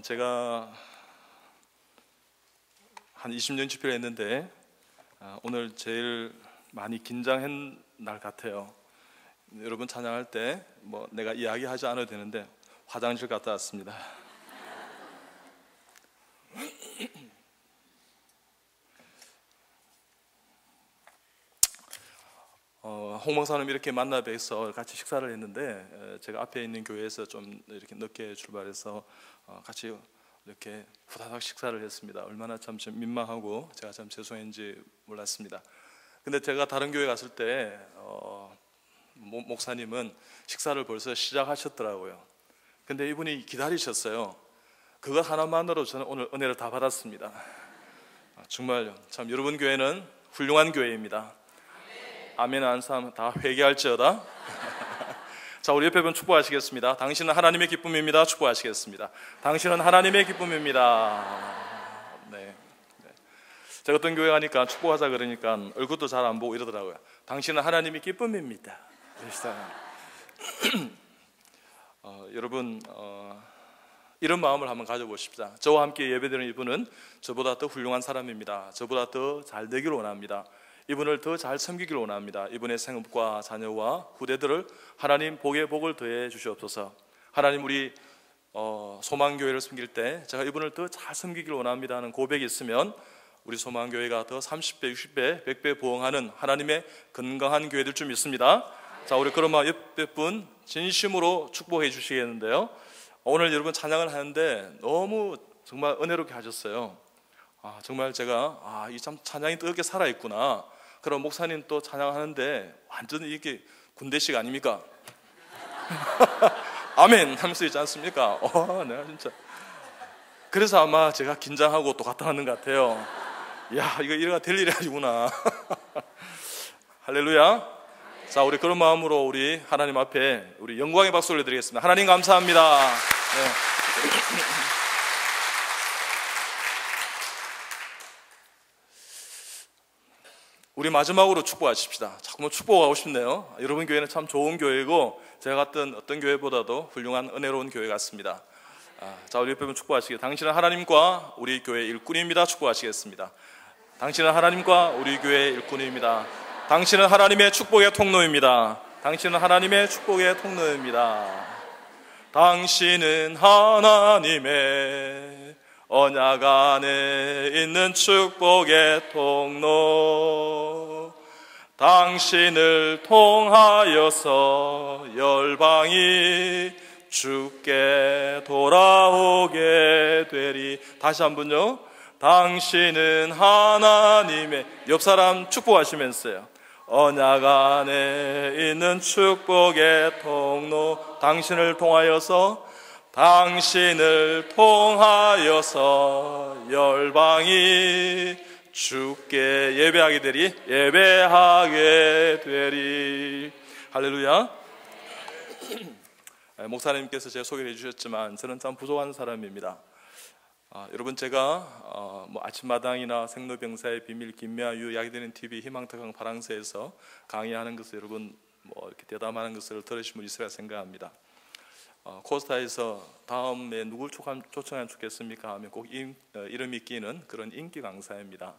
제가 한 20년 집회를 했는데 오늘 제일 많이 긴장한 날 같아요. 여러분 찬양할 때 내가 이야기하지 않아도 되는데 화장실 갔다 왔습니다. 홍 목사님 이렇게 만나 뵈서 같이 식사를 했는데 제가 앞에 있는 교회에서 좀 이렇게 늦게 출발해서 같이 이렇게 후다닥 식사를 했습니다. 얼마나 참 민망하고 제가 참 죄송했는지 몰랐습니다. 근데 제가 다른 교회 갔을 때 목사님은 식사를 벌써 시작하셨더라고요. 근데 이분이 기다리셨어요. 그것 하나만으로 저는 오늘 은혜를 다 받았습니다. 정말 참 여러분 교회는 훌륭한 교회입니다. 아멘 하는 사람 다 회개할지어다. 자, 우리 옆에 분 축복하시겠습니다. 당신은 하나님의 기쁨입니다. 축복하시겠습니다. 당신은 하나님의 기쁨입니다. 네. 제가 어떤 교회 가니까 축복하자 그러니까 얼굴도 잘 안 보고 이러더라고요. 당신은 하나님의 기쁨입니다. 여러분 이런 마음을 한번 가져보십시다. 저와 함께 예배드리는 이분은 저보다 더 훌륭한 사람입니다. 저보다 더 잘 되기를 원합니다. 이분을 더 잘 섬기기를 원합니다. 이분의 생업과 자녀와 후대들을 하나님 복에 복을 더해 주시옵소서. 하나님 우리 소망교회를 섬길 때 제가 이분을 더 잘 섬기기를 원합니다 하는 고백이 있으면 우리 소망교회가 더 30배, 60배, 100배 부흥하는 하나님의 건강한 교회들 좀 있습니다. 자, 우리 그러면 옆에 분 진심으로 축복해 주시겠는데요. 오늘 여러분 찬양을 하는데 너무 정말 은혜롭게 하셨어요. 정말 제가 이 참 찬양이 뜨겁게 살아있구나. 그럼 목사님 또 찬양하는데 완전히 이게 군대식 아닙니까? 아멘 하면서 있지 않습니까? 내가 진짜 그래서 아마 제가 긴장하고 또 갔다 왔는 것 같아요. 야, 이거 이래가 될 일이 아니구나. 할렐루야. 자, 우리 그런 마음으로 우리 하나님 앞에 우리 영광의 박수를 드리겠습니다. 하나님 감사합니다. 네. 우리 마지막으로 축복하십시다. 자꾸만 축복하고 싶네요. 여러분 교회는 참 좋은 교회고 제가 갔던 어떤 교회보다도 훌륭한 은혜로운 교회 같습니다. 자, 우리 옆에 축복하시겠습니다. 당신은 하나님과 우리 교회 일꾼입니다. 축복하시겠습니다. 당신은 하나님과 우리 교회 일꾼입니다. 당신은 하나님의 축복의 통로입니다. 당신은 하나님의 축복의 통로입니다. 당신은 하나님의 언약 안에 있는 축복의 통로. 당신을 통하여서 열방이 주께 돌아오게 되리. 다시 한번요. 당신은 하나님의, 옆 사람 축복하시면서요. 언약 안에 있는 축복의 통로. 당신을 통하여서 열방이 주께 예배하게 되리. 할렐루야. 목사님께서 제 소개를 해주셨지만 저는 참 부족한 사람입니다. 여러분 제가 아침마당이나 생로병사의 비밀, 김미아유, 약이되는 TV, 희망특강 파랑새에서 강의하는 것을 여러분 이렇게 대담하는 것을 들으신 분 있으리라 생각합니다. 코스타에서 다음에 누굴 초청하면 좋겠습니까 하면 꼭 이름이 끼는 그런 인기 강사입니다.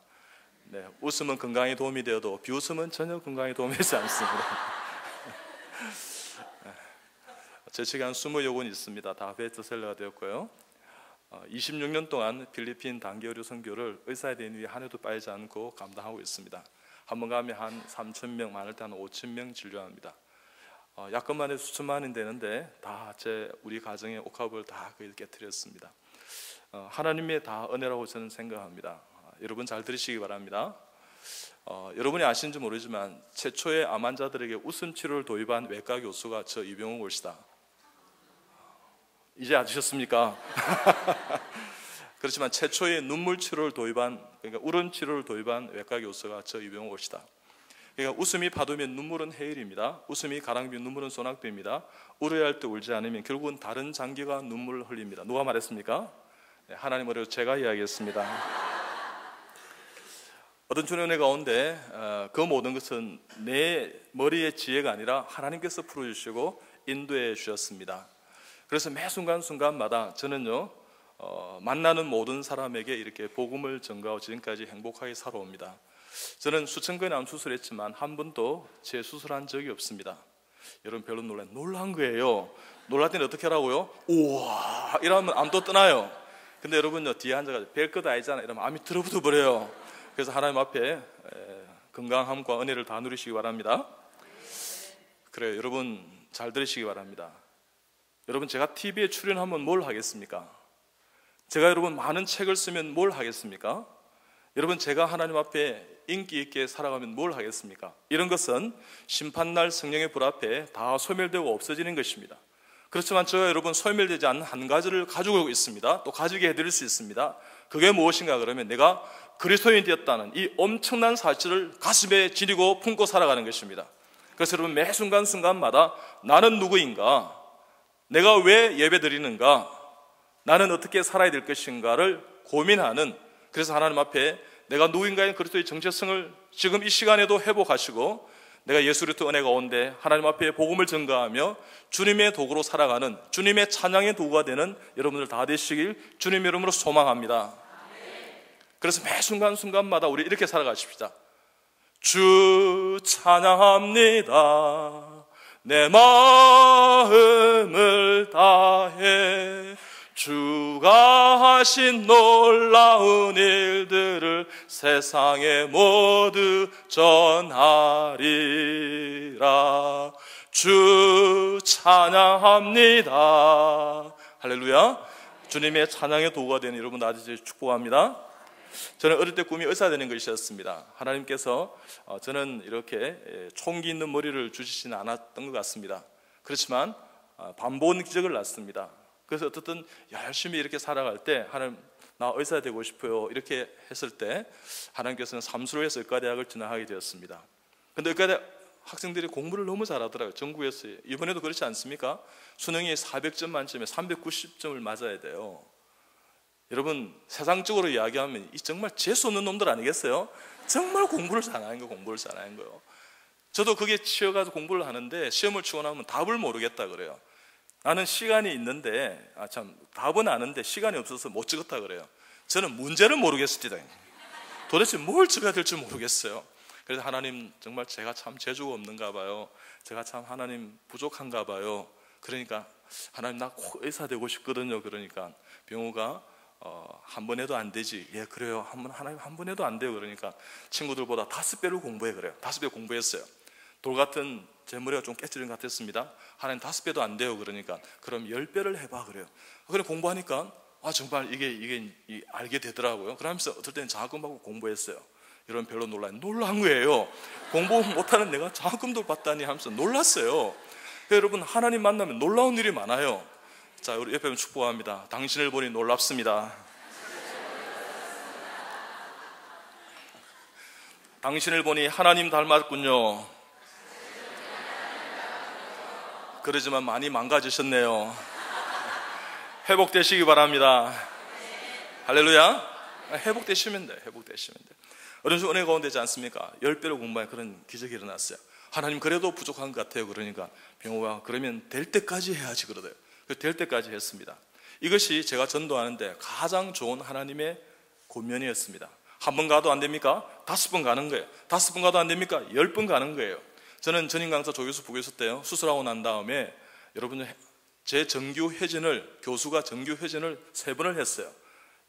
네, 웃음은 건강에 도움이 되어도 비웃음은 전혀 건강에 도움이 되지 않습니다. 제 책이 한 20여 권 있습니다. 다 베스트셀러가 되었고요. 26년 동안 필리핀 단기 의료 선교를 의사에 대한 위에 한 해도 빠지지 않고 감당하고 있습니다. 한 번 가면 한 3,000명, 많을 때 한 5,000명 진료합니다. 약간만 해도 수천만 원이 되는데 다 우리 가정의 옥합을 다 깨뜨렸습니다. 하나님의 다 은혜라고 저는 생각합니다. 여러분 잘 들으시기 바랍니다. 여러분이 아시는지 모르지만 최초의 암 환자들에게 웃음 치료를 도입한 외과 교수가 저 이병옥 올시다. 이제 아시셨습니까? 그렇지만 최초의 눈물 치료를 도입한, 그러니까 울음 치료를 도입한 외과 교수가 저 이병옥 올시다. 그러니까 웃음이 파도면 눈물은 해일입니다. 웃음이 가랑비면 눈물은 소낙비입니다. 울어야 할 때 울지 않으면 결국은 다른 장기가 눈물을 흘립니다. 누가 말했습니까? 네, 하나님 어려워 제가 이야기했습니다. 어떤 주님의 가운데 그 모든 것은 내 머리의 지혜가 아니라 하나님께서 풀어주시고 인도해 주셨습니다. 그래서 매 순간순간마다 저는요 만나는 모든 사람에게 이렇게 복음을 전가하고 지금까지 행복하게 살아옵니다. 저는 수천 건의 암 수술했지만 한 번도 제 수술한 적이 없습니다. 여러분 별로 놀란 거예요. 놀랐더니 어떻게 하라고요? 우와 이러면 암도 떠나요. 근데 여러분요 뒤에 앉아가지고 별것 아니잖아 이러면 암이 들어붙어 버려요. 그래서 하나님 앞에 건강함과 은혜를 다 누리시기 바랍니다. 그래요. 여러분 잘 들으시기 바랍니다. 여러분 제가 TV에 출연하면 뭘 하겠습니까? 제가 여러분 많은 책을 쓰면 뭘 하겠습니까? 여러분 제가 하나님 앞에 인기 있게 살아가면 뭘 하겠습니까? 이런 것은 심판날 성령의 불 앞에 다 소멸되고 없어지는 것입니다. 그렇지만 제가 여러분 소멸되지 않는 한 가지를 가지고 있습니다. 또 가지게 해드릴 수 있습니다. 그게 무엇인가 그러면 내가 그리스도인이 되었다는 이 엄청난 사실을 가슴에 지니고 품고 살아가는 것입니다. 그래서 여러분 매 순간순간마다 나는 누구인가? 내가 왜 예배 드리는가? 나는 어떻게 살아야 될 것인가를 고민하는, 그래서 하나님 앞에 내가 누구인가의 그리스도의 정체성을 지금 이 시간에도 회복하시고 내가 예수 그리스도 은혜가 온데 하나님 앞에 복음을 전가하며 주님의 도구로 살아가는, 주님의 찬양의 도구가 되는 여러분들 다 되시길 주님의 이름으로 소망합니다. 그래서 매 순간순간마다 우리 이렇게 살아가십시다. 주 찬양합니다. 내 마음을 다해 주가 하신 놀라운 일들을 세상에 모두 전하리라. 주 찬양합니다. 할렐루야. 주님의 찬양의 도구가 되는 여러분 아주 축복합니다. 저는 어릴 때 꿈이 의사 되는 것이었습니다. 하나님께서 저는 이렇게 총기 있는 머리를 주시지는 않았던 것 같습니다. 그렇지만 반본 기적을 낳습니다. 그래서 어떻든 열심히 이렇게 살아갈 때 하나님 나 의사 되고 싶어요 이렇게 했을 때 하나님께서는 삼수로에서 의과대학을 진학하게 되었습니다. 그런데 의과대학 학생들이 공부를 너무 잘하더라고요. 전국에서. 이번에도 그렇지 않습니까? 수능이 400점 만점에 390점을 맞아야 돼요. 여러분 세상적으로 이야기하면 이 정말 재수 없는 놈들 아니겠어요? 정말 공부를 잘하는 거예요. 공부를 잘하는 거예요. 저도 그게 치여가지고 공부를 하는데 시험을 치고 나면 답을 모르겠다 그래요. 나는 시간이 있는데 답은 아는데 시간이 없어서 못 찍었다 그래요. 저는 문제를 모르겠습니다. 도대체 뭘 찍어야 될지 모르겠어요. 그래서 하나님 정말 제가 참 재주가 없는가 봐요. 제가 참 하나님 부족한가 봐요. 그러니까 하나님 나 꼭 의사 되고 싶거든요. 그러니까 병우가 한 번 해도 안 되지. 예 그래요. 하나님 한 번 해도 안 돼요. 그러니까 친구들보다 5배를 공부해 그래요. 5배 공부했어요. 돌 같은 제 머리가 좀 깨트린 것 같았습니다. 하나님 5배도 안 돼요. 그러니까 그럼 10배를 해봐 그래요. 그래 공부하니까 정말 이게 알게 되더라고요. 그러면서 어떨 때는 장학금하고 공부했어요. 이런 별로 놀란 거예요. 공부 못하는 내가 장학금도 받다니 하면서 놀랐어요. 여러분 하나님 만나면 놀라운 일이 많아요. 자 우리 옆에 축복합니다. 당신을 보니 놀랍습니다. 당신을 보니 하나님 닮았군요. 그러지만 많이 망가지셨네요. 회복되시기 바랍니다. 할렐루야. 회복되시면 돼. 회복되시면 돼. 어느 중 은혜가 온되지 않습니까? 10배로 공부한 그런 기적이 일어났어요. 하나님 그래도 부족한 것 같아요. 그러니까 병호가 그러면 될 때까지 해야지 그러대요. 될 때까지 했습니다. 이것이 제가 전도하는데 가장 좋은 하나님의 권면이었습니다. 한 번 가도 안 됩니까? 5번 가는 거예요. 5번 가도 안 됩니까? 10번 가는 거예요. 저는 전임 강사 조교수 부교수 때요 수술하고 난 다음에 여러분 제 정규 회진을 교수가 정규 회진을 3번을 했어요.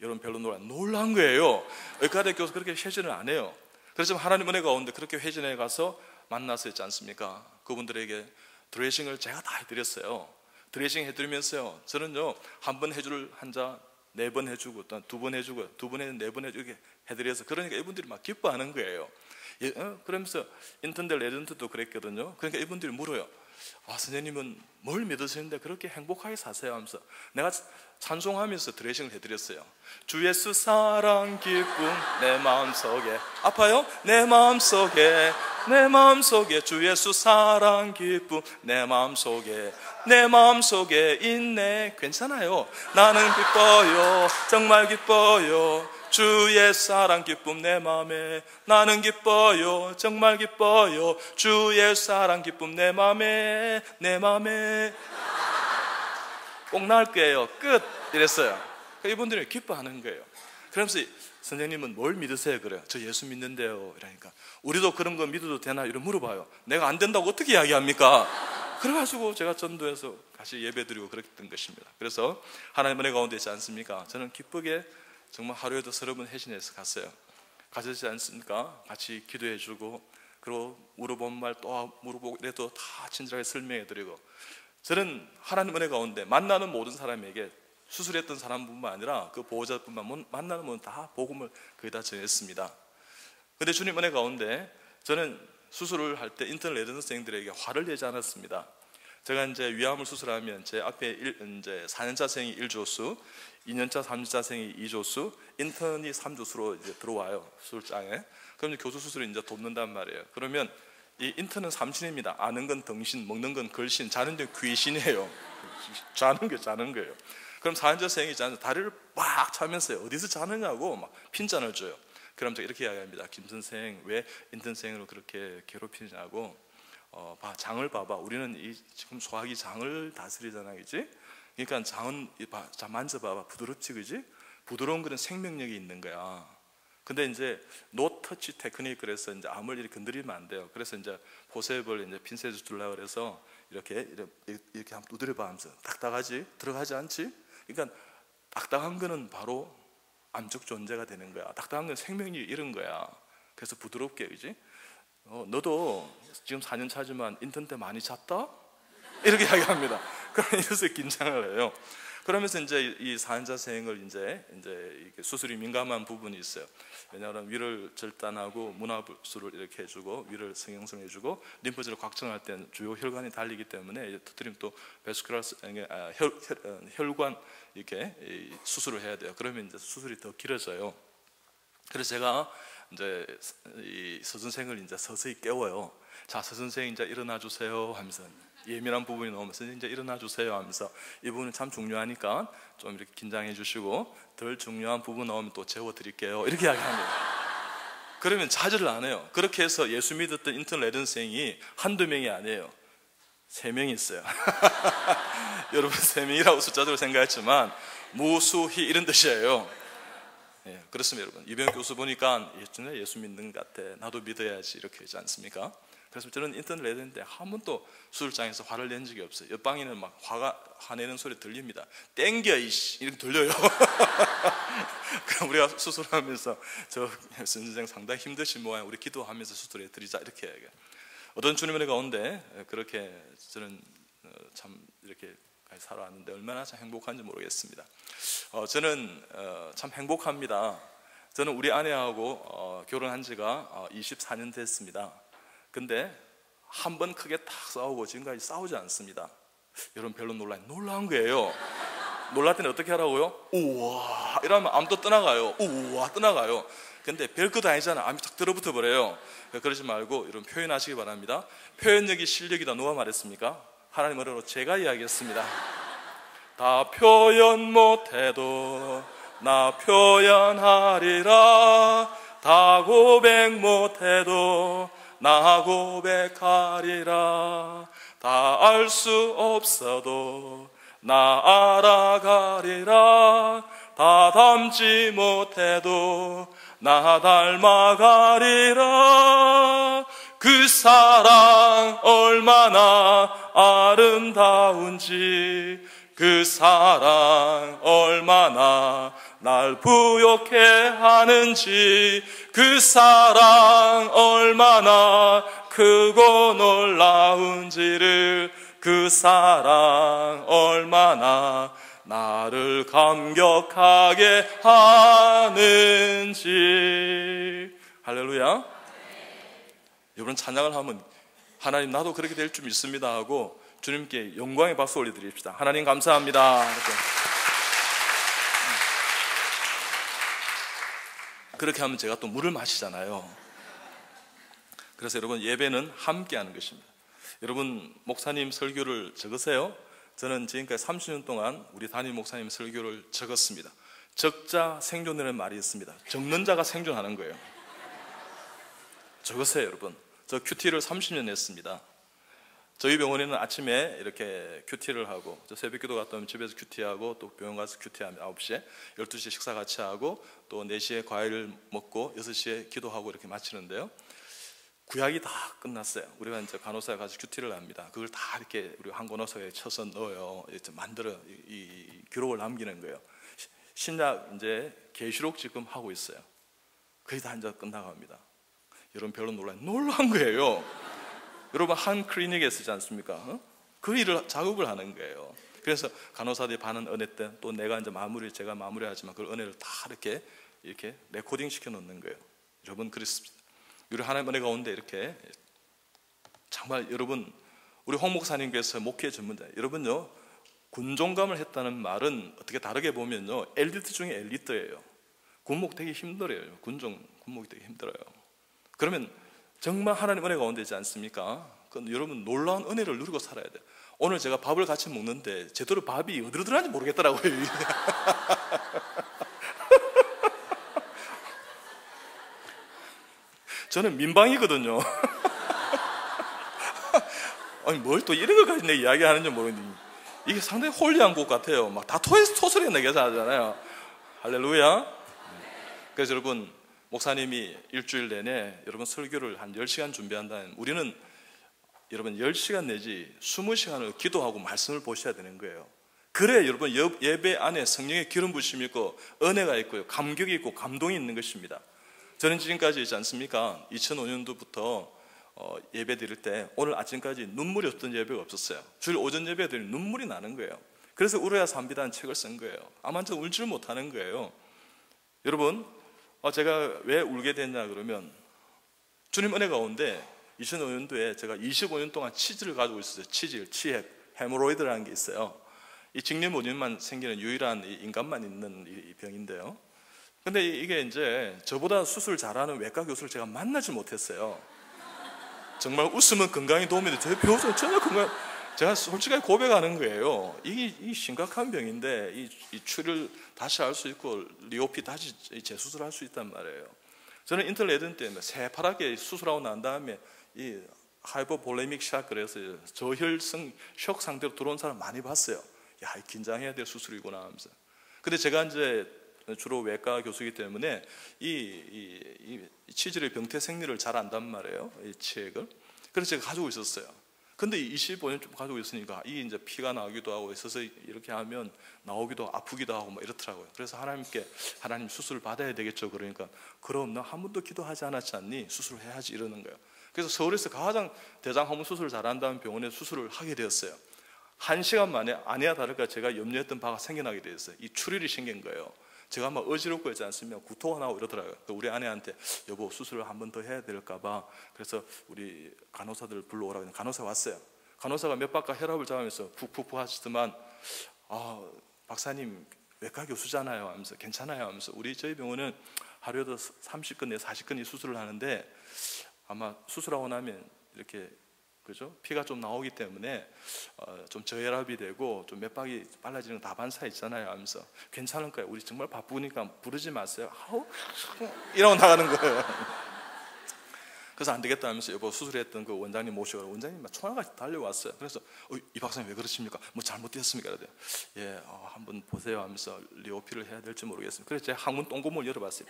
여러분 별로 놀란 거예요. 의과대 교수 그렇게 회진을 안 해요. 그렇지만 하나님 은혜가 오는데 그렇게 회진에 가서 만나서 했지 않습니까? 그분들에게 드레싱을 제가 다 해드렸어요. 드레싱 해드리면서요 저는요 한 번 해줄 환자 4번 해주고 또 2번 해주고 2번 해주고 4번 해주고 해드려서 그러니까 이분들이 막 기뻐하는 거예요. 그러면서 인턴들 레전트도 그랬거든요. 그러니까 이분들이 물어요. 선생님은 뭘 믿으시는데 그렇게 행복하게 사세요? 하면서 내가 찬송하면서 드레싱을 해드렸어요. 주 예수 사랑 기쁨 내 마음속에 아파요? 내 마음속에 주 예수 사랑 기쁨 내 마음속에 있네. 괜찮아요. 나는 기뻐요. 정말 기뻐요. 주의 사랑 기쁨 내 맘에 나는 기뻐요. 정말 기뻐요. 주의 사랑 기쁨 내 맘에 꼭 나을 거예요. 끝. 이랬어요. 그러니까 이분들이 기뻐하는 거예요. 그러면서 선생님은 뭘 믿으세요? 그래요. 저 예수 믿는데요. 이러니까 우리도 그런 거 믿어도 되나? 이런 물어봐요. 내가 안 된다고 어떻게 이야기합니까? 그래가지고 제가 전도해서 같이 예배드리고 그랬던 것입니다. 그래서 하나님 은혜 가운데 있지 않습니까? 저는 기쁘게 정말 하루에도 30번 회신해서 갔어요. 가졌지 않습니까? 같이 기도해주고, 그리고 물어본 말 또 물어보고 이래도 다 친절하게 설명해드리고, 저는 하나님 은혜 가운데 만나는 모든 사람에게, 수술했던 사람뿐만 아니라 그 보호자뿐만 만나는 모든 다 복음을 거의 다 전했습니다. 그런데 주님 은혜 가운데 저는 수술을 할 때 인터넷 레전드생들에게 화를 내지 않았습니다. 제가 이제 위암을 수술하면 제 앞에 이제 4년차생이 1조수, 2년차, 3년차생이 2조수, 인턴이 3조수로 이제 들어와요, 수술장에. 그럼 이제 교수 수술을 이제 돕는단 말이에요. 그러면 이 인턴은 삼신입니다. 아는 건 덩신, 먹는 건 걸신, 자는 건 귀신이에요. 자는 거예요. 그럼 4년차생이 자는데 다리를 빡 차면서요, 어디서 자느냐고 막 핀잔을 줘요. 그럼 제가 이렇게 이야기합니다. 김 선생, 왜 인턴생으로 그렇게 괴롭히냐고. 봐, 장을 봐봐. 우리는 지금 소화기 장을 다스리잖아, 그지? 그러니까 장은 자 만져봐봐, 부드럽지, 그지? 부드러운 거는 생명력이 있는 거야. 근데 이제 노 터치 테크닉, 그래서 이제 암을 이렇게 건드리면 안 돼요. 그래서 이제 포셉을 이제 핀셋을 주려고 그래서 이렇게 한번 두드려봐 하면서, 딱딱하지? 들어가지 않지? 그러니까 딱딱한 거는 바로 암적 존재가 되는 거야. 딱딱한 건 생명이 이런 거야. 그래서 부드럽게, 그지? 너도 지금 4년 차지만 인턴 때 많이 잤다? 이렇게 이야기합니다. 그러면서 긴장을 해요. 그러면서 이제 이 4년차생을 이제 수술이 민감한 부분이 있어요. 왜냐하면 위를 절단하고 문화부수를 이렇게 해주고, 위를 성형성 해주고, 림프절을 확정할 때는 주요 혈관이 달리기 때문에 터뜨리면 또 베스큘라 혈관 이렇게 수술을 해야 돼요. 그러면 이제 수술이 더 길어져요. 그래서 제가 이제 이 서선생을 이제 서서히 깨워요. 자, 서선생 이제 일어나 주세요 하면서, 예민한 부분이 나오면 선생님 이제 일어나 주세요 하면서, 이 부분은 참 중요하니까 좀 이렇게 긴장해 주시고, 덜 중요한 부분 나오면 또 재워 드릴게요, 이렇게 이야기합니다. 그러면 자제를 안 해요. 그렇게 해서 예수 믿었던 인턴 레전생이 한두 명이 아니에요. 3명이 있어요. 여러분, 3명이라고 숫자적으로 생각했지만 무수히 이런 뜻이에요. 예, 그렇습니다. 여러분, 이병혁 교수 보니까 예수 믿는 것 같아, 나도 믿어야지, 이렇게 하지 않습니까? 그래서 저는 인턴을 했는데 한 번도 수술장에서 화를 낸 적이 없어요. 옆방에는 막 화내는 소리 들립니다. 땡겨 이씨, 이렇게 들려요. 그럼 우리가 수술하면서, 저 선생님 상당히 힘드신 모양, 우리 기도하면서 수술해 드리자, 이렇게 얘기해요. 어떤 주님의 가운데 그렇게 저는 참 이렇게 살아왔는데 얼마나 참 행복한지 모르겠습니다. 저는 참 행복합니다. 저는 우리 아내하고 결혼한 지가 24년 됐습니다. 근데 한 번 크게 탁 싸우고 지금까지 싸우지 않습니다. 여러분, 별로 놀라운 거예요. 놀랄 때는 어떻게 하라고요? 우와 이러면 암도 떠나가요. 우와 떠나가요. 근데 별것 아니잖아. 암이 탁 들어붙어 버려요. 그러지 말고 여러분, 표현하시기 바랍니다. 표현력이 실력이다. 누가 말했습니까? 하나님 은혜로 제가 이야기했습니다. 다 표현 못해도 나 표현하리라. 다 고백 못해도 나 고백하리라. 다 알 수 없어도 나 알아가리라. 다 닮지 못해도 나 닮아가리라. 그 사랑 얼마나 아름다운지, 그 사랑 얼마나 날 부욕해 하는지, 그 사랑 얼마나 크고 놀라운지를, 그 사랑 얼마나 나를 감격하게 하는지. 할렐루야. 여러분, 찬양을 하면 하나님 나도 그렇게 될 줄 믿습니다 하고 주님께 영광의 박수 올려드립시다. 하나님 감사합니다. 이렇게. 그렇게 하면 제가 또 물을 마시잖아요. 그래서 여러분, 예배는 함께 하는 것입니다. 여러분, 목사님 설교를 적으세요. 저는 지금까지 30년 동안 우리 담임 목사님 설교를 적었습니다. 적자 생존이라는 말이 있습니다. 적는 자가 생존하는 거예요. 적으세요, 여러분. 저 큐티를 30년 했습니다. 저희 병원에는 아침에 이렇게 큐티를 하고, 새벽 기도 갔다 오면 집에서 큐티하고, 또 병원 가서 큐티하면 9시에, 12시에 식사 같이 하고, 또 4시에 과일 먹고 6시에 기도하고 이렇게 마치는데요. 구약이 다 끝났어요. 우리가 이제 간호사에 가서 큐티를 합니다. 그걸 다 이렇게 우리 한 권호서에 쳐서 넣어요. 이제 만들어 이 기록을 남기는 거예요. 신약 이제 계시록 지금 하고 있어요. 거의 다 이제 끝나갑니다. 여러분 별로 놀란 거예요. 여러분 한 클리닉에 쓰지 않습니까? 그 일을 작업을 하는 거예요. 그래서 간호사들이 받는 은혜 때 또 내가 이제 제가 마무리하지만 그 은혜를 다 이렇게 레코딩 시켜 놓는 거예요. 여러분 그렇습니다. 우리 하나님 은혜 가운데 이렇게 정말 여러분 우리 홍 목사님께서 목회 전문자 여러분요 군종감을 했다는 말은 어떻게 다르게 보면요 엘리트 중에 엘리트예요. 군목 되게 힘들어요. 군목이 되게 힘들어요. 그러면 정말 하나님 은혜 가운데 있지 않습니까? 여러분 놀라운 은혜를 누리고 살아야 돼요. 오늘 제가 밥을 같이 먹는데 제대로 밥이 어디로 들어가는지 모르겠더라고요. 저는 민방이거든요. 아니 뭘 또 이런 것까지 내 이야기하는지 모르겠는데 이게 상당히 홀리한 곡 같아요. 막 다 토소리 내게 하잖아요. 할렐루야. 그래서 여러분 목사님이 일주일 내내 여러분 설교를 한 10시간 준비한다면 우리는 여러분 10시간 내지 20시간을 기도하고 말씀을 보셔야 되는 거예요. 그래 여러분 예배 안에 성령의 기름 부심이 있고 은혜가 있고요 감격이 있고 감동이 있는 것입니다. 저는 지금까지 있지 않습니까? 2005년도부터 예배 드릴 때 오늘 아침까지 눈물이 없던 예배가 없었어요. 주일 오전 예배 드리면 눈물이 나는 거예요. 그래서 울어야 삽니다는 책을 쓴 거예요. 아마 저 울지를 못하는 거예요. 여러분 제가 왜 울게 됐냐 그러면 주님 은혜 가운데 2005년도에 제가 25년 동안 치질을 가지고 있었어요. 치핵, 헤모로이드라는 게 있어요. 이 직립근염만 생기는 유일한 인간만 있는 이 병인데요. 근데 이게 이제 저보다 수술 잘하는 외과 교수를 제가 만나지 못했어요. 정말 웃으면 건강에 도움이 돼. 제 표정 전혀 건강. 제가 솔직하게 고백하는 거예요. 이게 심각한 병인데 이 추를 다시 할 수 있고 리오피 다시 재수술할 수 있단 말이에요. 저는 인텔레든 때문에 새파랗게 수술하고 난 다음에 이 하이퍼볼레믹 샥 그래서 저혈성 쇼크 상태로 들어온 사람 많이 봤어요. 야, 긴장해야 될 수술이구나 하면서. 근데 제가 이제 주로 외과 교수이기 때문에 이 치질의 병태 생리를 잘 안단 말이에요. 이 치액을. 그래서 제가 가지고 있었어요. 근데 25년 좀 가지고 있으니까 이게 이제 피가 나오기도 하고 있어서 이렇게 하면 나오기도 아프기도 하고 뭐 이렇더라고요. 그래서 하나님께 하나님 수술을 받아야 되겠죠. 그러니까 그럼 너 한 번도 기도하지 않았지 않니? 수술을 해야지 이러는 거예요. 그래서 서울에서 가장 대장암 수술을 잘한다는 병원에 수술을 하게 되었어요. 1시간 만에 아니야 다를까 제가 염려했던 바가 생겨나게 되었어요. 이 출혈이 생긴 거예요. 제가 막 어지럽고 있지 않습니까? 구토가 나고 이러더라고요. 우리 아내한테 여보 수술을 한 번 더 해야 될까 봐 그래서 우리 간호사들 불러오라고 했는데 간호사 왔어요. 간호사가 몇 바퀴 혈압을 잡으면서 푹푹푹 하시더만 박사님 외과 교수잖아요 하면서 괜찮아요 하면서 저희 병원은 하루에도 30건 내지 40건이 수술을 하는데 아마 수술하고 나면 이렇게 그죠? 피가 좀 나오기 때문에 좀 저혈압이 되고 좀 몇 박이 빨라지는 다반사 있잖아요 하면서 괜찮을 거예요. 우리 정말 바쁘니까 부르지 마세요. 이러고 나가는 거예요. 그래서 안 되겠다 하면서 여보 수술했던 그 원장님 모시고 원장님 막 초나같이 달려왔어요. 그래서 이 박사님 왜 그러십니까? 뭐 잘못됐습니까? 그래요. 예, 한번 보세요 하면서 리오피를 해야 될지 모르겠습니다. 그래서 제가 항문 똥구멍을 열어봤어요.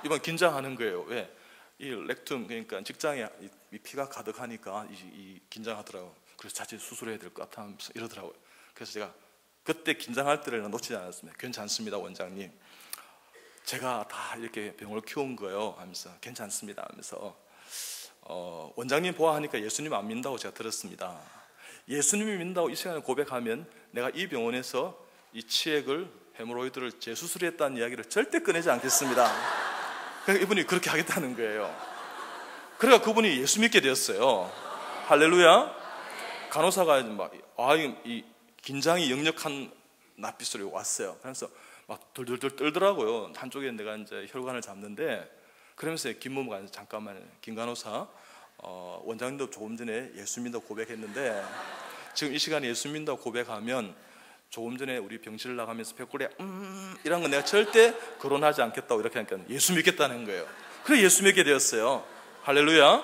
이번 긴장하는 거예요. 왜? 이 렉툼 그러니까 직장에 이 피가 가득하니까 이 긴장하더라고요. 그래서 자칫 수술해야 될 것 같아 하면서 이러더라고요. 그래서 제가 그때 긴장할 때를 놓치지 않았습니다. 괜찮습니다 원장님. 제가 다 이렇게 병을 키운 거예요 하면서 괜찮습니다 하면서 원장님 보아하니까 예수님 안 믿는다고 제가 들었습니다. 예수님이 믿는다고 이 시간에 고백하면 내가 이 병원에서 이 치액을 헤모로이드를 재수술했다는 이야기를 절대 꺼내지 않겠습니다. 그러니까 이분이 그렇게 하겠다는 거예요. 그래가 그분이 예수 믿게 되었어요. 할렐루야. 간호사가 이 긴장이 역력한 낯빛으로 왔어요. 그래서 막 덜덜덜 떨더라고요. 한쪽에 내가 이제 혈관을 잡는데 그러면서 김모모가 잠깐만 김 간호사 원장님도 조금 전에 예수 믿는다고 고백했는데 지금 이 시간에 예수 믿는다고 고백하면 조금 전에 우리 병실 나가면서 백골에 이런 거 내가 절대 거론하지 않겠다고 이렇게 하니까 예수 믿겠다는 거예요. 그래 예수 믿게 되었어요. 할렐루야.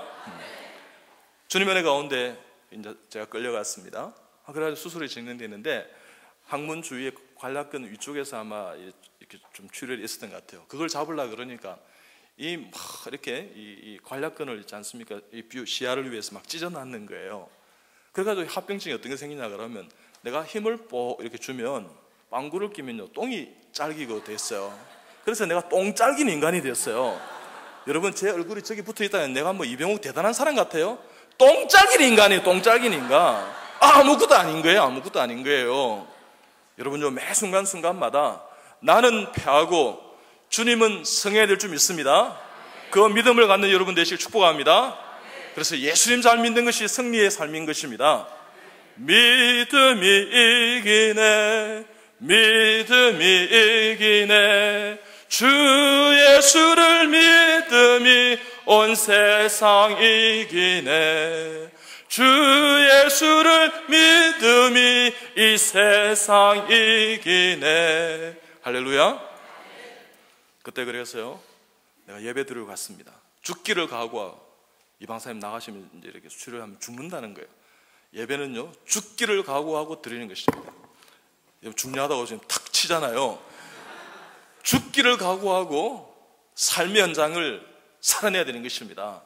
주님의 은혜 가운데 이제 제가 끌려갔습니다. 그래가지고 수술이 진행되는데 항문 주위에 관략근 위쪽에서 아마 이렇게 좀 출혈이 있었던 것 같아요. 그걸 잡으려고 그러니까 이렇게 이 관략근을 있지 않습니까? 이 시야를 위해서 막 찢어놨는 거예요. 그래가지고 합병증이 어떤 게 생기냐 그러면 내가 힘을 이렇게 주면 빵구를 끼면요 똥이 짤기고 됐어요. 그래서 내가 똥 짤긴 인간이 됐어요. 여러분 제 얼굴이 저기 붙어 있다면 내가 뭐 이병욱 대단한 사람 같아요? 똥 짤긴 인간이에요. 똥 짤긴 인간. 아무것도 아닌 거예요. 아무것도 아닌 거예요. 여러분 매 순간순간마다 나는 패하고 주님은 승해야 될 줄 믿습니다. 그 믿음을 갖는 여러분 되시길 축복합니다. 그래서 예수님 잘 믿는 것이 승리의 삶인 것입니다. 믿음이 이기네, 믿음이 이기네, 주 예수를 믿음이 온 세상 이기네, 주 예수를 믿음이 이 세상 이기네. 할렐루야. 그때 그래서요 내가 예배 드리러 갔습니다. 죽기를 각오하고, 이 방사님 나가시면 이제 이렇게 수술을 하면 죽는다는 거예요. 예배는요 죽기를 각오하고 드리는 것입니다. 중요하다고 지금 탁 치잖아요. 죽기를 각오하고 삶의 현장을 살아내야 되는 것입니다.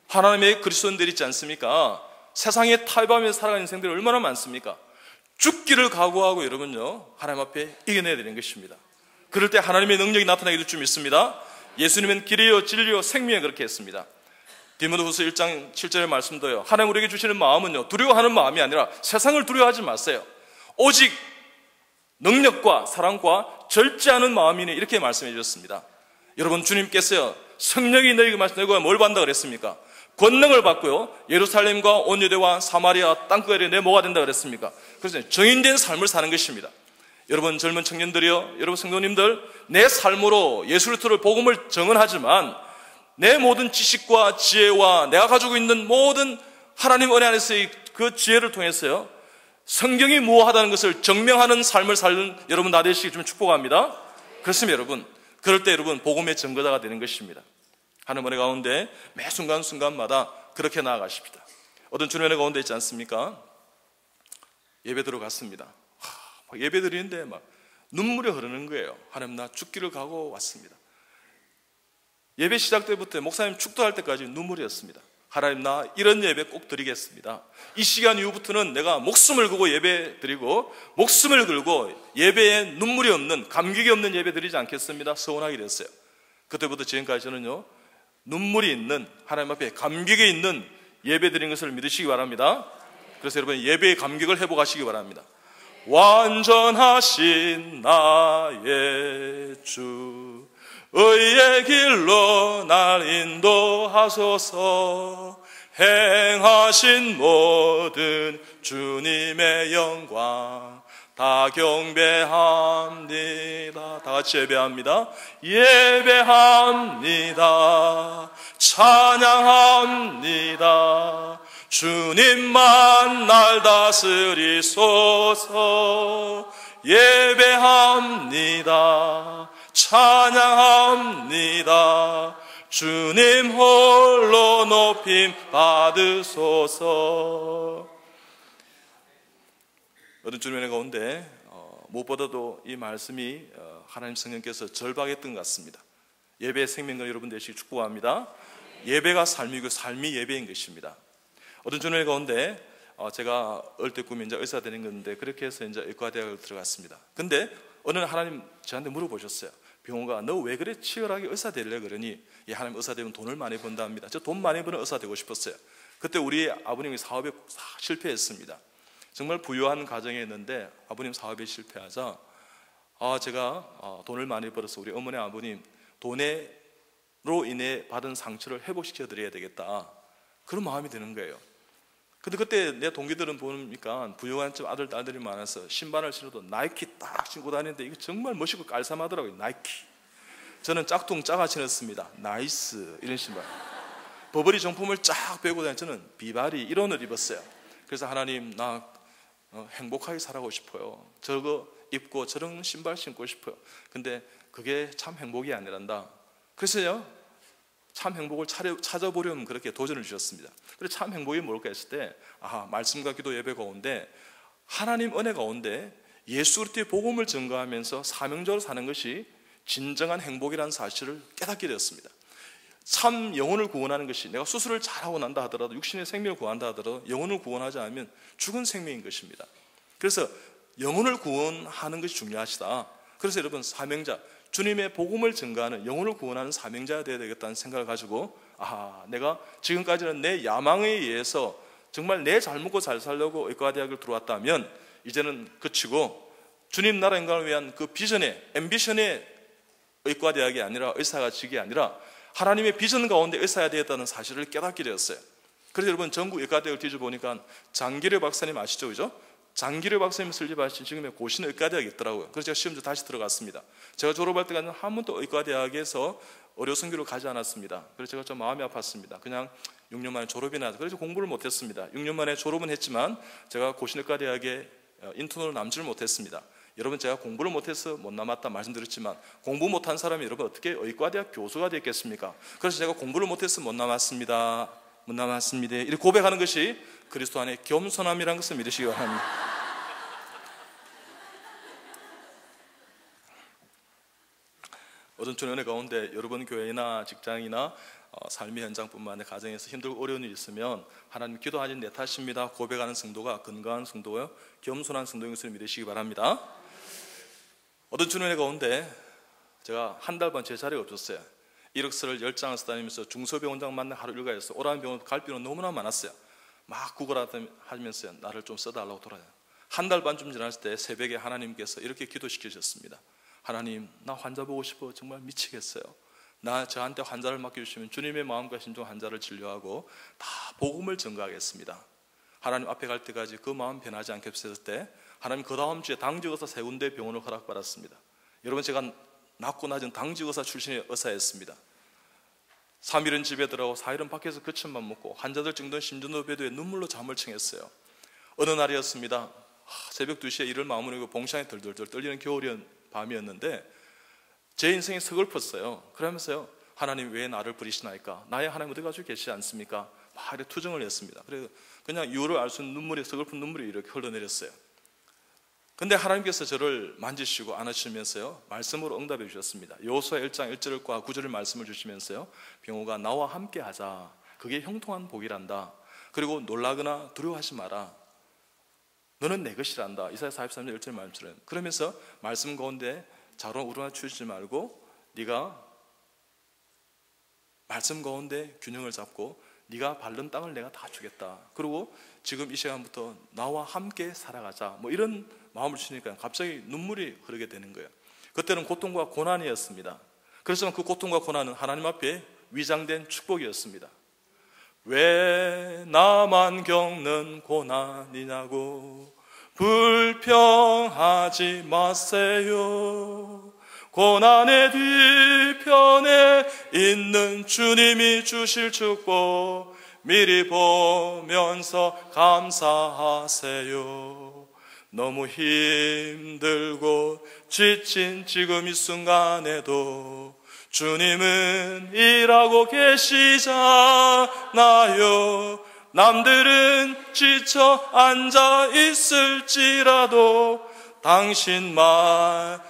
하나님의 그리스도인들이 있지 않습니까? 세상에 타협하면서 살아가는 인생들이 얼마나 많습니까? 죽기를 각오하고 여러분요 하나님 앞에 이겨내야 되는 것입니다. 그럴 때 하나님의 능력이 나타나게 될 줄 믿습니다. 예수님은 길이요 진리요 생명이요 그렇게 했습니다. 디모데후서 1장 7절의 말씀도요, 하나님 우리에게 주시는 마음은요 두려워하는 마음이 아니라 세상을 두려워하지 마세요. 오직 능력과 사랑과 절제하는 마음이니, 이렇게 말씀해 주셨습니다. 여러분 주님께서요 성령이 너희에게 마시는 너희가 뭘 받는다 그랬습니까? 권능을 받고요 예루살렘과 온 유대와 사마리아 땅끝에 내 뭐가 된다 그랬습니까? 그래서 정인된 삶을 사는 것입니다. 여러분 젊은 청년들이요, 여러분 성도님들, 내 삶으로 예수 그리스도를 복음을 정언하지만 내 모든 지식과 지혜와 내가 가지고 있는 모든 하나님 은혜 안에서의 그 지혜를 통해서요 성경이 무엇하다는 것을 증명하는 삶을 사는 여러분 나 되시길 좀 축복합니다. 그렇습니다. 여러분 그럴 때 여러분 복음의 증거자가 되는 것입니다. 하나님 은혜 가운데 매 순간순간마다 그렇게 나아가십니다. 어떤 주님의 은혜 가운데 있지 않습니까? 예배 들어갔습니다. 예배 드리는데 막 눈물이 흐르는 거예요. 하나님 나 죽기를 각오 왔습니다. 예배 시작 때부터 목사님 축도할 때까지 눈물이었습니다. 하나님 나 이런 예배 꼭 드리겠습니다. 이 시간 이후부터는 내가 목숨을 걸고 예배 드리고 목숨을 걸고 예배에 눈물이 없는, 감격이 없는 예배 드리지 않겠습니다. 서원하게 됐어요. 그때부터 지금까지 저는요 눈물이 있는, 하나님 앞에 감격이 있는 예배 드리는 것을 믿으시기 바랍니다. 그래서 여러분 예배의 감격을 회복하시기 바랍니다. 완전하신 나의 주 의의 길로 날 인도하소서. 행하신 모든 주님의 영광 다 경배합니다. 다 같이 예배합니다. 예배합니다. 찬양합니다. 주님만 날 다스리소서. 예배합니다. 찬양합니다. 주님 홀로 높임 받으소서. 어떤 주님의 가운데 무엇보다도 이 말씀이 하나님 성령께서 절박했던 것 같습니다. 예배의 생명과 여러분 되시기 축복합니다. 예배가 삶이고 삶이 예배인 것입니다. 어떤 주님의 가운데 제가 어릴 때 꿈이 이제 의사 되는 건데 그렇게 해서 이제 의과대학을 들어갔습니다. 근데 어느 날 하나님 저한테 물어보셨어요. 병호가 너 왜 그래 치열하게 의사 되려 그러니? 예, 하나님 의사 되면 돈을 많이 번다 합니다. 저 돈 많이 버는 의사 되고 싶었어요. 그때 우리 아버님이 사업에 실패했습니다. 정말 부유한 가정에 있는데 아버님 사업에 실패하자 제가 돈을 많이 벌어서 우리 어머니 아버님 돈으로 인해 받은 상처를 회복시켜 드려야 되겠다, 그런 마음이 드는 거예요. 근데 그때 내 동기들은 보니까 부유한 집 아들 딸들이 많아서 신발을 신어도 나이키 딱 신고 다니는데 이거 정말 멋있고 깔쌈하더라고요. 나이키. 저는 짝퉁 짜가 신었습니다. 나이스 이런 신발. 버버리 정품을 쫙 빼고 다니는 저는 비바리 이런 옷 입었어요. 그래서 하나님 나 행복하게 살아가고 싶어요. 저거 입고 저런 신발 신고 싶어요. 근데 그게 참 행복이 아니란다. 그래서요 참 행복을 찾아보려면 그렇게 도전을 주셨습니다. 그래서 참 행복이 뭘까 했을 때, 말씀과 기도 예배 가운데 하나님 은혜 가운데 예수 그리스도의 복음을 증거하면서 사명적으로 사는 것이 진정한 행복이라는 사실을 깨닫게 되었습니다. 참 영혼을 구원하는 것이, 내가 수술을 잘하고 난다 하더라도, 육신의 생명을 구한다 하더라도 영혼을 구원하지 않으면 죽은 생명인 것입니다. 그래서 영혼을 구원하는 것이 중요하시다. 그래서 여러분, 사명자, 주님의 복음을 증거하는, 영혼을 구원하는 사명자가 되어야 되겠다는 생각을 가지고, 내가 지금까지는 내 야망에 의해서 정말 내 잘 먹고 잘 살려고 의과대학을 들어왔다면 이제는 그치고 주님 나라 영광을 위한 그 비전의, 앰비션의 의과대학이 아니라, 의사가 직이 아니라 하나님의 비전 가운데 의사가 되었다는 사실을 깨닫게 되었어요. 그래서 여러분, 전국 의과대학을 뒤져보니까 장기려 박사님 아시죠? 그죠? 장기려 박사님 설립하신 지금의 고신 의과대학이 있더라고요. 그래서 제가 시험도 다시 들어갔습니다. 제가 졸업할 때까지는 한 번도 의과대학에서 의료 선교를 가지 않았습니다. 그래서 제가 좀 마음이 아팠습니다. 그냥 6년 만에 졸업이나, 그래서 공부를 못했습니다. 6년 만에 졸업은 했지만 제가 고신의과대학에 인턴으로 남지를 못했습니다. 여러분, 제가 공부를 못해서 못 남았다 말씀드렸지만, 공부 못한 사람이 여러분 어떻게 의과대학 교수가 됐겠습니까? 그래서 제가 공부를 못해서 못 남았습니다. 이렇게 고백하는 것이 그리스도 안에 겸손함이라는 것을 믿으시기 바랍니다. 어떤 주의 은혜 가운데 여러분 교회나 직장이나 삶의 현장뿐만 아니라 가정에서 힘들고 어려운 일이 있으면 하나님 기도하지 내 탓입니다 고백하는 성도가 건강한 성도요, 겸손한 성도인 것을 믿으시기 바랍니다. 어떤 주의 은혜 가운데 제가 한 달 반 제 자리가 없었어요. 이력서를 10장을 써다니면서 중소병원장 만나 하루 일과였어요. 오라는 병원 갈 필요는 너무나 많았어요. 막 구걸하면서 나를 좀 써달라고 돌아다녀요. 한 달 반쯤 지났을 때 새벽에 하나님께서 이렇게 기도시키셨습니다. 하나님, 나 환자 보고 싶어 정말 미치겠어요. 저한테 환자를 맡겨주시면 주님의 마음과 심정 환자를 진료하고 다 복음을 전가하겠습니다. 하나님 앞에 갈 때까지 그 마음 변하지 않게 했을 때 하나님 그 다음 주에 당직의사 3군데 병원을 허락받았습니다. 여러분, 제가 낳고 낮은 당직의사 출신의 의사였습니다. 3일은 집에 들어가고 4일은 밖에서 거침만 먹고 환자들 정돈 심전도배도에 눈물로 잠을 청했어요. 어느 날이었습니다. 새벽 2시에 일을 마무리하고 봉창에 덜덜덜 떨리는 겨울이었 밤이었는데 제 인생이 서글펐어요. 그러면서요, 하나님 왜 나를 버리시나이까? 나의 하나님 어디 가지고 계시지 않습니까? 막 이렇게 투정을 했습니다. 그래서 그냥 이유를 알 수 있는 서글픈 눈물이 이렇게 흘러내렸어요. 근데 하나님께서 저를 만지시고 안아주시면서요, 말씀으로 응답해 주셨습니다. 여호수아 1장 1절과 9절의 말씀을 주시면서요, 병호가 나와 함께 하자. 그게 형통한 복이란다. 그리고 놀라거나 두려워하지 마라. 너는 내 것이란다. 이사야 43장 1절 말씀처럼. 그러면서 말씀 가운데 자로 우러나 추지 말고 네가 말씀 가운데 균형을 잡고 네가 밟는 땅을 내가 다 주겠다. 그리고 지금 이 시간부터 나와 함께 살아가자. 이런 마음을 주니까 갑자기 눈물이 흐르게 되는 거예요. 그때는 고통과 고난이었습니다. 그래서 그 고통과 고난은 하나님 앞에 위장된 축복이었습니다. 왜 나만 겪는 고난이냐고 불평하지 마세요. 고난의 뒤편에 있는 주님이 주실 축복 미리 보면서 감사하세요. 너무 힘들고 지친 지금 이 순간에도 주님은 일하고 계시잖아요. 남들은 지쳐 앉아 있을지라도 당신만은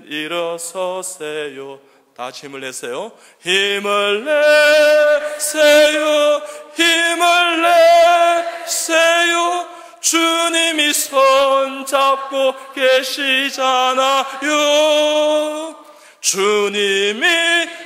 일어서세요. 다 힘을 내세요. 힘을 내세요. 힘을 내세요. 주님이 손잡고 계시잖아요. 주님이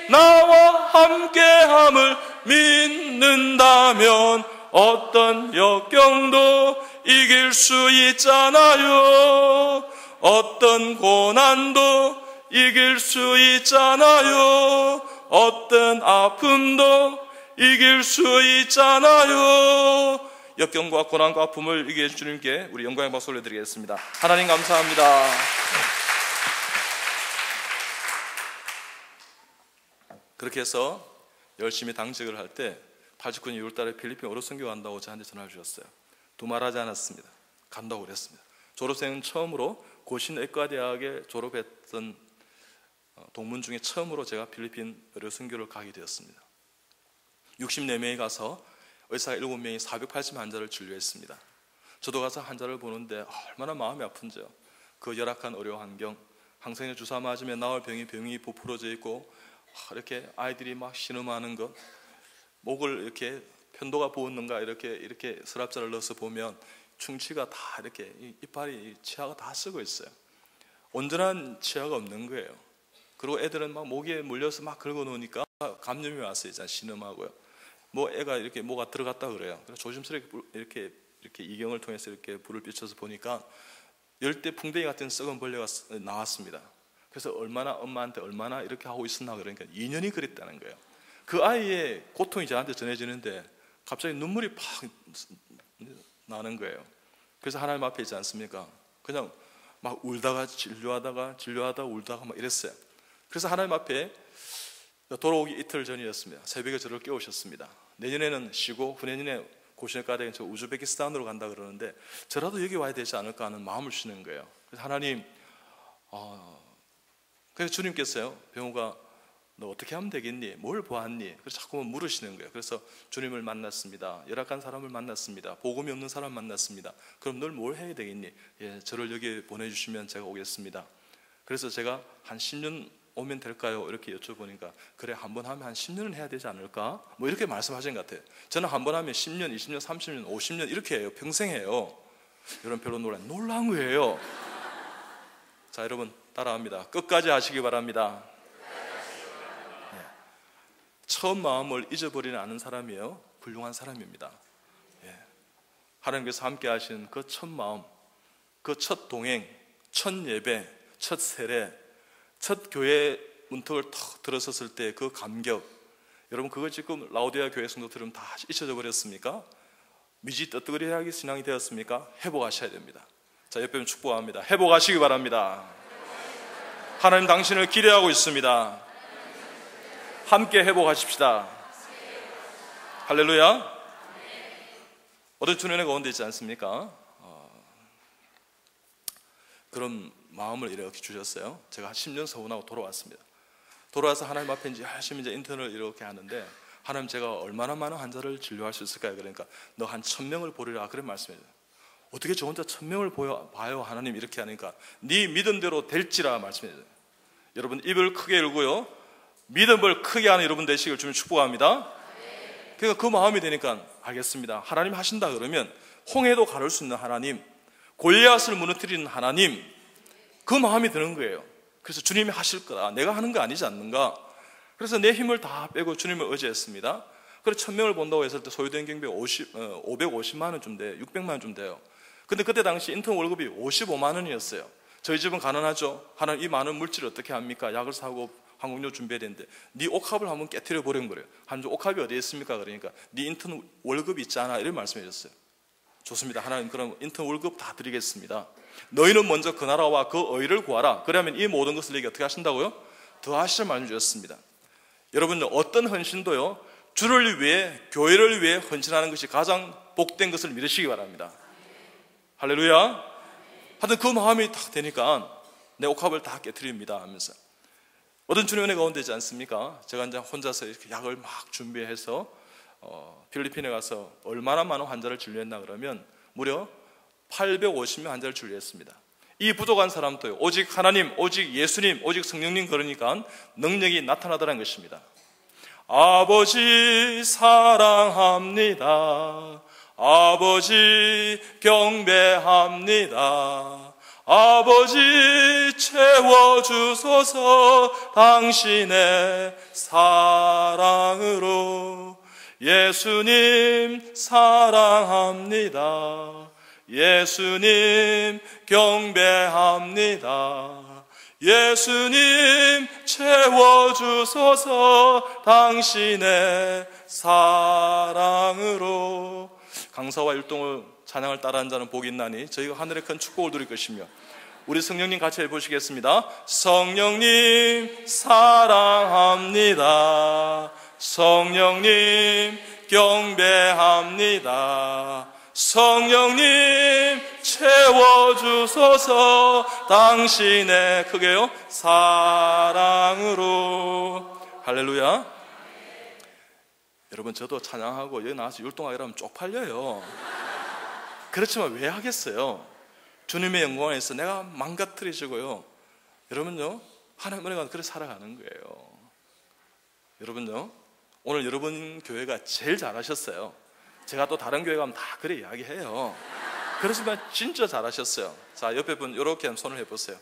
나와 함께함을 믿는다면 어떤 역경도 이길 수 있잖아요. 어떤 고난도 이길 수 있잖아요. 어떤 아픔도 이길 수 있잖아요. 역경과 고난과 아픔을 이기해 주신 주님께 우리 영광의 박수 올려드리겠습니다. 하나님 감사합니다. 그렇게 해서 열심히 당직을 할 때 89년 6월달에 필리핀 어로선교 간다고 저한테 전화를 주셨어요. 두말하지 않았습니다. 간다고 그랬습니다. 졸업생은 처음으로 고신의과대학에 졸업했던 동문 중에 처음으로 제가 필리핀 어로선교를 가게 되었습니다. 64명이 가서 의사 7명이 480 환자를 진료했습니다. 저도 가서 환자를 보는데 얼마나 마음이 아픈지요. 그 열악한 의료 환경, 항생제 주사 맞으면 나올 병이 부풀어져 있고, 이렇게 아이들이 막 신음하는 것, 목을 이렇게 편도가 부었는가 이렇게 서랍자를 넣어서 보면 충치가 다 이렇게 이빨이 치아가 다 쓰고 있어요. 온전한 치아가 없는 거예요. 그리고 애들은 막 모기에 물려서 막 긁어 놓으니까 감염이 왔어요. 이제 신음하고요. 뭐 애가 이렇게 뭐가 들어갔다 그래요. 그래서 조심스럽게 이렇게 이경을 통해서 이렇게 불을 비춰서 보니까 열대 풍뎅이 같은 썩은 벌레가 나왔습니다. 그래서 엄마한테 얼마나 이렇게 하고 있었나, 그러니까 2년이 그랬다는 거예요. 그 아이의 고통이 저한테 전해지는데 갑자기 눈물이 팍 나는 거예요. 그래서 하나님 앞에 있지 않습니까? 그냥 막 울다가 진료하다가 울다가 막 이랬어요. 그래서 하나님 앞에 돌아오기 이틀 전이었습니다. 새벽에 저를 깨우셨습니다. 내년에는 쉬고 후내년에 고시원과대 저 우즈베키스탄으로 간다 그러는데 저라도 여기 와야 되지 않을까 하는 마음을 주시는 거예요. 그래서 하나님, 그래서 주님께서요, 병우가 너 어떻게 하면 되겠니? 뭘 보았니? 그래서 자꾸만 물으시는 거예요. 그래서 주님을 만났습니다. 열악한 사람을 만났습니다. 복음이 없는 사람 만났습니다. 그럼 널 뭘 해야 되겠니? 예, 저를 여기 보내주시면 제가 오겠습니다. 그래서 제가 한 10년 오면 될까요? 이렇게 여쭤보니까 그래, 한 번 하면 한 10년은 해야 되지 않을까? 뭐 이렇게 말씀하신 것 같아요. 저는 한 번 하면 10년, 20년, 30년, 50년 이렇게 해요. 평생 해요. 여러분 별로 놀란 거예요. 자, 여러분 따라합니다. 끝까지 하시기 바랍니다. 네. 처음 마음을 잊어버리지 않은 사람이에요. 훌륭한 사람입니다. 네. 하나님께서 함께 하신 그 첫 마음, 그 첫 동행, 첫 예배, 첫 세례, 첫 교회 문턱을 턱 들어섰을 때 그 감격, 여러분 그거 지금 라오디아 교회 성도들은 다 잊혀져 버렸습니까? 미지 떳떳하게 신앙이 되었습니까? 회복하셔야 됩니다. 자, 옆에 축복합니다. 회복하시기 바랍니다. 하나님 당신을 기대하고 있습니다. 함께 회복하십시다. 할렐루야. 어떤 주님의 가운데 있지 않습니까? 그런 마음을 이렇게 주셨어요. 제가 한 10년 서운하고 돌아왔습니다. 돌아와서 하나님 앞에 이제 열심히 이제 인턴을 이렇게 하는데, 하나님 제가 얼마나 많은 환자를 진료할 수 있을까요? 그러니까 너 한 1000명을 보리라, 그런 말씀이에요. 어떻게 저 혼자 1000명을 봐요 하나님, 이렇게 하니까 네 믿음대로 될지라 말씀이에요. 여러분 입을 크게 열고요, 믿음을 크게 하는 여러분 되시길 주님 축복합니다. 그러니까 그 마음이 되니까 알겠습니다. 하나님 하신다 그러면 홍해도 가를 수 있는 하나님, 골리앗을 무너뜨리는 하나님, 그 마음이 드는 거예요. 그래서 주님이 하실 거다, 내가 하는 거 아니지 않는가. 그래서 내 힘을 다 빼고 주님을 의지했습니다. 그래서 1000명을 본다고 했을 때 소요된 경비 550만 원쯤 돼요. 600만 원쯤 돼요. 근데 그때 당시 인턴 월급이 55만 원이었어요. 저희 집은 가난하죠. 하나님 이 많은 물질을 어떻게 합니까? 약을 사고 항공료 준비해야 되는데 네 옥합을 한번 깨트려 버린 거예요. 하나님 옥합이 어디에 있습니까? 그러니까 네 인턴 월급이 있잖아, 이런 말씀해 주셨어요. 좋습니다. 하나님 그럼 인턴 월급 다 드리겠습니다. 너희는 먼저 그 나라와 그 의를 구하라. 그러면 이 모든 것을 내게 어떻게 하신다고요? 더하실 말씀 주셨습니다. 여러분 어떤 헌신도요, 주를 위해, 교회를 위해 헌신하는 것이 가장 복된 것을 믿으시기 바랍니다. 할렐루야. 하여튼 그 마음이 딱 되니까 내 옥합을 다 깨트립니다 하면서, 어떤 주님의 은혜 가운데 있지 않습니까? 제가 이제 혼자서 이렇게 약을 막 준비해서 필리핀에 가서 얼마나 많은 환자를 진료했나 그러면 무려 850명 환자를 진료했습니다. 이 부족한 사람도요, 오직 하나님, 오직 예수님, 오직 성령님 그러니까 능력이 나타나더라는 것입니다. 아버지 사랑합니다. 아버지 경배합니다. 아버지 채워주소서 당신의 사랑으로. 예수님 사랑합니다. 예수님 경배합니다. 예수님 채워주소서 당신의 사랑으로. 강사와 율동을 찬양을 따라한 자는 복이 있나니 저희가 하늘의 큰 축복을 누릴 것이며. 우리 성령님 같이 해보시겠습니다. 성령님 사랑합니다. 성령님 경배합니다. 성령님 채워주소서 당신의 크게요 사랑으로. 할렐루야. 여러분, 저도 찬양하고 여기 나와서 율동하게 하면 쪽팔려요. 그렇지만 왜 하겠어요? 주님의 영광에서 내가 망가뜨려지고요. 여러분요, 하나님 은혜가 그렇게 살아가는 거예요. 여러분요, 오늘 여러분 교회가 제일 잘하셨어요. 제가 또 다른 교회 가면 다 그래 이야기해요. 그렇지만 진짜 잘하셨어요. 자, 옆에 분 이렇게 한번 손을 해보세요.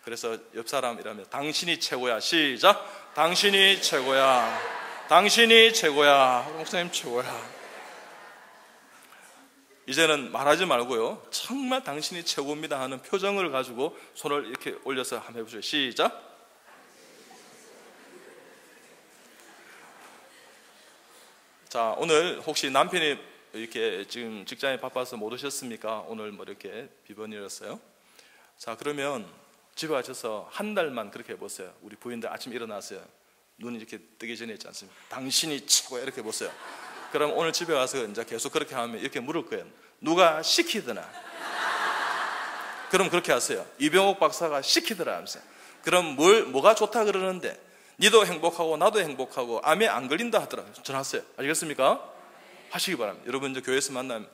그래서 옆 사람이라면 당신이 최고야. 시작. 당신이 최고야. 당신이 최고야. 목사님 최고야. 이제는 말하지 말고요, 정말 당신이 최고입니다 하는 표정을 가지고 손을 이렇게 올려서 한번 해보세요. 시작. 자, 오늘 혹시 남편이 이렇게 지금 직장에 바빠서 못 오셨습니까? 오늘 뭐 이렇게 비번이었어요. 자, 그러면 집에 가셔서 한 달만 그렇게 해보세요. 우리 부인들 아침 일어나세요. 눈이 이렇게 뜨기 전에 있지 않습니까? 당신이 최고야 이렇게 해보세요. 그럼 오늘 집에 가서 이제 계속 그렇게 하면 이렇게 물을 거예요. 누가 시키더나? 그럼 그렇게 하세요. 이병옥 박사가 시키더라 하면서. 그럼 뭐가 좋다 그러는데 니도 행복하고 나도 행복하고 암에 안 걸린다 하더라. 전하세요. 아시겠습니까? 하시기 바랍니다. 여러분 이제 교회에서 만나면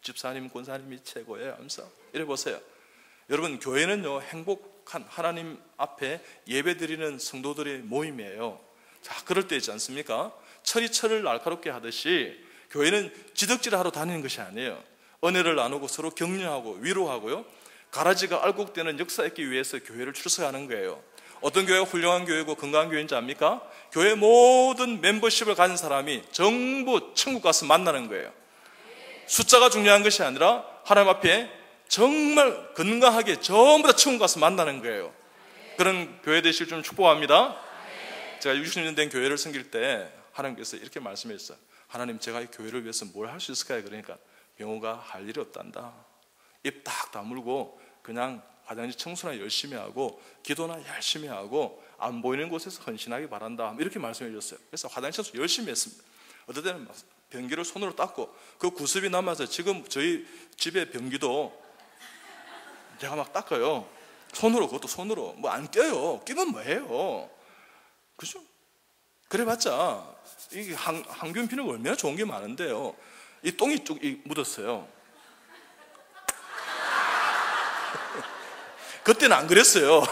집사님, 권사님이 최고예요 하면서 이래 보세요. 여러분, 교회는요, 행복한 하나님 앞에 예배드리는 성도들의 모임이에요. 자, 그럴 때 있지 않습니까? 철이 철을 날카롭게 하듯이 교회는 지덕질하러 다니는 것이 아니에요. 은혜를 나누고 서로 격려하고 위로하고요, 가라지가 알곡되는 역사 있기 위해서 교회를 출석하는 거예요. 어떤 교회가 훌륭한 교회고 건강한 교회인지 압니까? 교회 모든 멤버십을 가진 사람이 전부 천국 가서 만나는 거예요. 숫자가 중요한 것이 아니라 하나님 앞에 정말 건강하게 전부 다 천국 가서 만나는 거예요. 그런 교회 되실 줄 축복합니다. 제가 60년 된 교회를 섬길 때 하나님께서 이렇게 말씀하셨어요. 하나님, 제가 이 교회를 위해서 뭘 할 수 있을까요? 그러니까 병호가 할 일이 없단다. 입 딱 다물고 그냥 화장실 청소나 열심히 하고 기도나 열심히 하고 안 보이는 곳에서 헌신하기 바란다, 이렇게 말씀해 주셨어요. 그래서 화장실 청소 열심히 했습니다. 어떨 때는 변기를 손으로 닦고 그 구습이 남아서 지금 저희 집에 변기도 제가 막 닦아요. 손으로. 그것도 손으로. 뭐 안 껴요. 끼면 뭐해요, 그죠? 그래봤자 이게 항균 피는 얼마나 좋은 게 많은데요. 이 똥이 쭉 묻었어요. 그때는 안 그랬어요.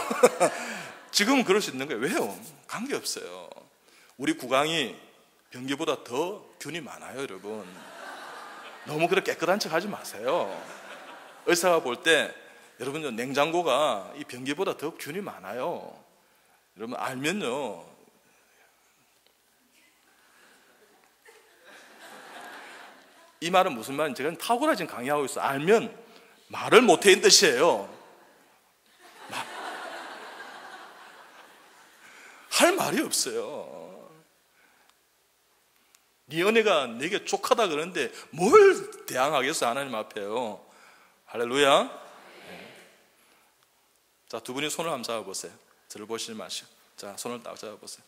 지금은 그럴 수 있는 거예요. 왜요? 관계없어요. 우리 구강이 변기보다 더 균이 많아요, 여러분. 너무 그렇게 깨끗한 척 하지 마세요. 의사가 볼 때 여러분, 냉장고가 이 변기보다 더 균이 많아요. 여러분 알면요, 이 말은 무슨 말인지 제가 탁월하진 강의하고 있어요. 알면 말을 못해 있는 뜻이에요. 할 말이 없어요. 네 은혜가 내게 족하다 그러는데 뭘 대항하겠어요, 하나님 앞에요. 할렐루야. 네. 자, 두 분이 손을 한번 잡아보세요. 저를 보시지 마시고. 자, 손을 딱 잡아보세요.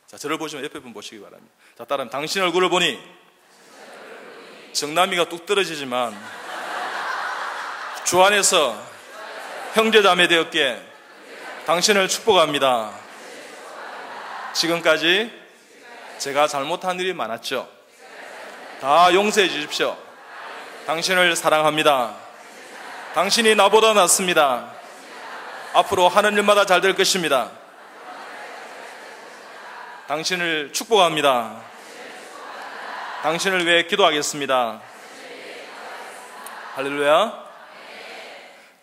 자, 저를 보시면 옆에 분 보시기 바랍니다. 자, 따라하면 당신 얼굴을 보니 정남이가 뚝 떨어지지만 주 안에서 형제자매 되었기에 당신을 축복합니다. 지금까지 제가 잘못한 일이 많았죠. 다 용서해 주십시오. 당신을 사랑합니다. 당신이 나보다 낫습니다. 앞으로 하는 일마다 잘 될 것입니다. 당신을 축복합니다. 당신을 위해 기도하겠습니다. 할렐루야.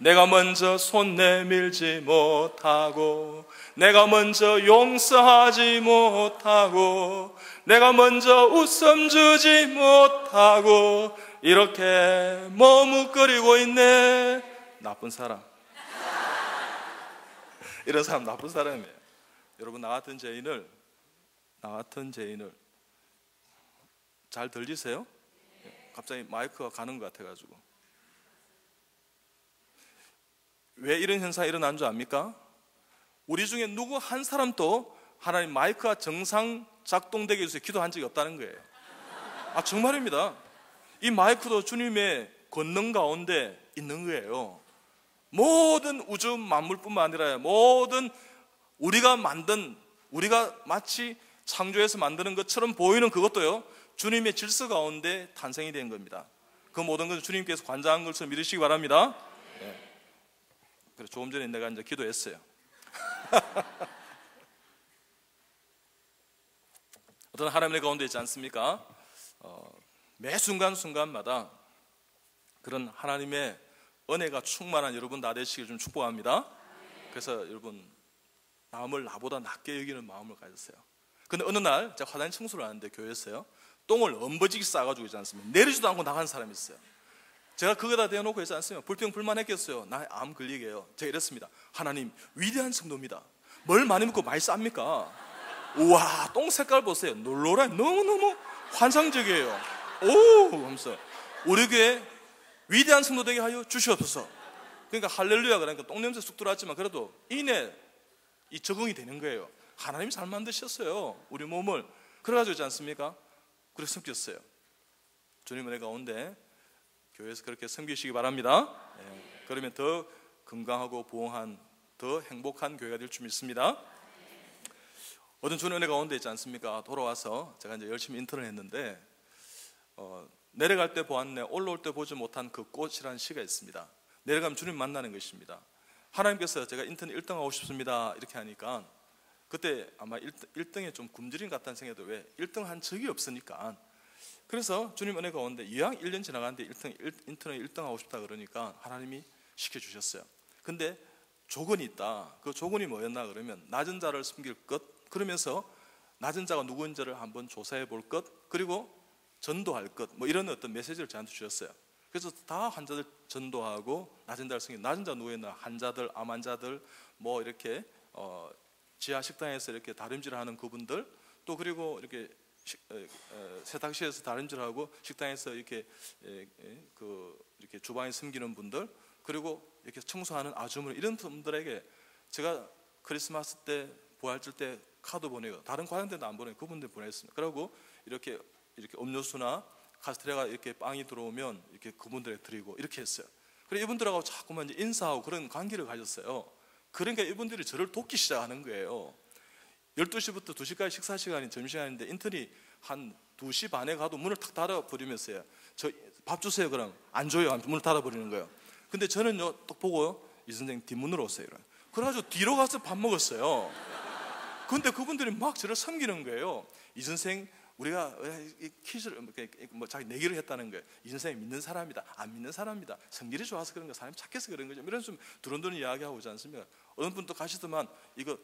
내가 먼저 손 내밀지 못하고, 내가 먼저 용서하지 못하고, 내가 먼저 웃음 주지 못하고 이렇게 머뭇거리고 있네. 나쁜 사람. 이런 사람 나쁜 사람이에요. 여러분, 나 같은 죄인을 잘 들리세요? 갑자기 마이크가 가는 것 같아가지고. 왜 이런 현상이 일어난 줄 압니까? 우리 중에 누구 한 사람도 하나님 마이크가 정상 작동되기 위해서 기도한 적이 없다는 거예요. 아, 정말입니다. 이 마이크도 주님의 권능 가운데 있는 거예요. 모든 우주 만물뿐만 아니라 모든 우리가 마치 창조해서 만드는 것처럼 보이는 그것도요, 주님의 질서 가운데 탄생이 된 겁니다. 그 모든 것을 주님께서 관장한 것을 믿으시기 바랍니다. 네. 그래서 조금 전에 내가 이제 기도했어요. 어떤 하나님의 가운데 있지 않습니까? 매 순간순간마다 그런 하나님의 은혜가 충만한 여러분 다 되시길 좀 축복합니다. 그래서 여러분, 남을 나보다 낮게 여기는 마음을 가졌어요. 근데 어느 날 제가 화장실 청소를 하는데 교회에서요, 똥을 엄버지게 싸가지고 있지 않습니까? 내리지도 않고 나간 사람이 있어요. 제가 그거다 대놓고 있지 않습니까? 불평불만했겠어요. 나 암 걸리게요. 제가 이랬습니다. 하나님, 위대한 성도입니다. 뭘 많이 먹고 많이 쌉니까? 우와, 똥 색깔 보세요. 놀라라. 너무너무 환상적이에요. 오 하면서 우리 교회 위대한 성도 되게 하여 주시옵소서. 그러니까 할렐루야, 그러니까 똥냄새 쑥 들어왔지만 그래도 이내 이 적응이 되는 거예요. 하나님이 잘 만드셨어요, 우리 몸을. 그래가지고 있지 않습니까? 그래서 섬겼어요. 주님 은혜 가운데 교회에서 그렇게 섬기시기 바랍니다. 네. 그러면 더 건강하고 부흥한, 더 행복한 교회가 될 줄 믿습니다. 어떤 주님 은혜 가운데 있지 않습니까? 돌아와서 제가 이제 열심히 인턴을 했는데 내려갈 때 보았네, 올라올 때 보지 못한 그 꽃이라는 시가 있습니다. 내려가면 주님 만나는 것입니다. 하나님께서 제가 인턴 1등 하고 싶습니다 이렇게 하니까, 그때 아마 1등에 좀 굶주림 같다는 생각도, 왜 1등 한 적이 없으니까. 그래서 주님 은혜 가운데 이왕 1년 지나가는데 인턴에 1등 하고 싶다 그러니까 하나님이 시켜주셨어요. 근데 조건이 있다. 그 조건이 뭐였나 그러면, 낮은 자를 섬길 것, 그러면서 낮은 자가 누구인지를 한번 조사해 볼 것, 그리고 전도할 것, 뭐 이런 어떤 메시지를 저한테 주셨어요. 그래서 다 환자들 전도하고, 낮은 자를 섬기는, 낮은 자 누구였나, 환자들, 암 환자들, 뭐 이렇게 지하 식당에서 이렇게 다림질하는 그분들, 또 그리고 이렇게 세탁실에서 다림질하고 식당에서 이렇게 이렇게 주방에 섬기는 분들, 그리고 이렇게 청소하는 아주머니, 이런 분들에게 제가 크리스마스 때, 부활절 때 카드 보내고, 다른 과장들도 안 보내고 그분들 보냈습니다. 그리고 이렇게 음료수나 카스테라가 이렇게 빵이 들어오면 이렇게 그분들에게 드리고 이렇게 했어요. 그래서 이분들하고 자꾸만 이제 인사하고 그런 관계를 가졌어요. 그러니까 이분들이 저를 돕기 시작하는 거예요. 12시부터 2시까지 식사 시간이 점심시간인데 인턴이 한 2시 반에 가도 문을 탁 닫아버리면서요, 저 밥 주세요. 그럼 안 줘요. 문을 닫아버리는 거예요. 근데 저는요, 딱 보고요, 이 선생님 뒷문으로 오세요. 그래가지고 뒤로 가서 밥 먹었어요. 근데 그분들이 막 저를 섬기는 거예요. 이 선생, 우리가 퀴즈를 뭐 자기 내기를 했다는 거예요. 이 선생님 믿는 사람이다, 안 믿는 사람이다, 성질이 좋아서 그런 거, 사람이 착해서 그런 거죠. 이런 좀 두런두런 이야기하고 오지 않습니까? 어느 분도 가시더만 이거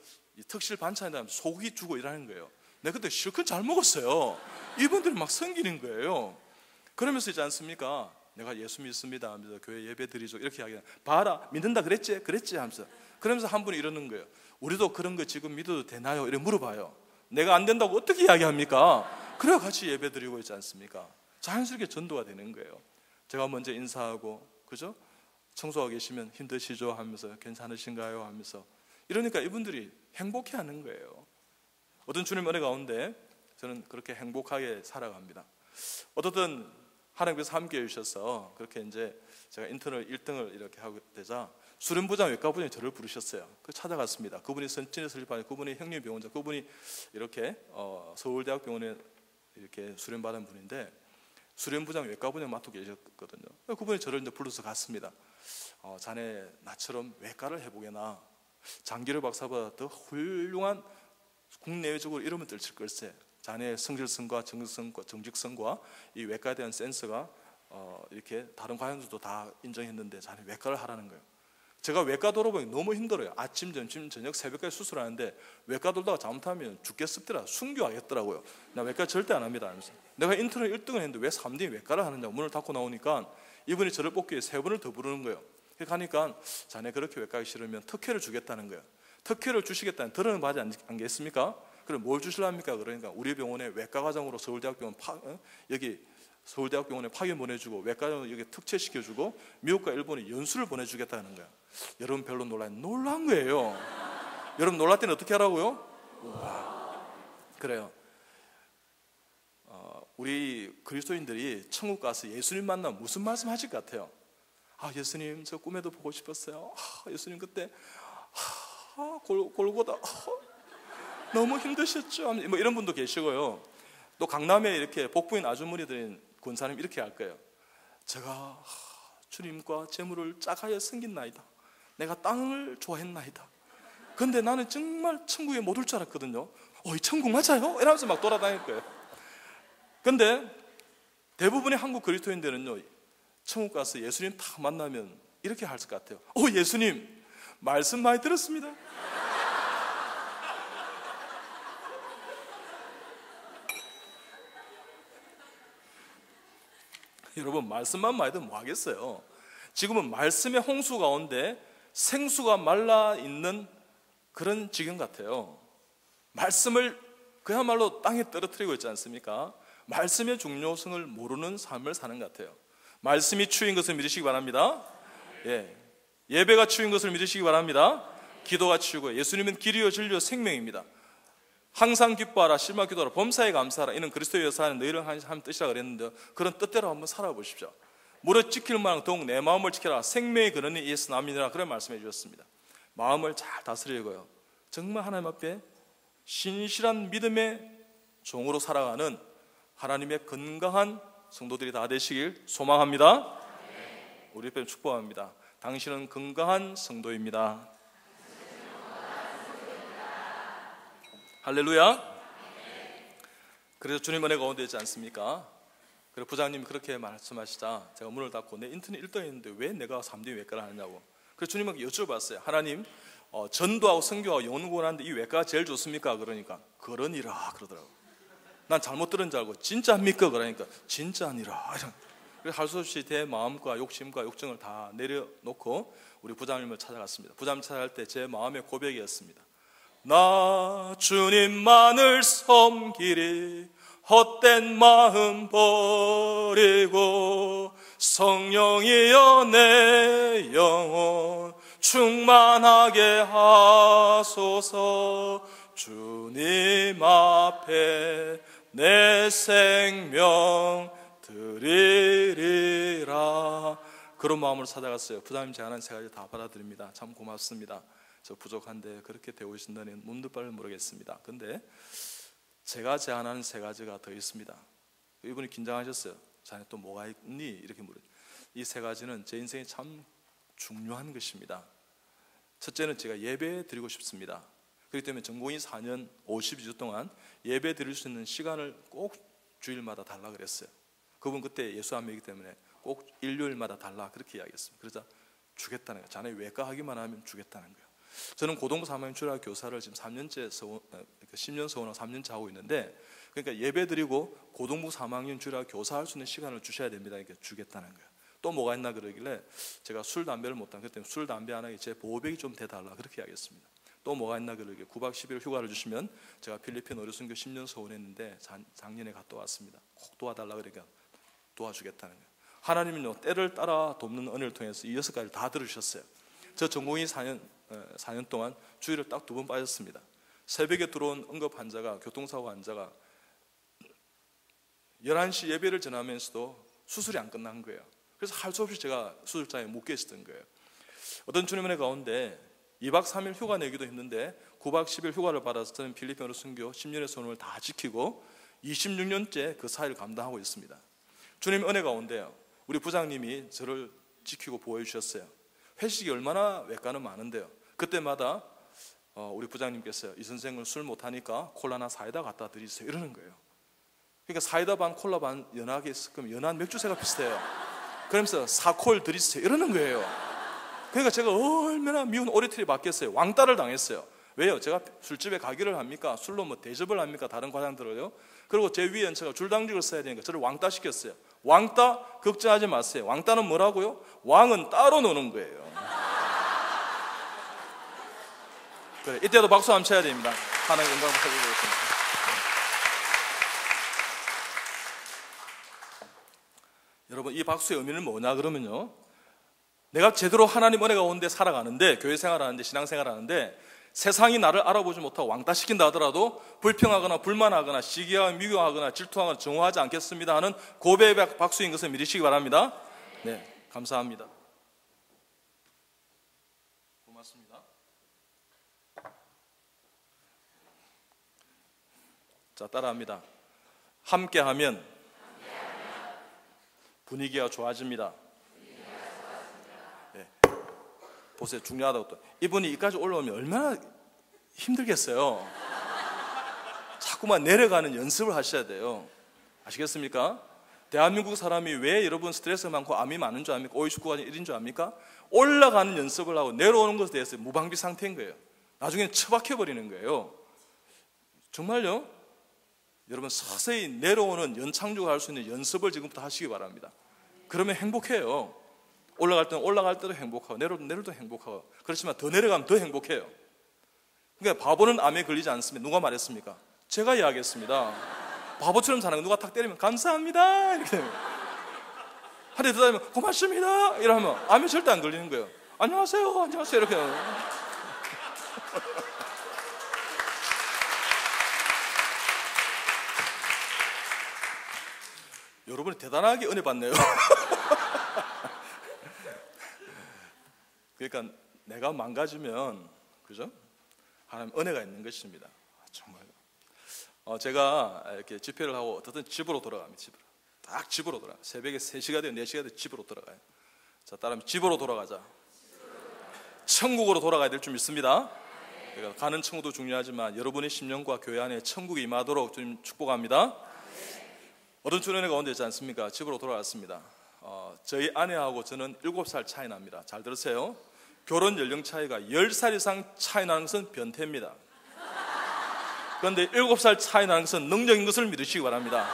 특실 반찬이다 소고기 주고 이러는 거예요. 내가 그때 실컷 잘 먹었어요. 이분들이 막 섬기는 거예요. 그러면서 있지 않습니까? 내가 예수 믿습니다 하면서 교회 예배 드리죠 이렇게 이야기해요. 봐라, 믿는다 그랬지? 그랬지? 하면서. 그러면서 한 분이 이러는 거예요. 우리도 그런 거 지금 믿어도 되나요? 이렇게 물어봐요. 내가 안 된다고 어떻게 이야기합니까? 그래야 같이 예배 드리고 있지 않습니까? 자연스럽게 전도가 되는 거예요. 제가 먼저 인사하고, 그죠? 청소하고 계시면 힘드시죠? 하면서 괜찮으신가요? 하면서. 이러니까 이분들이 행복해하는 거예요. 어떤 주님 은혜 가운데 저는 그렇게 행복하게 살아갑니다. 어떻든 하나님께서 함께 해주셔서 그렇게 이제 제가 인턴을 1등을 이렇게 하게 되자 수련부장 외과부장이 저를 부르셨어요. 그 찾아갔습니다. 그분이 선진의 설립하는, 그분이 형님병원장, 그분이 이렇게 서울대학병원에 이렇게 수련받은 분인데 수련부장 외과부장 맡고 계셨거든요. 그분이 저를 이제 불러서 갔습니다. 자네 나처럼 외과를 해보게나, 장기료 박사보다 더 훌륭한 국내외적으로 이름을 떨칠 걸세. 자네의 성실성과 정직성과 이 외과에 대한 센스가 이렇게 다른 과장들도 다 인정했는데 자네 외과를 하라는 거예요. 제가 외과 돌아보기 너무 힘들어요. 아침, 점심, 저녁, 새벽까지 수술하는데 외과 돌다가 잘못하면 죽겠습니다. 순교하겠더라고요. 나 외과 절대 안 합니다 하면서. 내가 인터넷 1등을 했는데 왜 3등이 외과를 하느냐고 문을 닫고 나오니까 이분이 저를 뽑기 위해 3번을 더 부르는 거예요. 그러니까 자네 그렇게 외과하기 싫으면 특혜를 주겠다는 거예요. 특혜를 주시겠다는 들어는 받지 않겠습니까? 그럼 뭘 주실랍니까? 그러니까 우리 병원에 외과과장으로 서울대학병원 여기 서울대학병원에 파견 보내주고 외과장으로 여기 특채시켜주고 미국과 일본에 연수를 보내주겠다는 거야. 여러분 별로 놀란 거예요. 여러분 놀랄 때는 어떻게 하라고요? 우와. 그래요. 우리 그리스도인들이 천국 가서 예수님 만나면 무슨 말씀 하실 것 같아요? 예수님 저 꿈에도 보고 싶었어요. 예수님 그때 골고다 너무 힘드셨죠? 뭐 이런 분도 계시고요. 또 강남에 이렇게 복부인 아주머니들인 권사님 이렇게 할 거예요. 제가 주님과 재물을 짝하여 섬긴나이다. 내가 땅을 좋아했나이다. 근데 나는 정말 천국에 못 올 줄 알았거든요. 이 천국 맞아요? 이러면서 막 돌아다닐 거예요. 근데 대부분의 한국 그리스도인들은요, 천국 가서 예수님 딱 만나면 이렇게 할 것 같아요. 예수님 말씀 많이 들었습니다. 여러분, 말씀만 많이 들으면 뭐 하겠어요? 지금은 말씀의 홍수 가운데 생수가 말라 있는 그런 지경 같아요. 말씀을 그야말로 땅에 떨어뜨리고 있지 않습니까? 말씀의 중요성을 모르는 삶을 사는 것 같아요. 말씀이 추인 것을 믿으시기 바랍니다. 예배가 추인 것을 믿으시기 바랍니다. 기도가 추이고, 예수님은 길이요 진리요 생명입니다. 항상 기뻐하라, 실마 기도하라, 범사에 감사하라. 이는 그리스도의 역사는 너희를 하는 뜻이라 그랬는데, 그런 뜻대로 한번 살아보십시오. 무릇 지킬 만한 더욱 내 마음을 지켜라. 생명의 근원이 예수 남이니라. 그런 말씀해 주셨습니다. 마음을 잘 다스리고요, 정말 하나님 앞에 신실한 믿음의 종으로 살아가는 하나님의 건강한 성도들이 다 되시길 소망합니다. 우리 옆에 축복합니다. 당신은 건강한 성도입니다. 할렐루야. 그래서 주님 은혜가 가운데 있지 않습니까? 그래서 부장님이 그렇게 말씀하시자 제가 문을 닫고 내 인터넷 1등했는데 왜 내가 3대 외과를 하느냐고. 그래서 주님에게 여쭤봤어요. 하나님, 전도하고 선교하고 영혼 구원하는데 이 외과가 제일 좋습니까? 그러니까 그러니라 그러더라고요. 난 잘못 들은 줄 알고 진짜입니까? 그러니까 진짜니라. 그래서 할 수 없이 내 마음과 욕심과 욕정을 다 내려놓고 우리 부장님을 찾아갔습니다. 부장님 찾아갈 때 제 마음의 고백이었습니다. 나 주님만을 섬기리, 헛된 마음 버리고 성령이여 내 영혼 충만하게 하소서. 주님 앞에 내 생명 드리리라. 그런 마음으로 찾아갔어요. 부장님 제가 하는 세 가지 다 받아들입니다. 참 고맙습니다. 저 부족한데 그렇게 되오신다니 몸도 빨리 모르겠습니다. 근데 제가 제안하는 세 가지가 더 있습니다. 이분이 긴장하셨어요. 자네 또 뭐가 있니? 이렇게 물어요. 이 세 가지는 제 인생에 참 중요한 것입니다. 첫째는 제가 예배 드리고 싶습니다. 그렇기 때문에 전공의 4년 52주 동안 예배 드릴 수 있는 시간을 꼭 주일마다 달라 그랬어요. 그분 그때 예수 안 믿기 때문에 꼭 일요일마다 달라 그렇게 이야기했습니다. 그러자 주겠다는 거예요. 자네 외과 하기만 하면 주겠다는 거예요. 저는 고등부 3학년 주일학교 교사를 지금 10년 서원하고 3년째 하고 있는데, 그러니까 예배 드리고 고등부 3학년 주일학교 교사할 수 있는 시간을 주셔야 됩니다. 그러니까 주겠다는 거예요. 또 뭐가 있나 그러길래 제가 술, 담배를 못한 그 때문에 술, 담배 안 하게 제 보호백이 좀 대달라 그렇게 이야기했습니다. 또 뭐가 있나 그러길래 9박 10일 휴가를 주시면 제가 필리핀 어려선교 10년 서원했는데 작년에 갔다 왔습니다. 꼭 도와달라 그러니까 도와주겠다는 거예요. 하나님은요, 때를 따라 돕는 은혜를 통해서 이 6가지를 다 들으셨어요. 저 전공의 4년 동안 주일을 딱 2번 빠졌습니다. 새벽에 들어온 응급 환자가, 교통사고 환자가 11시 예배를 전하면서도 수술이 안 끝난 거예요. 그래서 할 수 없이 제가 수술장에 묶여 있었던 거예요. 어떤 주님의 은혜 가운데 2박 3일 휴가 내기도 힘든데 9박 10일 휴가를 받아서 저는 필리핀으로 선교 10년의 소원을 다 지키고 26년째 그 사회를 감당하고 있습니다. 주님의 은혜 가운데요, 우리 부장님이 저를 지키고 보호해 주셨어요. 회식이 얼마나 외과는 많은데요, 그때마다 우리 부장님께서 이 선생을 술 못하니까 콜라나 사이다 갖다 드리세요 이러는 거예요. 그러니까 사이다 반 콜라 반 연하게 섞으면 연한 맥주새가 비슷해요. 그러면서 4콜 드리세요 이러는 거예요. 그러니까 제가 얼마나 미운 오리틀이 받겠어요. 왕따를 당했어요. 왜요? 제가 술집에 가기를 합니까? 술로 뭐 대접을 합니까? 다른 과장들을요. 그리고 제 위에 연차가 줄당직을 써야 되니까 저를 왕따 시켰어요. 왕따 걱정하지 마세요. 왕따는 뭐라고요? 왕은 따로 노는 거예요. 그래, 이때도 박수 한번 쳐야 됩니다. 하나님 영광 받아드리겠습니다. 여러분, 이 박수의 의미는 뭐냐 그러면요, 내가 제대로 하나님 은혜 가운데 살아가는데, 교회 생활하는데, 신앙생활 하는데 세상이 나를 알아보지 못하고 왕따시킨다 하더라도 불평하거나 불만하거나 시기하거나 미워하거나 질투하거나 정오하지 않겠습니다 하는 고백의 박수인 것을 믿으시기 바랍니다. 네, 감사합니다. 고맙습니다. 자, 따라합니다. 함께하면 분위기가 좋아집니다. 네. 보세요, 중요하다고. 또 이분이 여기까지 올라오면 얼마나 힘들겠어요. 자꾸만 내려가는 연습을 하셔야 돼요. 아시겠습니까? 대한민국 사람이 왜 여러분 스트레스 많고 암이 많은 줄 압니까? 오이축구가 1인 줄 압니까? 올라가는 연습을 하고 내려오는 것에 대해서 무방비 상태인 거예요. 나중에는 처박혀버리는 거예요. 정말요? 여러분 서서히 내려오는 연착륙을 할 수 있는 연습을 지금부터 하시기 바랍니다. 그러면 행복해요. 올라갈 때는 올라갈 때도 행복하고 내려올 때도 행복하고. 그렇지만 더 내려가면 더 행복해요. 그러니까 바보는 암에 걸리지 않습니다. 누가 말했습니까? 제가 이야기했습니다. 바보처럼 사는 거 누가 탁 때리면 감사합니다 이렇게 한대 더 다니면 고맙습니다 이러면 암에 절대 안 걸리는 거예요. 안녕하세요 안녕하세요 이렇게. 여러분이 대단하게 은혜 받네요. 그러니까 내가 망가지면 그죠? 하나님 은혜가 있는 것입니다. 정말. 제가 이렇게 집회를 하고 어떤 집으로 돌아갑니다. 집으로. 딱 집으로 돌아가. 새벽에 3시가 되고 4시가 되고 집으로 돌아가요. 자, 따라하면 집으로 돌아가자. 천국으로 돌아가야 될 줄 믿습니다. 그러니까 가는 천국도 중요하지만 여러분의 심령과 교회 안에 천국이 임하도록 좀 축복합니다. 어떤 주년의 가운데 있지 않습니까? 집으로 돌아왔습니다. 저희 아내하고 저는 7살 차이 납니다. 잘 들으세요. 결혼 연령 차이가 10살 이상 차이 나는 것은 변태입니다. 그런데 7살 차이 나는 것은 능력인 것을 믿으시기 바랍니다.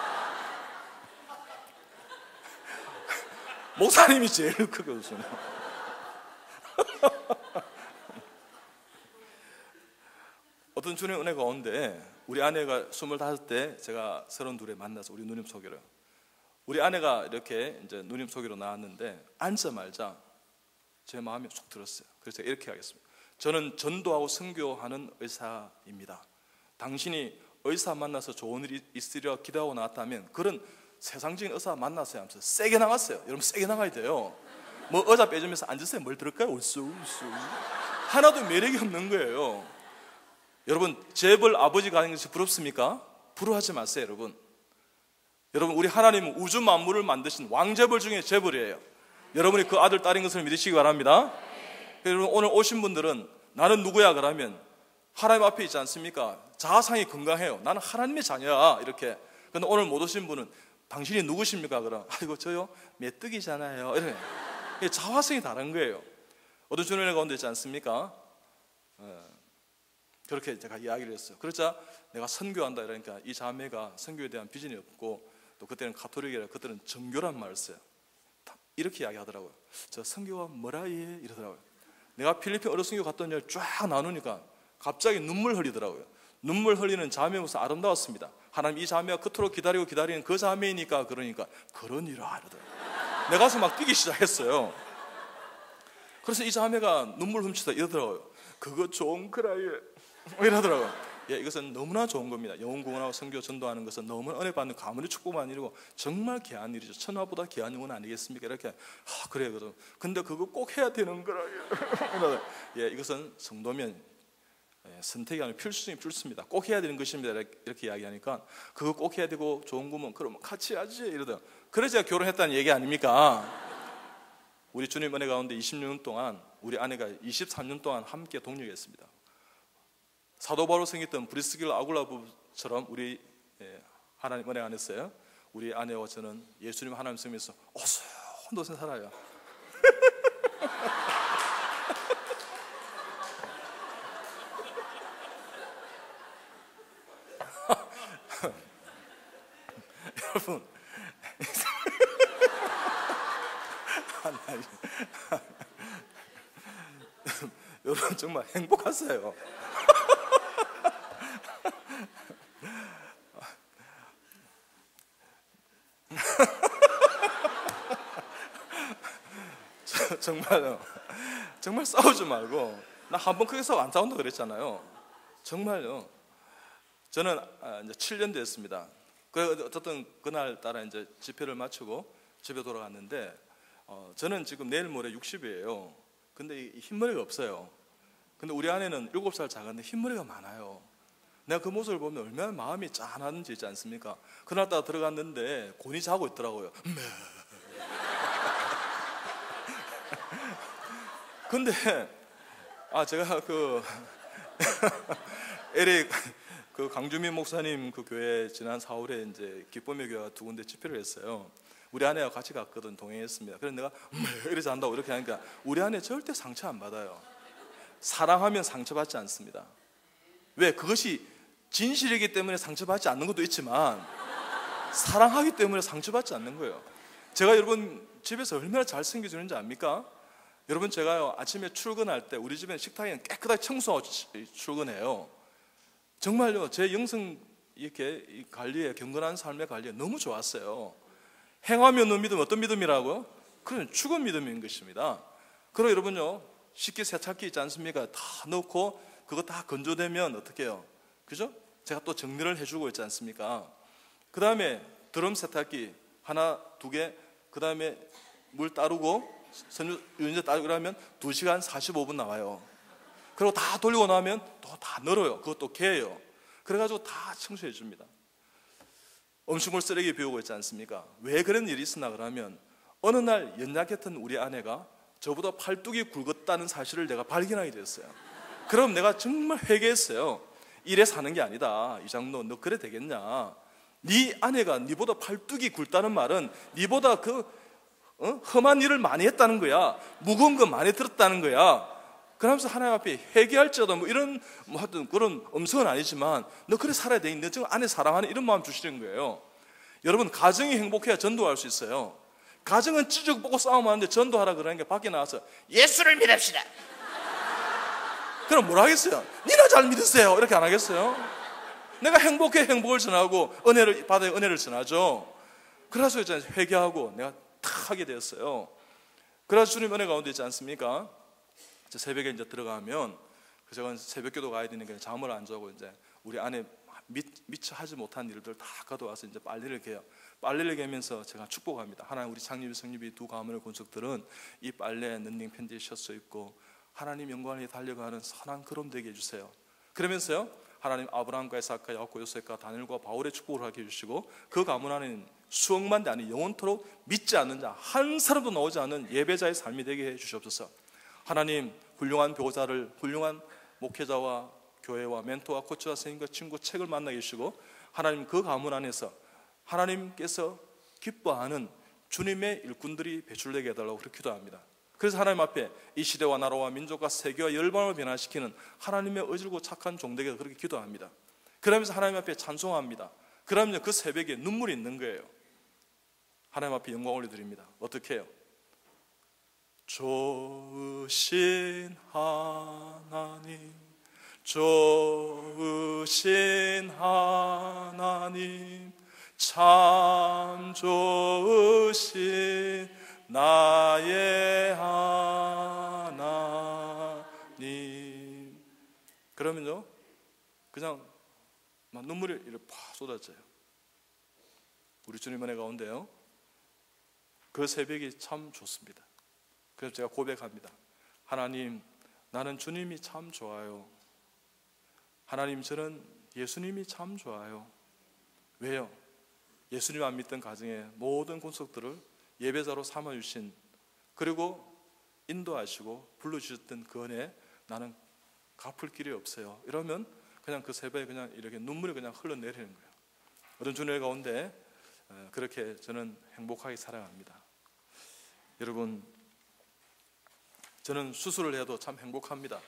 목사님이 제일 크게 웃으네요. 어떤 주님의 은혜 가운데 우리 아내가 25때 제가 32에 만나서 우리 누님 소개를. 우리 아내가 이렇게 이제 누님 소개로 나왔는데 앉자마자 제 마음이 쏙 들었어요. 그래서 제가 이렇게 하겠습니다. 저는 전도하고 선교하는 의사입니다. 당신이 의사 만나서 좋은 일이 있으려 기도하고 나왔다면 그런 세상적인 의사 만났어요 하면서 세게 나갔어요. 여러분 세게 나가야 돼요. 뭐 의자 빼주면서 앉으세요. 뭘 들을까요? 울쑤 하나도 매력이 없는 거예요. 여러분 재벌 아버지가 하는 것이 부럽습니까? 부러워하지 마세요. 여러분 우리 하나님은 우주 만물을 만드신 왕재벌 중에 재벌이에요. 여러분이 그 아들 딸인 것을 믿으시기 바랍니다. 여러분 오늘 오신 분들은 나는 누구야 그러면 하나님 앞에 있지 않습니까? 자아상이 건강해요. 나는 하나님의 자녀야 이렇게. 그런데 오늘 못 오신 분은 당신이 누구십니까? 그럼 아이고 저요 메뚜기잖아요 이렇게. 자화성이 다른 거예요. 어떤 주님의 가운데 있지 않습니까? 그렇게 제가 이야기를 했어요. 그러자 내가 선교한다 이러니까 이 자매가 선교에 대한 비전이 없고 또 그때는 가톨릭이라 그때는 정교란 말을 써요. 이렇게 이야기하더라고요. 저 선교가 뭐라 해 이러더라고요. 내가 필리핀 어려 선교 갔던 일 쫙 나누니까 갑자기 눈물 흘리더라고요. 눈물 흘리는 자매 모습 아름다웠습니다. 하나님 이 자매가 그토록 기다리는 그 자매이니까 그러니까 그런 일을 하더라고요. 내 가슴 막 뛰기 시작했어요. 그래서 이 자매가 눈물 훔치다 이러더라고요. 그거 좋은 크라이에 이러더라고요. 예, 이것은 너무나 좋은 겁니다. 영혼 구원하고 선교 전도하는 것은 너무 은혜 받는 가문의 축복만 일이고 정말 귀한 일이죠. 천하보다 귀한 영혼 아니겠습니까? 이렇게 그래요. 근데 그거 꼭 해야 되는 거라. 예, 이것은 성도면 선택이 아니라 필수입니다. 꼭 해야 되는 것입니다. 이렇게 이야기하니까 그거 꼭 해야 되고 좋은 거면 그럼 같이 해야지 이러더라고요. 그래서 제가 결혼했다는 얘기 아닙니까? 우리 주님 은혜 가운데 20년 동안 우리 아내가 23년 동안 함께 동역했습니다. 사도 바울로 생겼던 브리스길라 아굴라 부부처럼 우리 하나님 은혜 안에서요. 우리 아내와 저는 예수님 하나님 섬에서 오순도순 살아요. 여러분 여러분 정말 행복하세요. 정말요. 정말 싸우지 말고. 나 한 번 크게 싸워 안 싸운다 그랬잖아요. 정말요. 저는 이제 7년 됐습니다. 어쨌든 그날 따라 이제 집회를 마치고 집에 돌아갔는데 저는 지금 내일 모레 60이에요. 근데 흰머리가 없어요. 근데 우리 아내는 7살 작은데 흰머리가 많아요. 내가 그 모습을 보면 얼마나 마음이 짠하는지 있지 않습니까? 그날따라 들어갔는데 곤히 자고 있더라고요. 근데 제가 LA 그 강주민 목사님 그 교회 지난 4월에 이제 기쁨의 교회가 2군데 집회를 했어요. 우리 아내와 같이 갔거든. 동행했습니다. 그래서 내가 이러지 않다고 이렇게 하니까 우리 아내 절대 상처 안 받아요. 사랑하면 상처받지 않습니다. 왜? 그것이 진실이기 때문에 상처받지 않는 것도 있지만 사랑하기 때문에 상처받지 않는 거예요. 제가 여러분 집에서 얼마나 잘 챙겨주는지 압니까? 여러분 제가요 아침에 출근할 때 우리 집엔 식탁에 깨끗하게 청소하고 출근해요. 정말요 제 영성 이렇게 이 관리에 경건한 삶의 관리에 너무 좋았어요. 행하면 너 믿음 어떤 믿음이라고요? 그건 죽은 믿음인 것입니다. 그리고 여러분요 식기 세탁기 있지 않습니까? 다 넣고 그거 다 건조되면 어떻게 해요? 그죠? 제가 또 정리를 해주고 있지 않습니까? 그 다음에 드럼 세탁기 하나, 2개, 그 다음에 물 따르고 유인제 따르고 그러면 2시간 45분 나와요. 그리고 다 돌리고 나면 또 다 널어요. 그것도 개예요. 그래가지고 다 청소해 줍니다. 음식물 쓰레기 비우고 있지 않습니까? 왜 그런 일이 있으나 그러면 어느 날 연약했던 우리 아내가 저보다 팔뚝이 굵었다는 사실을 내가 발견하게 됐어요. 그럼 내가 정말 회개했어요. 이래 사는 게 아니다. 이장로 너 그래 되겠냐? 네 아내가 네보다 팔뚝이 굵다는 말은 네보다 험한 일을 많이 했다는 거야. 무거운 거 많이 들었다는 거야. 그러면서 하나님 앞에 회개할지어다 이런 하여튼 그런 음성은 아니지만 너 그래 살아야 돼. 너 지금 아내 사랑하는 이런 마음 주시는 거예요. 여러분 가정이 행복해야 전도할 수 있어요. 가정은 찌죽 보고 싸움하는데 전도하라 그러는 게 밖에 나와서 예수를 믿읍시다. 그럼 뭐라 하겠어요? 니나 잘 믿으세요. 이렇게 안 하겠어요? 내가 행복해 행복을 전하고 은혜를 받아야 은혜를 전하죠. 그래서 이제 회개하고 내가 탁 하게 되었어요. 그래서 주님 은혜 가운데 있지 않습니까? 새벽에 이제 들어가면 제가 새벽기도 가야 되니까 잠을 안 자고 이제 우리 아내 미처 하지 못한 일들 다 가져와서 이제 빨래를 개요. 빨래를 개면서 제가 축복합니다. 하나님 우리 장립이 성립이 2 가문의 권속들은 이 빨래에 런닝 팬티에 셔츠 입고 하나님 영광에 달려가는 선한 걸음 되게 해주세요. 그러면서요 하나님 아브라함과 이삭과 야곱과 요셉과 다니엘과 바울의 축복을 하게 해주시고 그 가문 안에는 수억만 대 아니 영원토록 믿지 않는 자 한 사람도 나오지 않는 예배자의 삶이 되게 해주시옵소서. 하나님 훌륭한 교사를 훌륭한 목회자와 교회와 멘토와 코치와 선생님과 친구 책을 만나게 해주시고 하나님 그 가문 안에서 하나님께서 기뻐하는 주님의 일꾼들이 배출되게 해달라고 그렇게 기도합니다. 그래서 하나님 앞에 이 시대와 나라와 민족과 세계와 열방을 변화시키는 하나님의 의질고 착한 종되게 그렇게 기도합니다. 그러면서 하나님 앞에 찬송합니다. 그러면 그 새벽에 눈물이 있는 거예요. 하나님 앞에 영광 올려드립니다. 어떻게 해요? 좋으신 하나님 좋으신 하나님 참 좋으신 나의 하나님. 그러면요 그냥 막 눈물이 이렇게 팍 쏟아져요. 우리 주님 은혜 가운데요 그 새벽이 참 좋습니다. 그래서 제가 고백합니다. 하나님 나는 주님이 참 좋아요. 하나님 저는 예수님이 참 좋아요. 왜요? 예수님 안 믿던 가정의 모든 권속들을 예배자로 삼아주신 그리고 인도하시고 불러주셨던 그 은혜 나는 갚을 길이 없어요. 이러면 그냥 그 새벽에 그냥 이렇게 눈물이 그냥 흘러내리는 거예요. 어떤 주님 가운데 그렇게 저는 행복하게 살아갑니다. 여러분 저는 수술을 해도 참 행복합니다.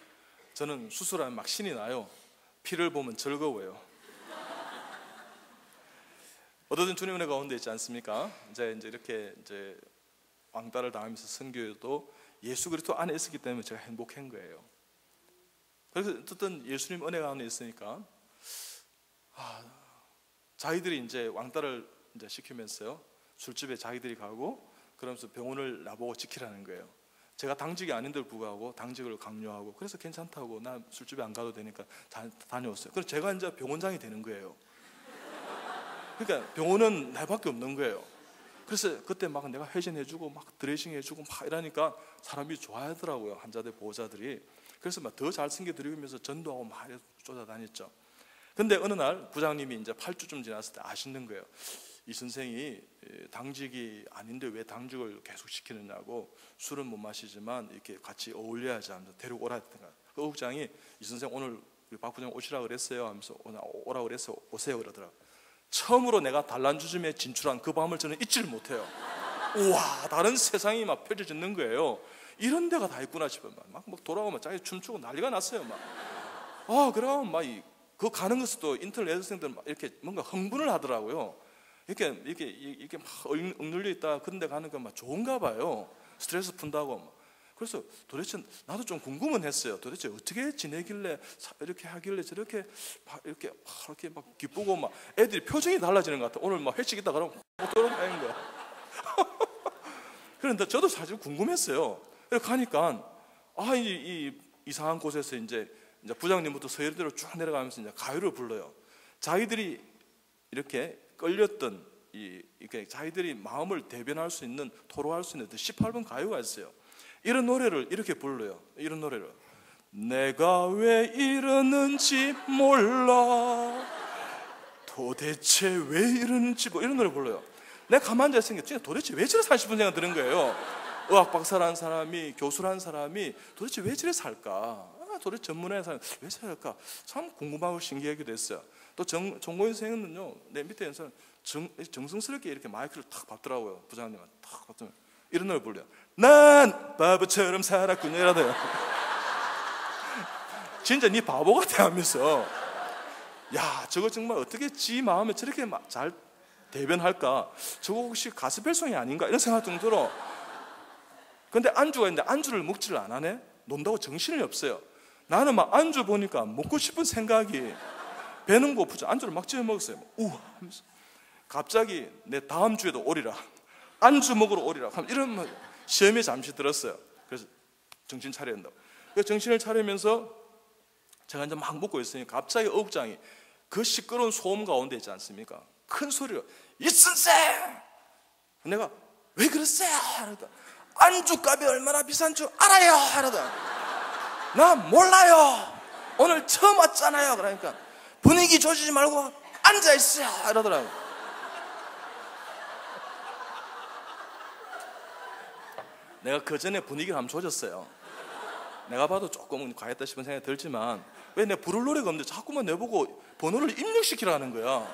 저는 수술하면 막 신이 나요. 피를 보면 즐거워요. 어떤 주님 은혜 가운데 있지 않습니까? 이제 이렇게 이제 왕따를 당하면서 선교도 예수 그리스도 안에 있었기 때문에 제가 행복한 거예요. 그래서 어쨌든 예수님 은혜 가운데 있으니까 자기들이 이제 왕따를 이제 시키면서요 술집에 자기들이 가고 그러면서 병원을 나보고 지키라는 거예요. 제가 당직이 아닌데도 불구하고 당직을 강요하고 그래서 괜찮다고 나 술집에 안 가도 되니까 다녀왔어요. 그래서 제가 이제 병원장이 되는 거예요. 그러니까 병원은 나밖에 없는 거예요. 그래서 그때 막 내가 회진해주고 막 드레싱 해주고 막 이러니까 사람이 좋아하더라고요. 환자들 보호자들이. 그래서 막 더 잘 챙겨드리면서 전도하고 막 쫓아다녔죠. 근데 어느 날 부장님이 이제 8주쯤 지났을 때 아시는 거예요. 이 선생이 당직이 아닌데 왜 당직을 계속 시키느냐고, 술은 못 마시지만 이렇게 같이 어울려야지 하면서 데리고 오라 했던 거야. 그 국장이 이 선생 오늘 우리 박 부장 오시라 그랬어요 하면서 오라 그랬어, 오세요 그러더라. 처음으로 내가 단란주점에 진출한 그 밤을 저는 잊지를 못해요. 우와, 다른 세상이 막 펼쳐지는 거예요. 이런 데가 다 있구나 싶어요. 막 돌아오면 자기 춤추고 난리가 났어요. 그럼 그 가는 것도 인터넷 여학생들 막 이렇게 뭔가 흥분을 하더라고요. 이렇게 막 억눌려 있다 그런 데 가는 건 막 좋은가 봐요. 스트레스 푼다고. 그래서 도대체 나도 좀 궁금은 했어요. 도대체 어떻게 지내길래 이렇게 하길래 저렇게 이렇게 막 기쁘고 막 애들이 표정이 달라지는 것 같아. 오늘 막 회식 있다 그러면 돌아다니는 거야. 그런데 저도 사실 궁금했어요. 그래서 가니까 이 이상한 곳에서 이제 부장님부터 서열대로 쭉 내려가면서 이제 가요를 불러요. 자기들이 이렇게 끌렸던 이렇게 자기들이 마음을 대변할 수 있는, 토로할 수 있는 18번 가요가 있어요. 이런 노래를 이렇게 불러요. 이런 노래를 내가 왜 이러는지 몰라, 도대체 왜 이러는지 이런 노래 불러요. 내가 가만히 앉아있으니까 진짜 도대체 왜 저래 살까 싶은 생각이 드는 거예요. 의학 박사라는 사람이, 교수라는 사람이 도대체 왜 저래 살까, 도대체 전문의 사람이 왜 저래 살까 참 궁금하고 신기하기도 했어요. 또 정고인 선생님은요, 내 밑에 있는 사람 정성스럽게 이렇게 마이크를 탁 밟더라고요. 부장님한테 탁 밟더라고요. 이런 노래 불러요. 난 바보처럼 살았군요 이러더요. 진짜 네 바보 같아 하면서, 야 저거 정말 어떻게 지 마음에 저렇게 잘 대변할까, 저거 혹시 가스펠송이 아닌가 이런 생각 좀 들어. 근데 안주가 있는데 안주를 먹지를 안 하네. 논다고 정신이 없어요. 나는 막 안주 보니까 먹고 싶은 생각이, 배는 고프죠. 안주를 막 집어 먹었어요. 우와 하면서 갑자기 내 다음 주에도 오리라, 안주 먹으러 오리라 이런 시험에 잠시 들었어요. 그래서 정신 차려야 된다고. 그래서 정신을 차리면서 제가 이제 막 먹고 있으니 갑자기 어국장이 그 시끄러운 소음 가운데 있지 않습니까? 큰 소리로 이 선생! 내가 왜 그러세요? 하러다 안주값이 얼마나 비싼 줄 알아요? 하러다 나 몰라요. 오늘 처음 왔잖아요. 그러니까 분위기 조지지 말고 앉아있어요 이러더라고요. 내가 그 전에 분위기를 한번 조졌어요. 내가 봐도 조금 과했다 싶은 생각이 들지만 왜 내 부를 노래가 없는데 자꾸만 내보고 번호를 입력시키라는 거야.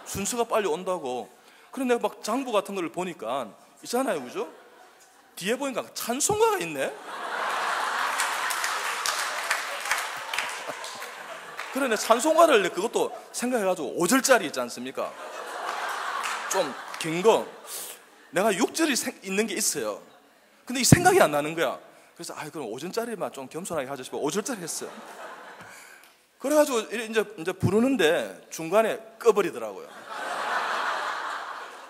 순서가 빨리 온다고. 그래서 내가 막 장부 같은 걸 보니까 있잖아요, 그죠? 뒤에 보니까 찬송가가 있네. 그러네, 찬송가를 그것도 생각해가지고 5절짜리 있지 않습니까? 좀 긴 거. 내가 6절이 있는 게 있어요. 근데 이 생각이 안 나는 거야. 그래서 그럼 5절짜리만 좀 겸손하게 하자 싶어 5절짜리 했어요. 그래가지고 이제 부르는데 중간에 꺼버리더라고요.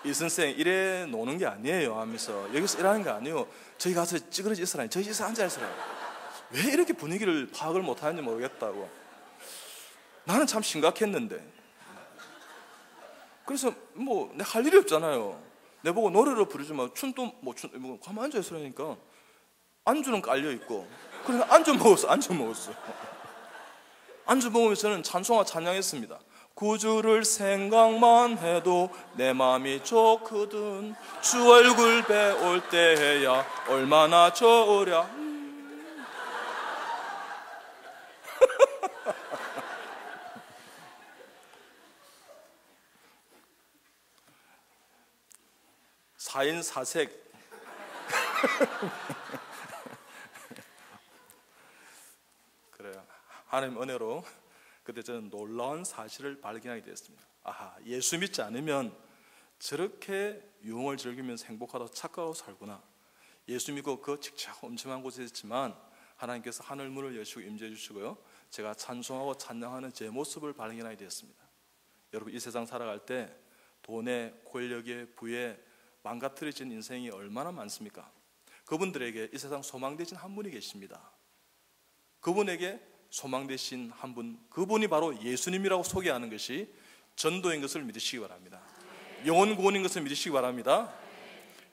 이 선생 이래 노는 게 아니에요 하면서, 여기서 일하는 게 아니에요. 저기 가서 찌그러져 있으라, 저기 가서 앉아 있으라. 왜 이렇게 분위기를 파악을 못하는지 모르겠다고. 나는 참 심각했는데. 그래서 내 할 일이 없잖아요. 내보고 노래를 부르지만 춤도 가만히 앉아 있으라니까. 안주는 깔려 있고. 그래서 안주 먹었어. 안주 먹으면서 저는 찬송가 찬양했습니다. 구주를 생각만 해도 내 마음이 좋거든. 주 얼굴 배울 때야 얼마나 좋으랴. 사인사색. 그래요. 하나님 은혜로 그때 저는 놀라운 사실을 발견하게 되었습니다. 예수 믿지 않으면 저렇게 유흥을 즐기면서 행복하다 착각하고 살구나. 예수 믿고 그 칙칙하고 엄청난 곳에 있지만 하나님께서 하늘 문을 여시고 임재해 주시고요, 제가 찬송하고 찬양하는 제 모습을 발견하게 되었습니다. 여러분, 이 세상 살아갈 때 돈에, 권력에, 부에 망가뜨려진 인생이 얼마나 많습니까? 그분들에게 이 세상 소망 대신 한 분이 계십니다. 그분에게 소망 되신 한 분, 그분이 바로 예수님이라고 소개하는 것이 전도인 것을 믿으시기 바랍니다. 영혼 구원인 것을 믿으시기 바랍니다.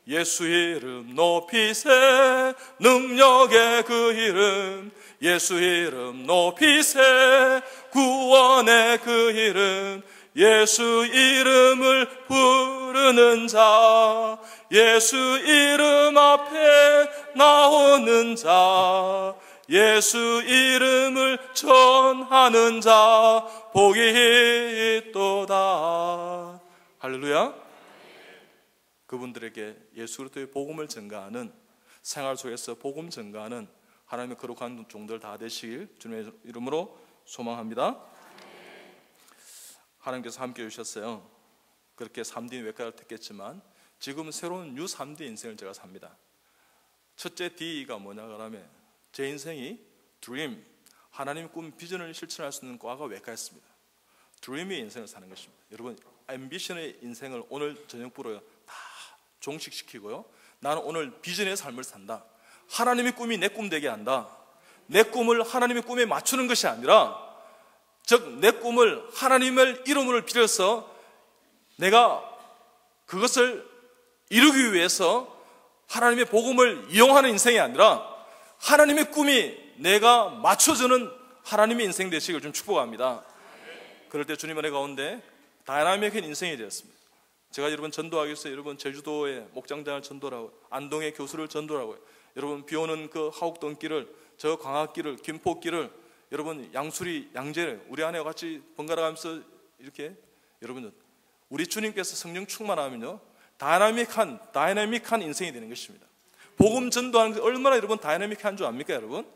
예수 이름 높이세, 능력의 그 이름, 예수 이름 높이세, 구원 구원의 그 이름, 예수 이름을 부르는 자, 예수 이름 앞에 나오는 자, 예수 이름을 전하는 자 복이 있도다. 할렐루야. 그분들에게 예수 그리스도의 복음을 전가하는, 생활 속에서 복음 전가하는 하나님의 거룩한 종들 다 되시길 주님의 이름으로 소망합니다. 하나님께서 함께 해주셨어요. 그렇게 3D 외과를 택했지만 지금 새로운 뉴 3D 인생을 제가 삽니다. 첫째 D가 뭐냐 그러면 제 인생이 드림, 하나님의 꿈, 비전을 실천할 수 있는 과가 외과였습니다. 드림의 인생을 사는 것입니다. 여러분, 앰비션의 인생을 오늘 저녁부로 다 종식시키고요, 나는 오늘 비전의 삶을 산다. 하나님의 꿈이 내 꿈 되게 한다. 내 꿈을 하나님의 꿈에 맞추는 것이 아니라, 즉 내 꿈을 하나님의 이름을 빌어서 내가 그것을 이루기 위해서 하나님의 복음을 이용하는 인생이 아니라 하나님의 꿈이 내가 맞춰주는 하나님의 인생 되시길 좀 축복합니다. 그럴 때 주님 은혜 가운데 다이나믹한 인생이 되었습니다. 제가 여러분 전도하기 위해서 여러분 제주도의 목장장을 전도하고 안동의 교수를 전도하고요, 여러분 비오는 그 하옥동길을, 저 광학길을, 김포길을, 여러분 양수리, 양재를 우리 아내와 같이 번갈아 가면서 이렇게, 여러분 우리 주님께서 성령 충만하면요 다이나믹한 인생이 되는 것입니다. 복음 전도하는 게 얼마나 여러분 다이나믹한 줄 압니까 여러분?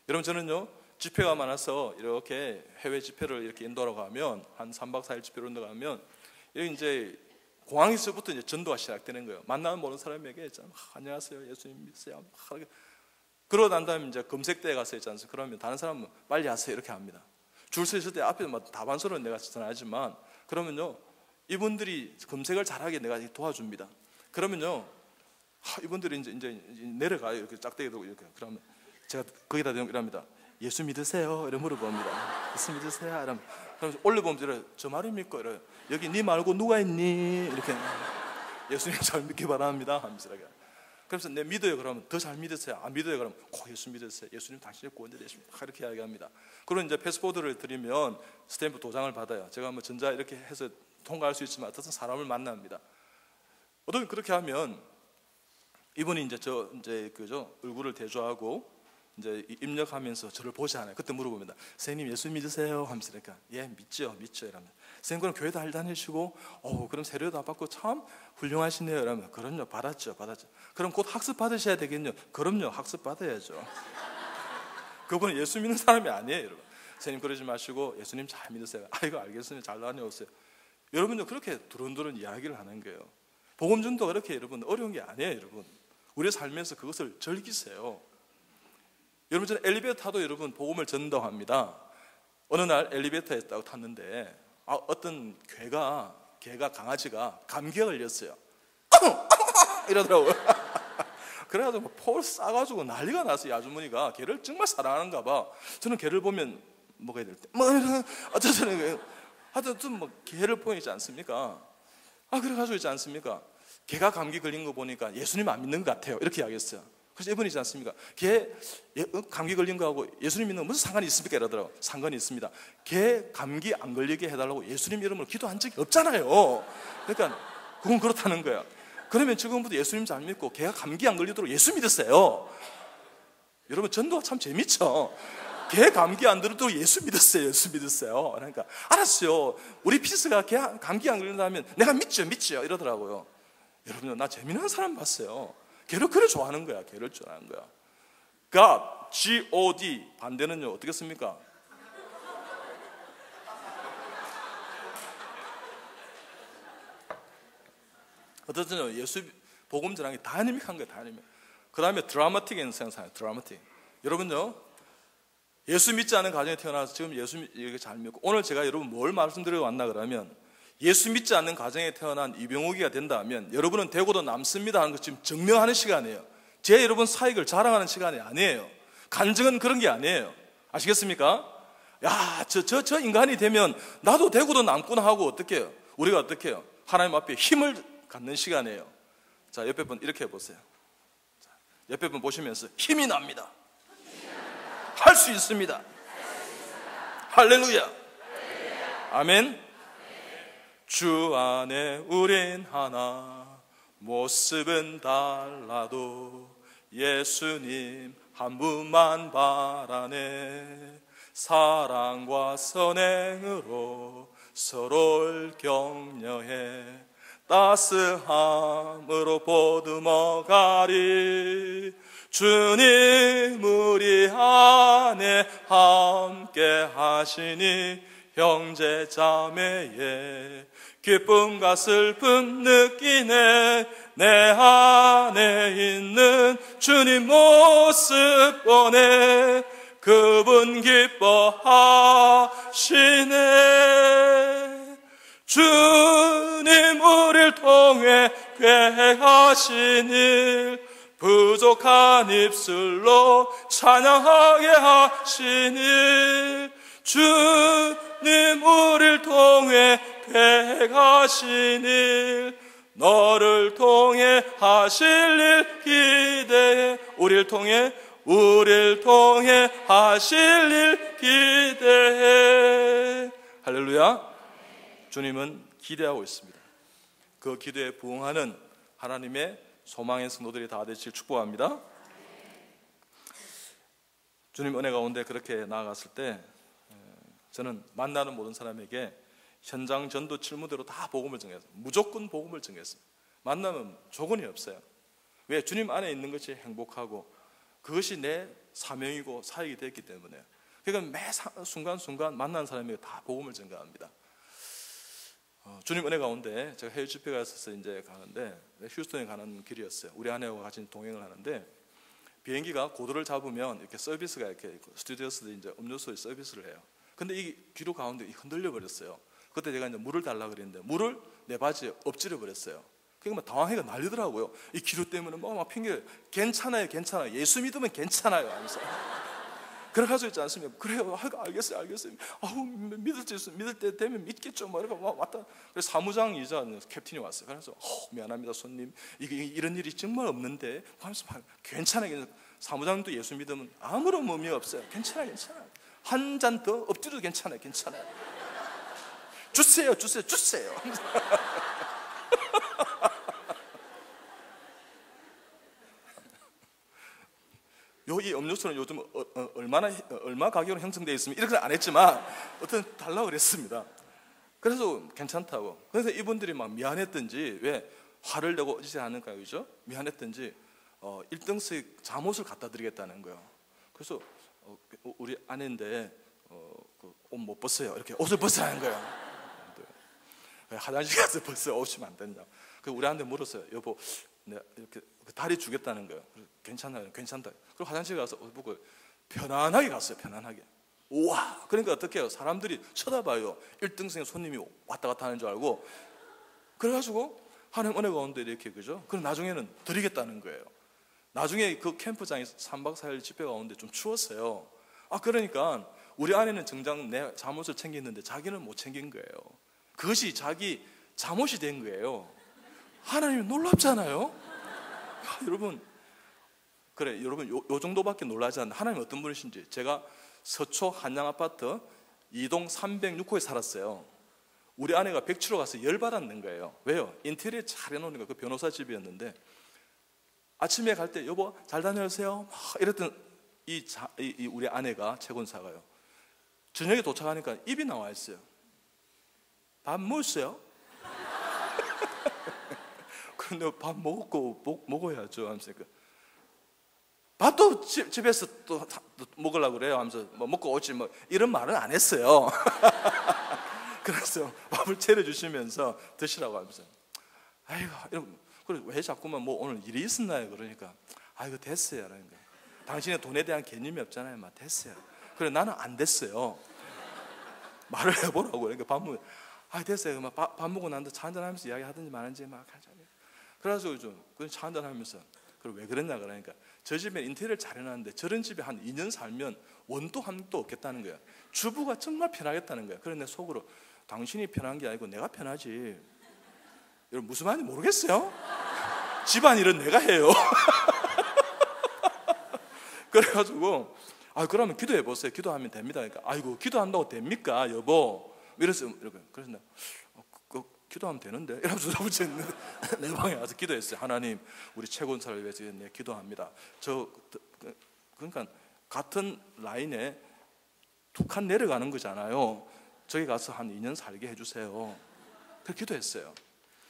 여러분 저는요 집회가 많아서 이렇게 해외 집회를 이렇게 인도하러 가면, 한 3박 4일 집회로 인도 가면 여기 이제 공항에서부터 이제 전도가 시작되는 거예요. 만나면 모르는 사람에게 안녕하세요, 예수님 믿으세요, 그러고 난 다음에 이제 검색대에 가서 있지 않습니까? 그러면 다른 사람은 빨리 하세요 이렇게 합니다. 줄 서 있을 때 앞에서 막 다반소리는 내가 전하지만, 그러면요 이분들이 검색을 잘하게 내가 도와줍니다. 그러면요 이분들이 이제 내려가요. 이렇게 짝대기도 이렇게. 그러면 제가 거기다 대고 이럽니다. 예수 믿으세요? 이렇게 물어봅니다. 예수 믿으세요? 이러면 그럼 올려보면 저 말이 믿고 이래요. 여기 네 말고 누가 있니? 이렇게. 예수님 잘 믿기 바랍니다 하면서 이렇게. 그래서 내 믿어요 그러면 더 잘 믿으세요. 안 믿어요 그러면 꼭 예수 믿으세요. 예수님 당신의 구원자 되십니다. 이렇게 이야기합니다. 그리고 이제 패스포드를 드리면 스탬프 도장을 받아요. 제가 뭐 전자 이렇게 해서 통과할 수 있지만 어떤 사람을 만납니다. 어떤 그렇게 하면 이분이 이제 그죠 얼굴을 대조하고 이제 입력하면서 저를 보지 않아요. 그때 물어봅니다. 선생님 예수 믿으세요? 하면서 그러니까 예 믿죠 이러면, 선생님 그럼 교회 잘 다니시고 그럼 세례도 다 받고 참 훌륭하시네요. 이러면 그럼요 받았죠. 그럼 곧 학습 받으셔야 되겠네요. 그럼요 학습 받아야죠. 그분은 예수 믿는 사람이 아니에요 여러분. 선생님 그러지 마시고 예수님 잘 믿으세요. 아이고 알겠습니다. 잘 다녀오세요. 여러분도 그렇게 두런두런 이야기를 하는 거예요. 복음 전도가 그렇게 여러분 어려운 게 아니에요 여러분. 우리의 삶에서 그것을 즐기세요. 여러분 저는 엘리베이터 타도 여러분 복음을 전도합니다. 어느 날 엘리베이터에 탔는데 어떤 개가 강아지가 감기가 걸렸어요. 이러더라고요. 그래가지고 폴 싸가지고 난리가 났어요. 아주머니가 개를 정말 사랑하는가 봐. 저는 개를 보면 먹어야 될 때 어쩌저는 하여튼 뭐 개를 보이지 않습니까? 그래가지고 있지 않습니까? 개가 감기 걸린 거 보니까 예수님 안 믿는 것 같아요. 이렇게 이야기했어요. 그래서 이분이지 않습니까? 개 감기 걸린 거하고 예수님 믿는 거 무슨 상관이 있습니까? 이러더라고요. 상관이 있습니다. 개 감기 안 걸리게 해달라고 예수님 이름으로 기도한 적이 없잖아요. 그러니까 그건 그렇다는 거야. 그러면 지금부터 예수님 잘 믿고 개가 감기 안 걸리도록 예수 믿으세요. 여러분 전도가 참 재밌죠? 개 감기 안 들도록 예수 믿으세요. 그러니까 알았어요. 우리 피스가 개 감기 안 걸린다면 내가 믿죠 이러더라고요. 여러분 나 재미난 사람 봤어요. 개를 그래 좋아하는 거야. 개를 좋아하는 거야. God, G-O-D 반대는요 어떻게 씁니까? 어쨌든 예수 복음 전하는 게 다이내믹한 거예요. 다이내믹. 그 다음에 드라마틱 인생 사요. 드라마틱. 여러분요 예수 믿지 않은 가정에 태어나서 지금 예수 이렇게 잘 믿고, 오늘 제가 여러분 뭘 말씀드려 왔나 그러면 예수 믿지 않는 가정에 태어난 이병옥이가 된다면 여러분은 되고도 남습니다 하는 것 지금 증명하는 시간이에요. 제 여러분 사익을 자랑하는 시간이 아니에요. 간증은 그런 게 아니에요. 아시겠습니까? 야, 저 인간이 되면 나도 되고도 남구나 하고 어떻게 해요? 우리가 어떻게 해요? 하나님 앞에 힘을 갖는 시간이에요. 자, 옆에 분 이렇게 해보세요. 자, 옆에 분 보시면서 힘이 납니다. 할 수 있습니다. 할렐루야. 아멘. 주 안에 우린 하나, 모습은 달라도 예수님 한 분만 바라네. 사랑과 선행으로 서로를 격려해 따스함으로 보듬어 가리. 주님 우리 안에 함께 하시니 형제 자매의 기쁨과 슬픔 느끼네. 내 안에 있는 주님 모습 보네. 그분 기뻐하시네. 주님 우리를 통해 계획하신 일, 부족한 입술로 찬양하게 하신 일, 주님 우리를 통해 계획하신 일, 너를 통해 하실 일 기대해. 우리를 통해 하실 일 기대해. 할렐루야. 주님은 기대하고 있습니다. 그 기대에 부응하는 하나님의 소망의 성도들이 다 되시길 축복합니다. 주님 은혜 가운데 그렇게 나아갔을 때 저는 만나는 모든 사람에게 현장 전도 질문대로 다 복음을 전했어요. 무조건 복음을 전했어요. 만나면 조건이 없어요. 왜? 주님 안에 있는 것이 행복하고 그것이 내 사명이고 사역이 됐기 때문에. 그러니까 매 순간순간 만나는 사람에게 다 복음을 전가합니다. 주님 은혜 가운데 제가 해외 집회가 있어서 이제 가는데 휴스턴에 가는 길이었어요. 우리 아내와 같이 동행을 하는데 비행기가 고도를 잡으면 이렇게 서비스가 이렇게 스튜디오스들이 이제 음료수에 서비스를 해요. 근데 이 기로 가운데 흔들려 버렸어요. 그때 제가 이제 물을 달라 그랬는데 물을 내 바지에 엎질러 버렸어요. 그러니까 막 당황해가 난리더라고요. 이 기류 때문에 막 핑계, 괜찮아요, 괜찮아요. 예수 믿으면 괜찮아요 하면서. 그래가지고 있지 않습니까? 그래요, 알겠어요. 아우 믿을 때 되면 믿겠죠. 뭐 이렇게 왔다. 그래서 사무장이자 캡틴이 왔어요. 그래서 미안합니다, 손님. 이런 일이 정말 없는데. 하면서 괜찮아요. 사무장도 예수 믿으면 아무런 의미 없어요. 괜찮아요. 한 잔 더 엎드려도 괜찮아요. 주세요. 여기 음료수는 요즘 얼마 가격으로 형성되어 있으면 이렇게 안 했지만 어떤 달라고 그랬습니다. 그래서 괜찮다고. 그래서 이분들이 막 미안했든지 왜 화를 내고 어지지 않을까요, 그죠? 미안했든지 1등씩 잠옷을 갖다 드리겠다는 거예요. 그래서 우리 아내인데 옷 못 벗어요. 이렇게 옷을 벗어야 하는 거예요. 화장실 가서 벗어요. 옷이면 안 된다. 그래서 우리 아내한테 물었어요. 여보, 내가 이렇게 다리 주겠다는 거예요. 괜찮아요, 괜찮다. 그리고 화장실 가서 옷 벗고 편안하게 갔어요. 편안하게. 우와, 그러니까 어떻게 해요? 사람들이 쳐다봐요. 1등승의 손님이 왔다 갔다 하는 줄 알고. 그래가지고 하나님 은혜 가운데 이렇게, 그죠? 그럼 나중에는 드리겠다는 거예요. 나중에 그 캠프장에서 3박 4일 집회 가운데 좀 추웠어요. 그러니까 우리 아내는 정작 내 잠옷을 챙겼는데 자기는 못 챙긴 거예요. 그것이 자기 잠옷이 된 거예요. 하나님이 놀랍잖아요. 여러분, 그래, 여러분 요 정도밖에 놀라지 않는데 하나님 어떤 분이신지. 제가 서초 한양아파트 2동 306호에 살았어요. 우리 아내가 백치로 가서 열받았는 거예요. 왜요? 인테리어 잘 해놓으니까. 그 변호사 집이었는데 아침에 갈 때 여보 잘 다녀오세요 막 이랬던 이 우리 아내가 채권사가요. 저녁에 도착하니까 입이 나와 있어요. 밥 먹었어요? 근데 밥 먹어야죠 하면서 밥도 집에서 또 먹으려고 그래요 하면서 뭐 먹고 오지 뭐 이런 말은 안 했어요. 그래서 밥을 차려주시면서 드시라고 하면서 아이고 그래 왜 자꾸만 뭐 오늘 일이 있었나요? 그러니까 아이고 됐어요. 그러니까 당신의 돈에 대한 개념이 없잖아요. 막 됐어요. 그래 나는 안 됐어요. 말을 해보라고. 그러니까 밥 먹고 됐어요. 막 밥 먹고 난 뒤에 차 한잔 하면서 이야기하든지 말든지 막 하잖아요. 그래가지고 좀 차 한잔 하면서 그래 왜 그랬냐 그러니까 저 집에 인테리어를 잘 해놨는데 저런 집에 한 2년 살면 원도 한도 없겠다는 거야. 주부가 정말 편하겠다는 거야. 그래 내 속으로 당신이 편한 게 아니고 내가 편하지. 여러분 무슨 말인지 모르겠어요? 집안일은 내가 해요. 그래가지고 그러면 기도해 보세요. 기도하면 됩니다. 그러니까 아이고 기도한다고 됩니까 여보? 이랬어요. 이렇게. 그래서 내가 기도하면 되는데 이러면서 내 방에 와서 기도했어요. 하나님, 우리 최군사를 위해서 내 기도합니다. 그러니까 같은 라인에 두 칸 내려가는 거잖아요. 저기 가서 한 2년 살게 해주세요. 그렇게 기도했어요.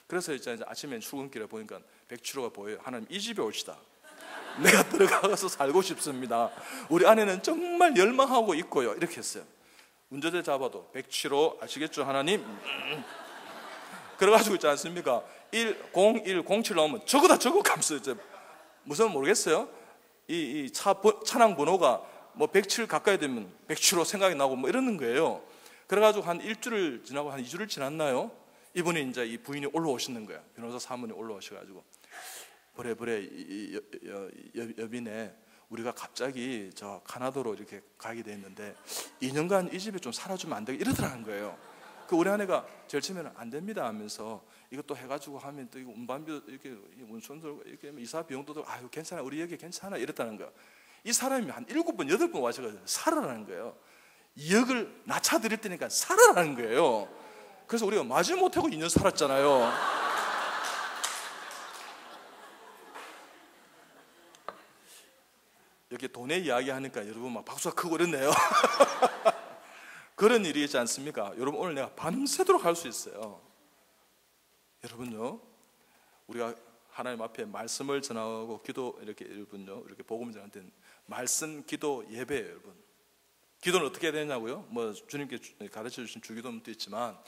그래서 이제 아침에 출근길에 보니까 백치로가 보여요. 하나님, 이 집에 옵시다. 내가 들어가서 살고 싶습니다. 우리 아내는 정말 열망하고 있고요. 이렇게 했어요. 운전대 잡아도 백치로 아시겠죠? 하나님. 그래가지고 있지 않습니까? 1010 나오면 저거다 저거 감싸요. 무슨 모르겠어요. 이 차량 번호가 뭐 107 가까이 되면 107로 생각이 나고 뭐 이러는 거예요. 그래가지고 한 일주를 지나고 한 2주를 지났나요? 이분이 이제 이 부인이 올라오시는 거예요. 변호사 사모님 올라오셔가지고 그래 여빈에 우리가 갑자기 저 카나다로 이렇게 가게 됐는데 2년간 이 집에 좀 살아주면 안 되겠 이러더라는 거예요. 그 우리 아내가 제일 처음에는 안 됩니다 하면서 이것도 해가지고 하면 또 이거 운반비도 이렇게 운송도 이렇게 이사 비용도 들고 아유 괜찮아 우리 여기 괜찮아 이랬다는 거예요. 이 사람이 한 7번 8번 와셔가지고 살아라는 거예요. 2억을 낮춰 드릴 테니까 살아라는 거예요. 그래서 우리가 마지 못하고 2년 살았잖아요. 이렇게 돈의 이야기 하니까 여러분 막 박수가 크고 그랬네요. 그런 일이 있지 않습니까? 여러분 오늘 내가 밤새도록 할 수 있어요. 여러분요, 우리가 하나님 앞에 말씀을 전하고 기도 이렇게 여러분요, 이렇게 복음을 전할 때는 말씀, 기도, 예배예요, 여러분. 기도는 어떻게 해야 되냐고요? 뭐 주님께 가르쳐 주신 주기도문도 있지만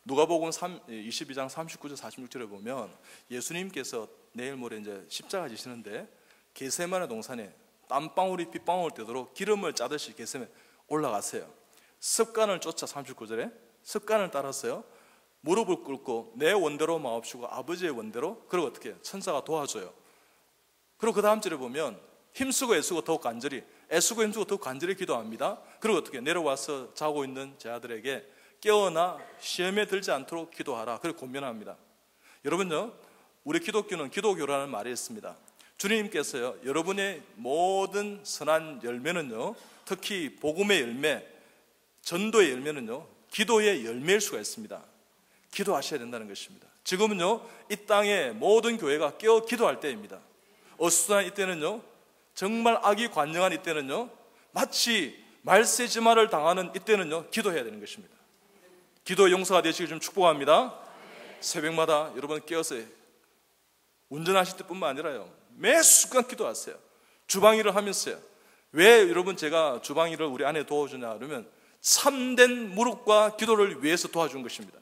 누가복음 22장 39절 46절에 보면 예수님께서 내일 모레 이제 십자가 지시는데 겟세마네 동산에 땀방울이 빗방울 되도록 기름을 짜듯이 겟세마네 올라갔어요. 습관을 쫓아 39절에 습관을 따랐어요. 무릎을 꿇고 내 원대로 마옵시고 아버지의 원대로. 그리고 어떻게 해요? 천사가 도와줘요. 그리고 그 다음 절에 보면 힘쓰고 애쓰고 더욱 간절히 애쓰고 힘쓰고 더욱 간절히 기도합니다. 그리고 어떻게 해요? 내려와서 자고 있는 제 아들에게 깨어나 시험에 들지 않도록 기도하라. 그리고 권면합니다. 여러분요, 우리 기독교는 기도교라는 말이 있습니다. 주님께서요, 여러분의 모든 선한 열매는요, 특히 복음의 열매, 전도의 열매는요, 기도의 열매일 수가 있습니다. 기도하셔야 된다는 것입니다. 지금은요, 이 땅의 모든 교회가 깨어 기도할 때입니다. 어수선한 이때는요, 정말 악이 관영한 이때는요, 마치 말세지마를 당하는 이때는요, 기도해야 되는 것입니다. 기도 용서가 되시길 좀 축복합니다. 새벽마다 여러분 깨어서 운전하실 때뿐만 아니라요, 매 순간 기도하세요. 주방일을 하면서요. 왜 여러분 제가 주방일을 우리 아내 도와주냐 그러면 참된 무릎과 기도를 위해서 도와준 것입니다.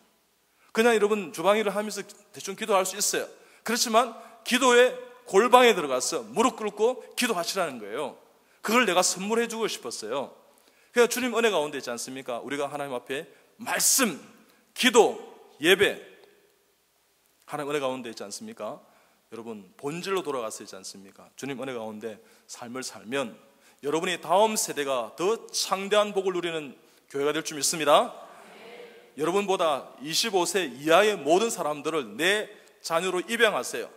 그냥 여러분 주방일을 하면서 대충 기도할 수 있어요. 그렇지만 기도의 골방에 들어가서 무릎 꿇고 기도하시라는 거예요. 그걸 내가 선물해 주고 싶었어요. 그러니까 주님 은혜 가운데 있지 않습니까? 우리가 하나님 앞에 말씀, 기도, 예배, 하나님 은혜 가운데 있지 않습니까? 여러분 본질로 돌아가서 있지 않습니까? 주님 은혜 가운데 삶을 살면 여러분이 다음 세대가 더 창대한 복을 누리는 교회가 될 줄 믿습니다. 여러분보다 25세 이하의 모든 사람들을 내 자녀로 입양하세요.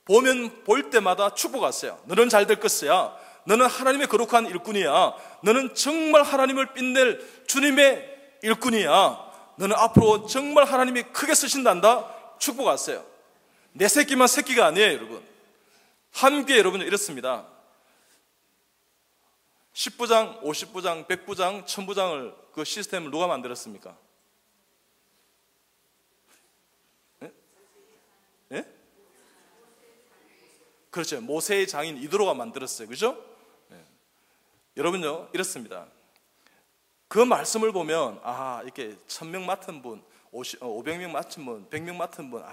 보면 볼 때마다 축복하세요. 너는 잘 될 것이야. 너는 하나님의 거룩한 일꾼이야. 너는 정말 하나님을 빛낼 주님의 일꾼이야. 너는 앞으로 정말 하나님이 크게 쓰신단다. 축복하세요. 내 새끼만 새끼가 아니에요, 여러분. 함께 여러분 이렇습니다. 10부장, 50부장, 100부장, 1000부장을 그 시스템을 누가 만들었습니까? 예? 예? 그렇죠. 모세의 장인 이드로가 만들었어요. 그죠? 예. 여러분요, 이렇습니다. 그 말씀을 보면, 아, 이렇게 1000명 맡은 분, 500명 맡은 분, 100명 맡은 분,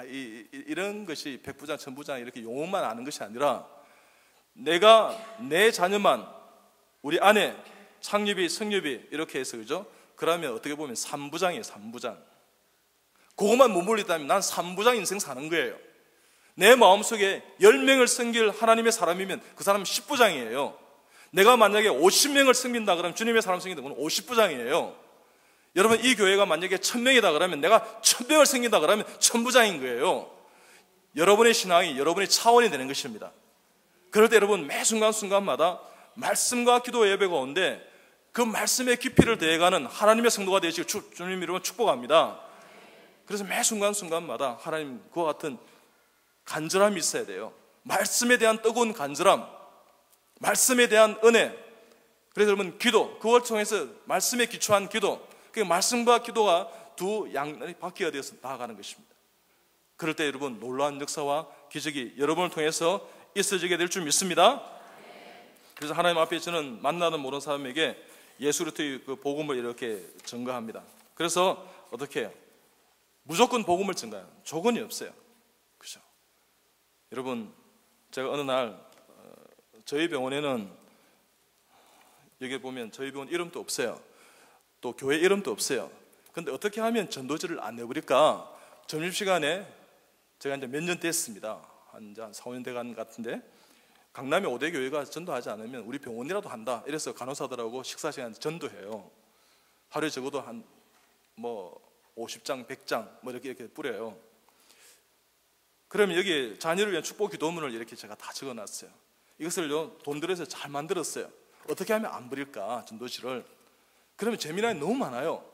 이런 것이 100부장, 1000부장 이렇게 용어만 아는 것이 아니라 내가 내 자녀만 우리 아내, 창립이, 성립이 이렇게 해서 그죠? 그러면 어떻게 보면 3부장이에요, 3부장. 그것만 머물렀다면 난 3부장 인생 사는 거예요. 내 마음속에 10명을 섬길 하나님의 사람이면 그 사람은 10부장이에요. 내가 만약에 50명을 섬긴다 그러면 주님의 사람 섬긴다 그러면 50부장이에요. 여러분 이 교회가 만약에 1000명이다 그러면 내가 1000명을 섬긴다 그러면 1000부장인 거예요. 여러분의 신앙이 여러분의 차원이 되는 것입니다. 그럴 때 여러분 매 순간순간마다 말씀과 기도 예배 가운데 그 말씀의 깊이를 더해가는 하나님의 성도가 되시길 주님 이름으로 축복합니다. 그래서 매 순간순간마다 하나님 그와 같은 간절함이 있어야 돼요. 말씀에 대한 뜨거운 간절함, 말씀에 대한 은혜. 그래서 여러분 기도, 그걸 통해서 말씀에 기초한 기도, 그 말씀과 기도가 두 양날이 바퀴가 되어서 나아가는 것입니다. 그럴 때 여러분 놀라운 역사와 기적이 여러분을 통해서 있어지게 될 줄 믿습니다. 그래서 하나님 앞에 저는 만나는 모든 사람에게 예수 그리스도의 그 복음을 이렇게 전가합니다. 그래서 어떻게 해요? 무조건 복음을 전가해요. 조건이 없어요. 그죠? 여러분, 제가 어느 날 저희 병원에는 여기 보면 저희 병원 이름도 없어요. 또 교회 이름도 없어요. 근데 어떻게 하면 전도지를 안 내버릴까? 점심시간에 제가 이제 몇 년 됐습니다. 한 4, 5년 돼간 것 같은데 강남의 5대 교회가 전도하지 않으면 우리 병원이라도 한다. 이래서 간호사들하고 식사 시간에 전도해요. 하루에 적어도 한 50장, 100장 이렇게 뿌려요. 그러면 여기 자녀를 위한 축복 기도문을 이렇게 제가 다 적어놨어요. 이것을요 돈 들여서 잘 만들었어요. 어떻게 하면 안 버릴까 전도지를. 그러면 재미난 게 너무 많아요.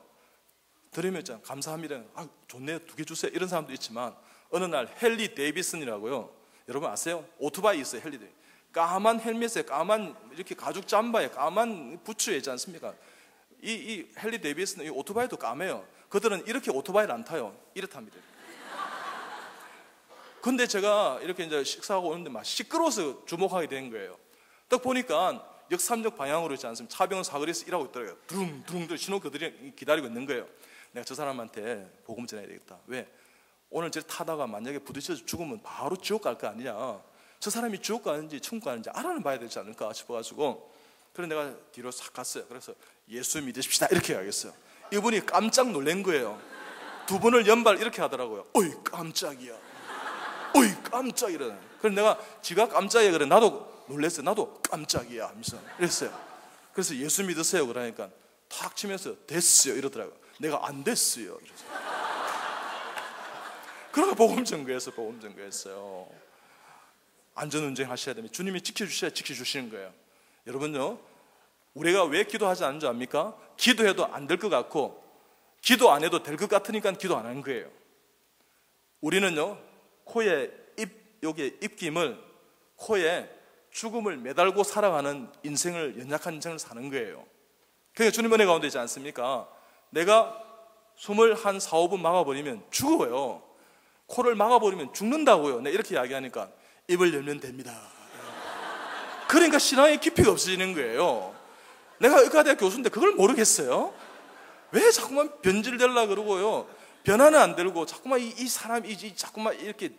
들으면 감사합니다. 좋네요. 2개 주세요. 이런 사람도 있지만 어느 날 헨리 데이비슨이라고요. 여러분 아세요? 오토바이 있어요. 헨리 데이비슨. 까만 헬멧에 까만 이렇게 가죽 잠바에 까만 부츠에 있지 않습니까? 이 헨리 데이비슨은 이 오토바이도 까매요. 그들은 이렇게 오토바이를 안 타요. 이렇답니다. 근데 제가 이렇게 이제 식사하고 오는데 막 시끄러워서 주목하게 된 거예요. 딱 보니까 역삼역 방향으로 있지 않습니까? 차병은 사거리에서 일하고 있더라고요. 두릉두릉 신호 그들이 기다리고 있는 거예요. 내가 저 사람한테 복음 전해야 되겠다. 왜? 오늘 저 타다가 만약에 부딪혀서 죽으면 바로 지옥 갈 거 아니냐. 저 사람이 지옥 가는지 천국 가는지 알아는 봐야 되지 않을까 싶어가지고 그래서 내가 뒤로 싹 갔어요. 그래서 예수 믿으십시다 이렇게 해야겠어요. 이분이 깜짝 놀란 거예요. 두 분을 연발 이렇게 하더라고요. 어이 깜짝이야. 어이 깜짝이야. 그래서 내가 지가 깜짝이야 그래 나도 놀랐어요. 나도 깜짝이야 하면서 그랬어요. 그래서 예수 믿으세요 그러니까 탁 치면서 됐어요 이러더라고요. 내가 안 됐어요. 그러고 복음 전거했어요. 안전운전 하셔야 됩니다. 주님이 지켜주셔야 지켜주시는 거예요. 여러분요, 우리가 왜 기도하지 않는 줄 압니까? 기도해도 안 될 것 같고 기도 안 해도 될 것 같으니까 기도 안 하는 거예요. 우리는요, 코에 여기에 입김을 코에 죽음을 매달고 살아가는 인생을 연약한 인생을 사는 거예요. 그러니까 주님 은혜 가운데 있지 않습니까? 내가 숨을 한 4, 5분 막아버리면 죽어요. 코를 막아버리면 죽는다고요. 네, 이렇게 이야기하니까 입을 열면 됩니다. 그러니까 신앙의 깊이가 없어지는 거예요. 내가 의과대학 교수인데 그걸 모르겠어요? 왜 자꾸만 변질되려고 그러고요. 변화는 안 들고 자꾸만 이 사람이 자꾸만 이렇게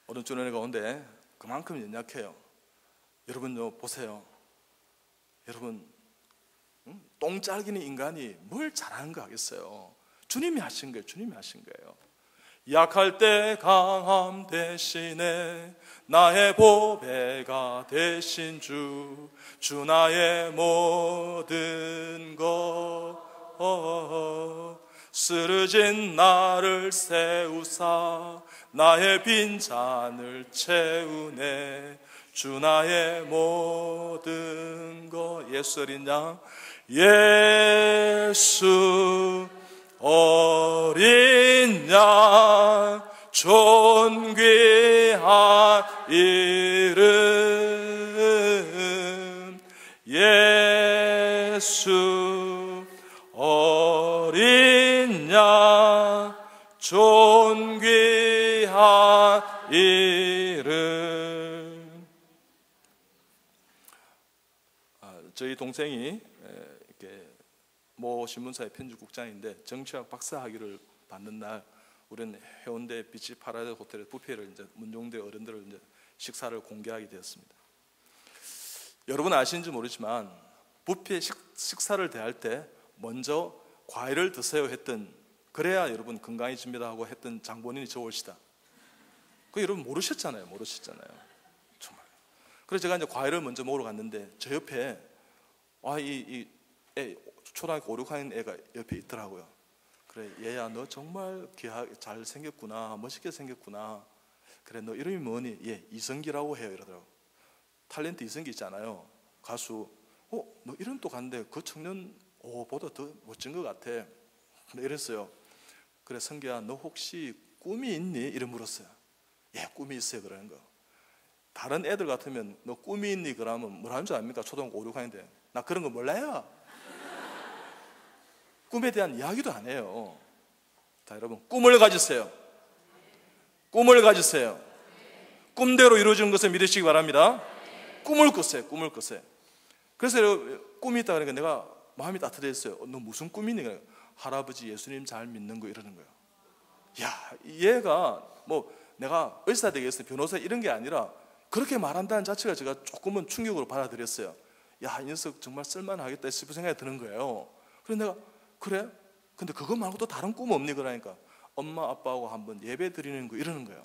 오른쪽 눈에 가운데 그만큼 연약해요. 여러분요 보세요. 여러분 똥짤기는 인간이 뭘 잘하는 거 하겠어요? 주님이 하신 거예요. 주님이 하신 거예요. 약할 때 강함 대신에 나의 보배가 되신 주 나의 모든 것 쓰러진 나를 세우사 나의 빈잔을 채우네 주 나의 모든 것 예수 어린 양 예수 어린 양 존귀한 이름 예수 어린 양 존귀한 이름. 저희 동생이 이렇게 모 신문사의 편집국장인데 정치학 박사학위를 받는 날 우리는 해운대 비치 파라다이스 호텔의 뷔페를 이제 문종대 어른들을 이제 식사를 공개하게 되었습니다. 여러분 아시는지 모르지만 뷔페 식사를 대할 때 먼저 과일을 드세요 했던 그래야 여러분 건강해집니다 하고 했던 장본인이 저 올시다. 그 여러분 모르셨잖아요. 정말. 그래서 제가 이제 과일을 먼저 먹으러 갔는데 저 옆에 초등학교 5, 6학년 애가 옆에 있더라고요. 그래 얘야 너 정말 잘 생겼구나 멋있게 생겼구나. 그래 너 이름이 뭐니? 예 이성기라고 해요 이러더라고. 탤런트 이성기 있잖아요. 가수. 너 이름 또 갔는데 그 청년 보다 더 멋진 것 같아. 이랬어요. 그래, 성기야, 너 혹시 꿈이 있니? 이래 물었어요. 예, 꿈이 있어요. 그러는 거. 다른 애들 같으면 너 꿈이 있니? 그러면 뭐라는 줄 압니까? 초등학교 5, 6학년인데 나 그런 거 몰라요. 꿈에 대한 이야기도 안 해요. 자, 여러분, 꿈을 가지세요. 꿈을 가지세요. 꿈대로 이루어지는 것을 믿으시기 바랍니다. 꿈을 꾸세요. 꿈을 꾸세요. 그래서 꿈이 있다 그러니까 내가 마음이 따뜻해졌어요. 너 무슨 꿈이니? 할아버지 예수님 잘 믿는 거 이러는 거예요. 야, 얘가 뭐 내가 의사 되겠어, 변호사 이런 게 아니라 그렇게 말한다는 자체가 제가 조금은 충격으로 받아들였어요. 야, 이 녀석 정말 쓸만하겠다 싶은 생각이 드는 거예요. 그래서 내가 그래? 근데 그거 말고 또 다른 꿈 없니? 그러니까 엄마 아빠하고 한번 예배 드리는 거 이러는 거예요.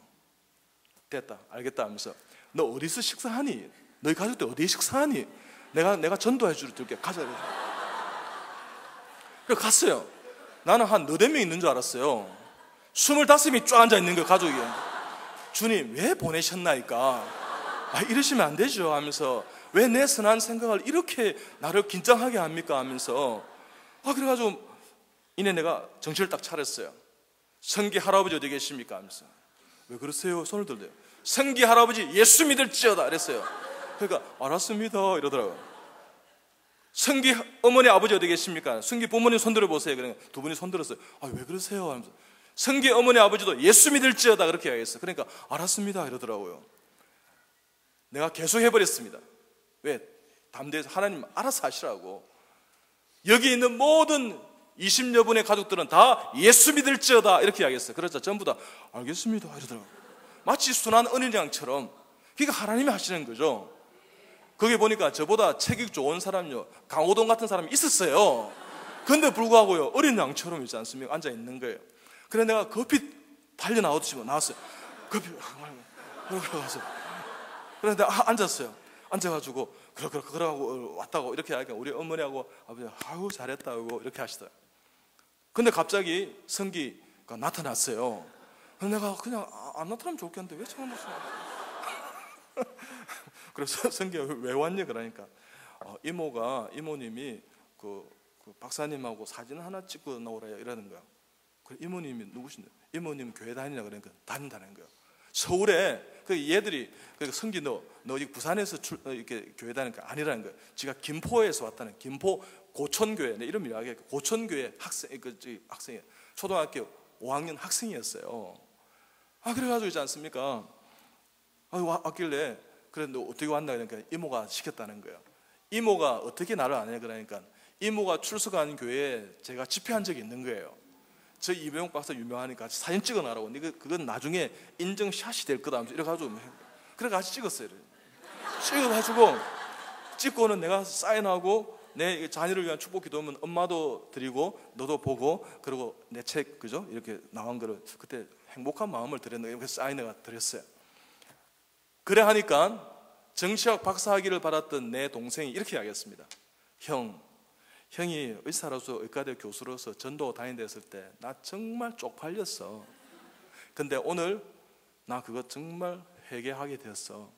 됐다, 알겠다 하면서 너 어디서 식사하니? 너희 가족들 어디에 식사하니? 내가 전도해 줄게. 가자. 그래서 갔어요. 나는 한 너댓 명 있는 줄 알았어요. 25명이 쫙 앉아 있는 거예요, 가족이. 주님 왜 보내셨나이까? 이러시면 안 되죠 하면서 왜 내 선한 생각을 이렇게 나를 긴장하게 합니까? 하면서 그래가지고 이내 내가 정신을 딱 차렸어요. 성기 할아버지 어디 계십니까? 하면서 왜 그러세요? 손을 들대요. 성기 할아버지 예수 믿을지어다 그랬어요. 그러니까 알았습니다 이러더라고요. 성기 어머니 아버지 어디 계십니까? 성기 부모님 손 들어보세요. 그러니까 두 분이 손 들었어요. 왜 그러세요? 하면서 성기 어머니 아버지도 예수 믿을지어다 그렇게 이야기했어요. 그러니까 알았습니다 이러더라고요. 내가 계속 해버렸습니다. 왜? 담대해서 하나님 알아서 하시라고. 여기 있는 모든 20여 분의 가족들은 다 예수 믿을지어다 이렇게 이야기했어요. 그래서 전부 다 알겠습니다 이러더라고요. 마치 순한 어린양처럼. 그러니까 하나님이 하시는 거죠. 거기 보니까 저보다 체격 좋은 사람요, 강호동 같은 사람이 있었어요. 근데 불구하고요, 어린 양처럼 있지 않습니까? 앉아 있는 거예요. 그래서 내가 급히 달려 나오듯이 나왔어요. 급히 그래서 내가 앉았어요. 앉아가지고 그러고 왔다고 이렇게 하니까 우리 어머니하고 아버지 아유 잘했다고 이렇게 하시더라고요. 근데 갑자기 성기가 나타났어요. 그래서 내가 그냥 안 나타나면 좋겠는데 왜 처음 왔어요? 그래서 성기가 왜 왔냐 그러니까 이모님이 그 박사님하고 사진 하나 찍고 나오래요 이러는 거야. 그 이모님이 누구신데? 이모님 교회 다니냐 그러니까 다닌다는 거야. 서울에 얘들이 성기 너 부산에서 이렇게 교회 다니니까 아니라는 거야. 지가 김포에서 왔다는 김포 고천교회 내 이름 이야기해. 고천교회 학생이 초등학교 5학년 학생이었어요. 그래가지고 있지 않습니까? 왔길래 그래 너 어떻게 왔나 그러니까 이모가 시켰다는 거예요. 이모가 어떻게 나를 아냐 그러니까 이모가 출석한 교회에 제가 집회한 적이 있는 거예요. 저 이병욱 박사 유명하니까 사진 찍어놔라고. 그건 나중에 인증샷이 될 거다 하면서 이래가지고 그래 같이 찍었어요. 찍어가지고 찍고는 내가 사인하고 내 자녀를 위한 축복 기도하면 엄마도 드리고 너도 보고 그리고 내 책 그죠 이렇게 나온 거를 그때 행복한 마음을 드렸는데 이렇게 사인을 드렸어요. 그래 하니까 정치학 박사학위를 받았던 내 동생이 이렇게 이야기했습니다. 형이 의사로서 의과대 교수로서 전도 다닌댔을 때 나 정말 쪽팔렸어. 근데 오늘 나 그거 정말 회개하게 되었어.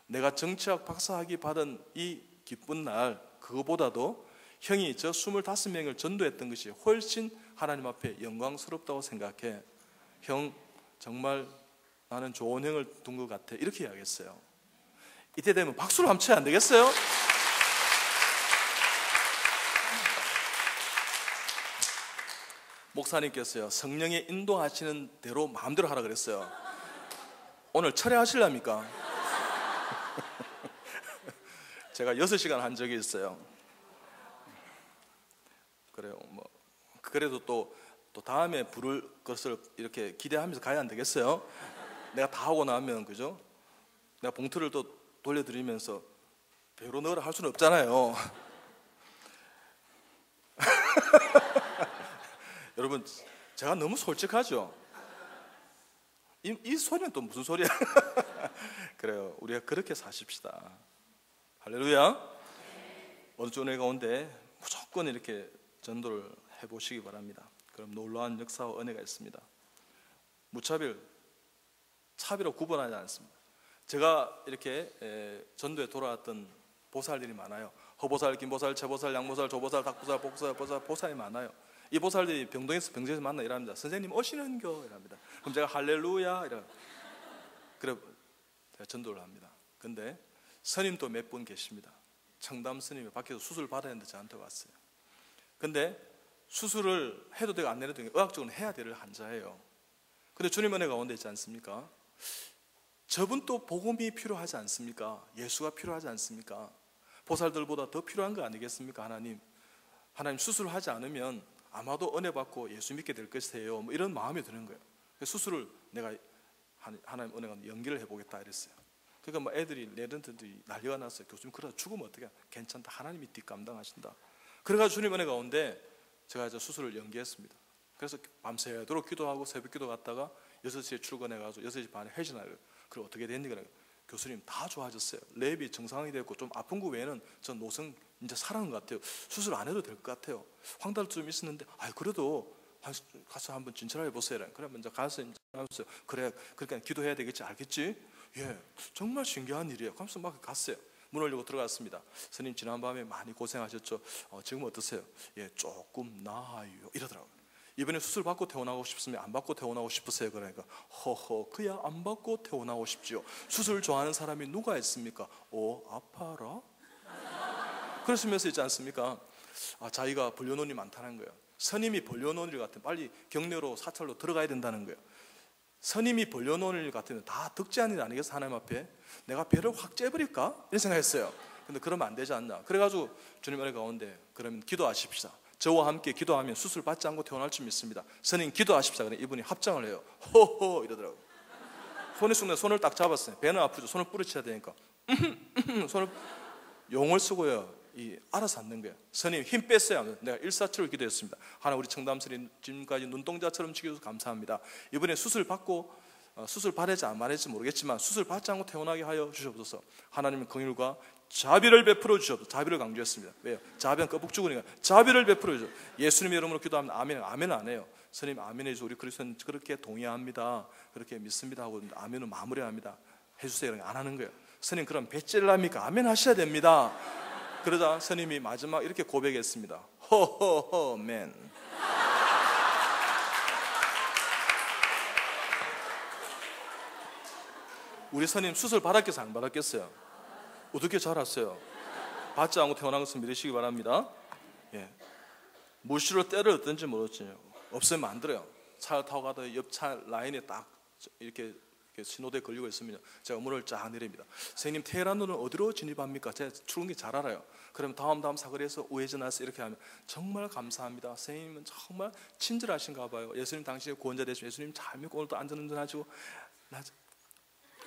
내가 정치학 박사학위 받은 이 기쁜 날 그거보다도 형이 저 25명을 전도했던 것이 훨씬 하나님 앞에 영광스럽다고 생각해. 형 정말 나는 좋은 형을 둔 것 같아 이렇게 이야기했어요. 이때 되면 박수를 한번 쳐야 안 되겠어요? 목사님께서요 성령의 인도하시는 대로 마음대로 하라 그랬어요. 오늘 철회하실랍니까? 제가 6시간 한 적이 있어요. 그래요. 그래도 또 다음에 부를 것을 이렇게 기대하면서 가야 안 되겠어요? 내가 다 하고 나면 그죠? 내가 봉투를 또 돌려드리면서 배로 넣으라 할 수는 없잖아요. 여러분 제가 너무 솔직하죠? 이 소리는 또 무슨 소리야? 그래요. 우리가 그렇게 사십시다. 할렐루야. 어느 쪽 은혜 가운데 무조건 이렇게 전도를 해보시기 바랍니다. 그럼 놀라운 역사와 은혜가 있습니다. 무차별, 차별로 구분하지 않습니다. 제가 이렇게 전도에 돌아왔던 보살들이 많아요. 허보살, 김보살, 최보살, 양보살, 조보살, 닭보살, 복보살, 보살이 많아요. 이 보살들이 병동에서 만나 이랍니다. 선생님 오시는겨 이랍니다. 그럼 제가 할렐루야 이라. 그래 제가 전도를 합니다. 근데 스님도 몇 분 계십니다. 청담 스님이 밖에서 수술 받아야 하는데 저한테 왔어요. 근데 수술을 해도 되고 안 해도 되고 의학적으로 해야 될 환자예요. 근데 주님 은혜 가운데 있지 않습니까? 저분 또 복음이 필요하지 않습니까? 예수가 필요하지 않습니까? 보살들보다 더 필요한 거 아니겠습니까? 하나님 수술하지 않으면 아마도 은혜 받고 예수 믿게 될 것이에요. 뭐 이런 마음이 드는 거예요. 수술을 내가 하나님 은혜가 연기를 해보겠다 이랬어요. 그러니까 뭐 애들이 레전드들이 난리가 났어요. 교수님 그러다 죽으면 어떻게? 괜찮다. 하나님이 뒷감당하신다. 그래가지고 주님 은혜 가운데 제가 이제 수술을 연기했습니다. 그래서 밤새도록 기도하고 새벽 기도 갔다가 6시에 출근해가지고 6시 반에 회진하래요. 그럼 어떻게 됐니? 그래. 교수님 다 좋아졌어요. 랩이 정상이 됐고 좀 아픈 거 외에는 전 노성 이제 살아난 것 같아요. 수술 안 해도 될 것 같아요. 황달 좀 있었는데 그래도 가서 한번 진찰해 보세요. 그러면 이제 가서 하면서 그래 그러니까 기도해야 되겠지 알겠지? 예, 정말 신기한 일이에요. 그러면서 막 갔어요. 문 열고 들어갔습니다. 스님 지난밤에 많이 고생하셨죠? 지금 어떠세요? 예, 조금 나아요. 이러더라고요. 이번에 수술 받고 퇴원하고 싶으면 안 받고 퇴원하고 싶으세요? 그러니까 허허 그야 안 받고 퇴원하고 싶지요. 수술 좋아하는 사람이 누가 있습니까? 아파라? 그러시면서 있지 않습니까? 자기가 벌려놓은이 많다는 거예요. 스님이 벌려놓은 일 같으면 빨리 경례로 사찰로 들어가야 된다는 거예요. 스님이 벌려놓은 일 같으면 다 득제한 일 아니겠어? 하나님 앞에 내가 배를 확 째버릴까? 이런 생각했어요. 근데 그러면 안 되지 않나? 그래가지고 주님 은혜 가운데 그러면 기도하십시다. 저와 함께 기도하면 수술 받지 않고 퇴원할 줄 믿습니다. 스님 기도하십시다. 그래 이분이 합장을 해요. 호호 이러더라고요. 손에 쑥내 손을 딱 잡았어요. 배는 아프죠. 손을 뿌리쳐야 되니까 손을 용을 쓰고요. 알아서 앉는 거예요. 스님 힘 뺐어요. 내가 일사초를 기도했습니다. 하나 우리 청담 스님 지금까지 눈동자처럼 지켜줘서 감사합니다. 이번에 수술 받고 수술 받을지 안 받을지 모르겠지만 수술 받지 않고 퇴원하게 하여 주시옵소서. 하나님의 긍휼과 자비를 베풀어 주셔도 자비를 강조했습니다. 왜요? 자비는 거북 죽으니까 자비를 베풀어 주셔. 예수님의 이름으로 기도하면 아멘. 아멘 안 해요. 스님 아멘 해주셔서 우리 그리스도는 그렇게 동의합니다. 그렇게 믿습니다 하고 아멘을 마무리합니다. 해주세요. 안 하는 거예요. 스님 그럼 배찔랍니까? 아멘 하셔야 됩니다. 그러자 스님이 마지막 이렇게 고백했습니다. 호호호 맨. 우리 스님 수술 받았겠어요? 안 받았겠어요? 어떻게 잘 알았어요? 받지 않고 태어난 것을 믿으시기 바랍니다. 예. 무시로 때를 어떤지 모르겠지만 없으면 안 들어요. 차를 타고 가다 옆 차 라인에 딱 이렇게 신호대 걸리고 있으면 제가 문을 쫙 내립니다. 선생님 테헤란로는 어디로 진입합니까? 제가 출근기 잘 알아요. 그럼 다음 사거리에서 우회전하세요. 이렇게 하면 정말 감사합니다. 선생님은 정말 친절하신가 봐요. 예수님 당신의 구원자 되시면 예수님 잘 믿고 오늘도 안전운전하시고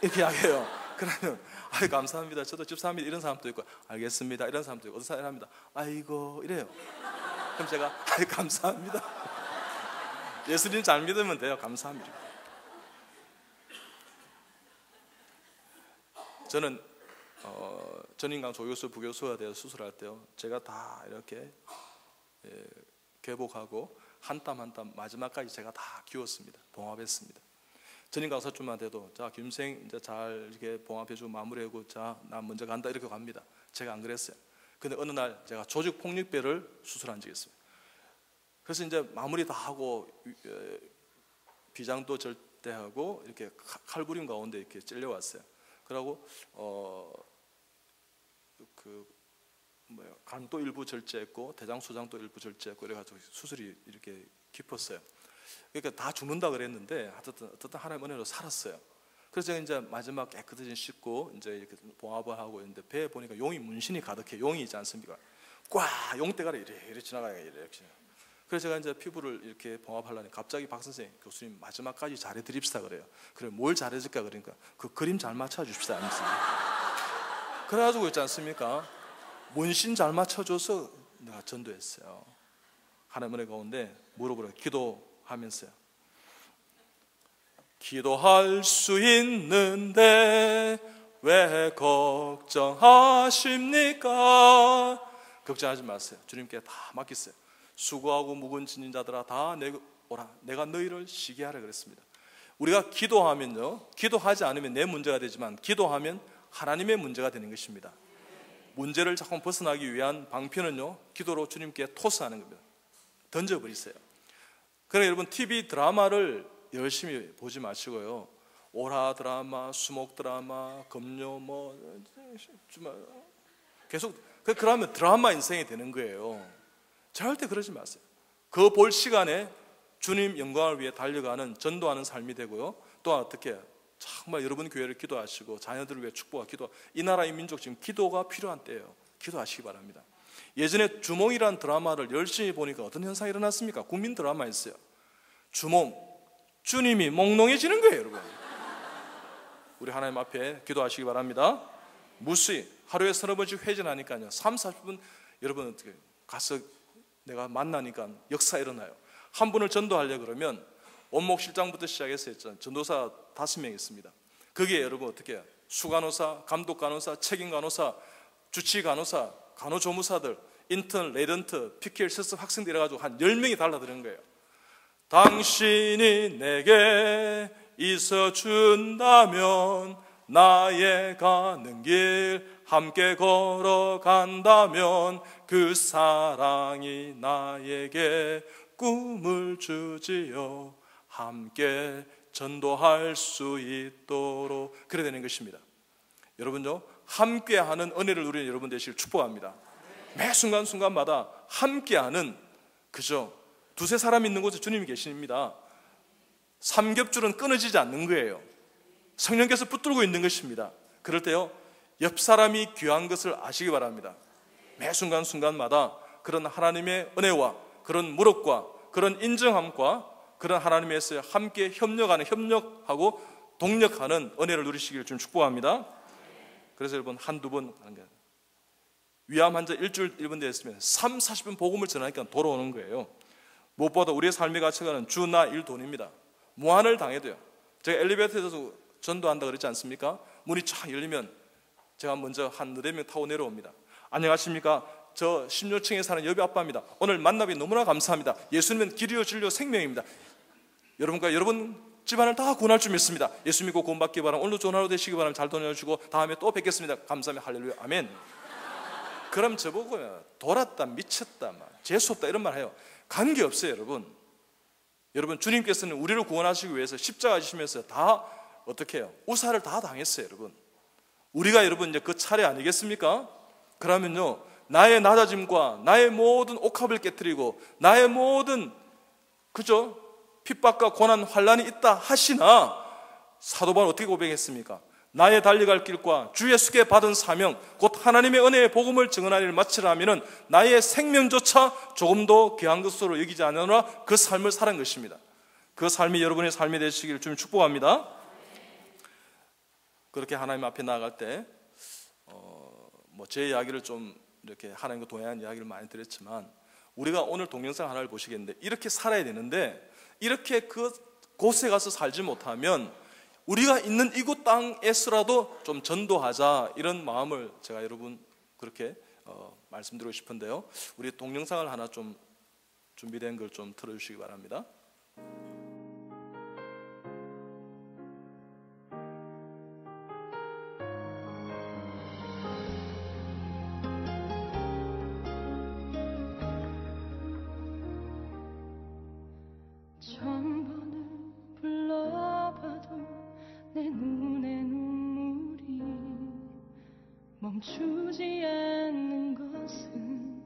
이렇게 이야기해요. 그러면 감사합니다. 저도 집사합니다. 이런 사람도 있고 알겠습니다. 이런 사람도 있고 어떤 사람입니다. 아이고 이래요. 그럼 제가 감사합니다. 예수님 잘 믿으면 돼요. 감사합니다. 저는 전인강 조교수, 부교수가 되어 수술할 때요. 제가 다 이렇게 개복하고 한 땀 한 땀 마지막까지 제가 다 기웠습니다. 봉합했습니다. 전인강 서준한테도 자 김생 이제 잘 이렇게 봉합해주고 마무리하고 자 나 먼저 간다 이렇게 갑니다. 제가 안 그랬어요. 근데 어느 날 제가 조직 폭력배를 수술한 적이 있어요. 그래서 이제 마무리 다 하고 비장도 절대하고 이렇게 칼부림 가운데 이렇게 찔려왔어요. 그러고 간도 일부 절제했고 대장 소장도 일부 절제했고 이래가지고 수술이 이렇게 깊었어요. 그러니까 다 죽는다 그랬는데 어쨌든 하나님 은혜로 살았어요. 그래서 제가 이제 마지막 깨끗이 씻고 이제 이렇게 봉합을 하고 있는데 배에 보니까 용이 문신이 가득해. 용이 있지 않습니까? 꽉 용대가리 이렇게 지나가요. 이렇게. 그래서 제가 이제 피부를 이렇게 봉합하려니 갑자기 박 선생님 교수님 마지막까지 잘해드립시다 그래요. 그래 뭘 잘해줄까 그러니까 그 그림 잘 맞춰줍시다 않습니까? 그래가지고 있지 않습니까? 문신 잘 맞춰줘서 내가 전도했어요. 하나님 은혜 가운데 무릎으로 기도하면서요. 기도할 수 있는데 왜 걱정하십니까? 걱정하지 마세요. 주님께 다 맡기세요. 수고하고 무거운 짐진 자들아 다 내게 오라. 내가 너희를 쉬게 하라 그랬습니다. 우리가 기도하면요, 기도하지 않으면 내 문제가 되지만 기도하면 하나님의 문제가 되는 것입니다. 문제를 자꾸 벗어나기 위한 방편은요, 기도로 주님께 토스하는 겁니다. 던져버리세요. 그러니까 여러분, TV 드라마를 열심히 보지 마시고요, 오라 드라마, 수목 드라마, 금요 계속 그러면 드라마 인생이 되는 거예요. 절대 그러지 마세요. 그 볼 시간에 주님 영광을 위해 달려가는, 전도하는 삶이 되고요. 또 어떻게 정말 여러분 교회를 기도하시고 자녀들을 위해 축복하고 이 나라 이 민족 지금 기도가 필요한 때예요. 기도하시기 바랍니다. 예전에 주몽이라는 드라마를 열심히 보니까 어떤 현상이 일어났습니까? 국민 드라마였어요. 주몽, 주님이 몽롱해지는 거예요, 여러분. 우리 하나님 앞에 기도하시기 바랍니다. 무수히 하루에 서너 번씩 회전하니까요, 30-40분 여러분 어떻게 가서 내가 만나니까 역사 일어나요. 한 분을 전도하려고 그러면 원목 실장부터 시작해서 했잖아요. 전도사 5명 있습니다. 거기에 여러분 어떻게 해요? 수간호사, 감독간호사, 책임간호사, 주치간호사, 간호조무사들, 인턴, 레전트, PQL 실습 학생들 이래가지고 한 10명이 달라드는 거예요. 당신이 내게 있어준다면, 나의 가는 길 함께 걸어간다면, 그 사랑이 나에게 꿈을 주지요. 함께 전도할 수 있도록. 그래야 되는 것입니다. 여러분요, 함께하는 은혜를 누리는 여러분 되시길 축복합니다. 매 순간순간마다 함께하는, 그죠? 두세 사람 있는 곳에 주님이 계십니다. 삼겹줄은 끊어지지 않는 거예요. 성령께서 붙들고 있는 것입니다. 그럴 때요, 옆 사람이 귀한 것을 아시기 바랍니다. 매 순간순간마다 그런 하나님의 은혜와 그런 무릎과 그런 인정함과 그런 하나님에서 함께 협력하고 동력하는 은혜를 누리시기를 좀 축복합니다. 그래서 여러분, 한두 번 하는 거예요. 위암 환자 일주일 1분 되었으면 30-40분 복음을 전하니까 돌아오는 거예요. 무엇보다 우리의 삶의 가치관은 주나 일 돈입니다. 무한을 당해도요. 제가 엘리베이터에서 전도한다 그랬지 않습니까? 문이 쫙 열리면 제가 먼저 한 4명 타고 내려옵니다. 안녕하십니까? 저 16층에 사는 여비 아빠입니다. 오늘 만나기 너무나 감사합니다. 예수님은 길이요 진리요 생명입니다. 여러분과 여러분 집안을 다 구원할 줄 믿습니다. 예수 믿고 구원받기 바랍니다. 오늘도 좋은 하루 되시기 바랍니다. 잘 보내주시고 다음에 또 뵙겠습니다. 감사합니다. 할렐루야. 아멘. 그럼 저보고요, 돌았다, 미쳤다, 재수없다 이런 말 해요. 관계없어요, 여러분. 여러분, 주님께서는 우리를 구원하시기 위해서 십자가 지시면서 다 어떻게 해요? 우사를 다 당했어요, 여러분. 우리가 여러분 이제 그 차례 아니겠습니까? 그러면요, 나의 낮아짐과 나의 모든 옥합을 깨뜨리고 나의 모든, 그죠? 핍박과 고난, 환난이 있다 하시나 사도 바울은 어떻게 고백했습니까? 나의 달려갈 길과 주 예수께 받은 사명, 곧 하나님의 은혜의 복음을 증언하는 일을 마치라 하면은 나의 생명조차 조금도 귀한 것으로 여기지 않으나 그 삶을 살은 것입니다. 그 삶이 여러분의 삶이 되시기를 좀 축복합니다. 그렇게 하나님 앞에 나아갈 때 제 이야기를 좀 이렇게 하나님과 동행한 이야기를 많이 드렸지만, 우리가 오늘 동영상 하나를 보시겠는데, 이렇게 살아야 되는데 이렇게 그 곳에 가서 살지 못하면 우리가 있는 이곳 땅에서라도 좀 전도하자, 이런 마음을 제가 여러분 그렇게 말씀드리고 싶은데요. 우리 동영상을 하나 좀 준비된 걸 좀 틀어주시기 바랍니다. 천번을 불러봐도 내 눈에 눈물이 멈추지 않는 것은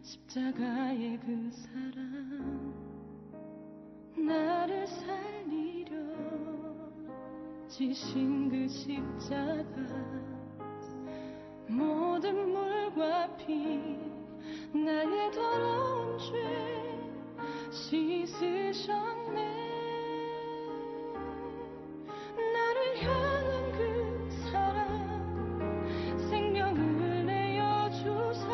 십자가의 그 사랑, 나를 살리려 지신 그 십자가, 모든 물과 피 나의 더러운 죄 씻으셨네. 나를 향한 그 사랑, 생명을 내어주사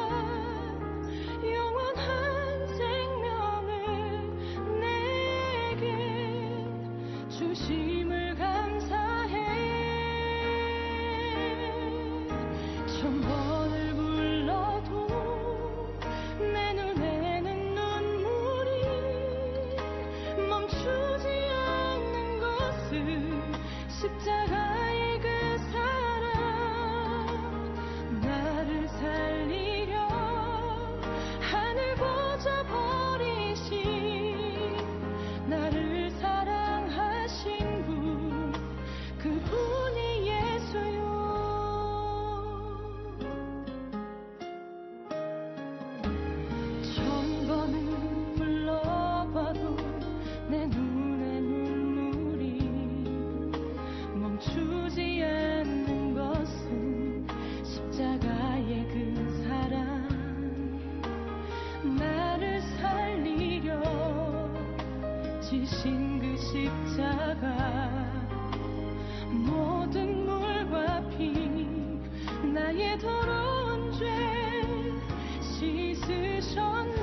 영원한 생명을 내게 주심을 감사해. 천번을 불러도 내 눈에는 눈물이 멈추 지신 그 십자가 모든 물과 피 나의 더러운 죄 씻으셨네.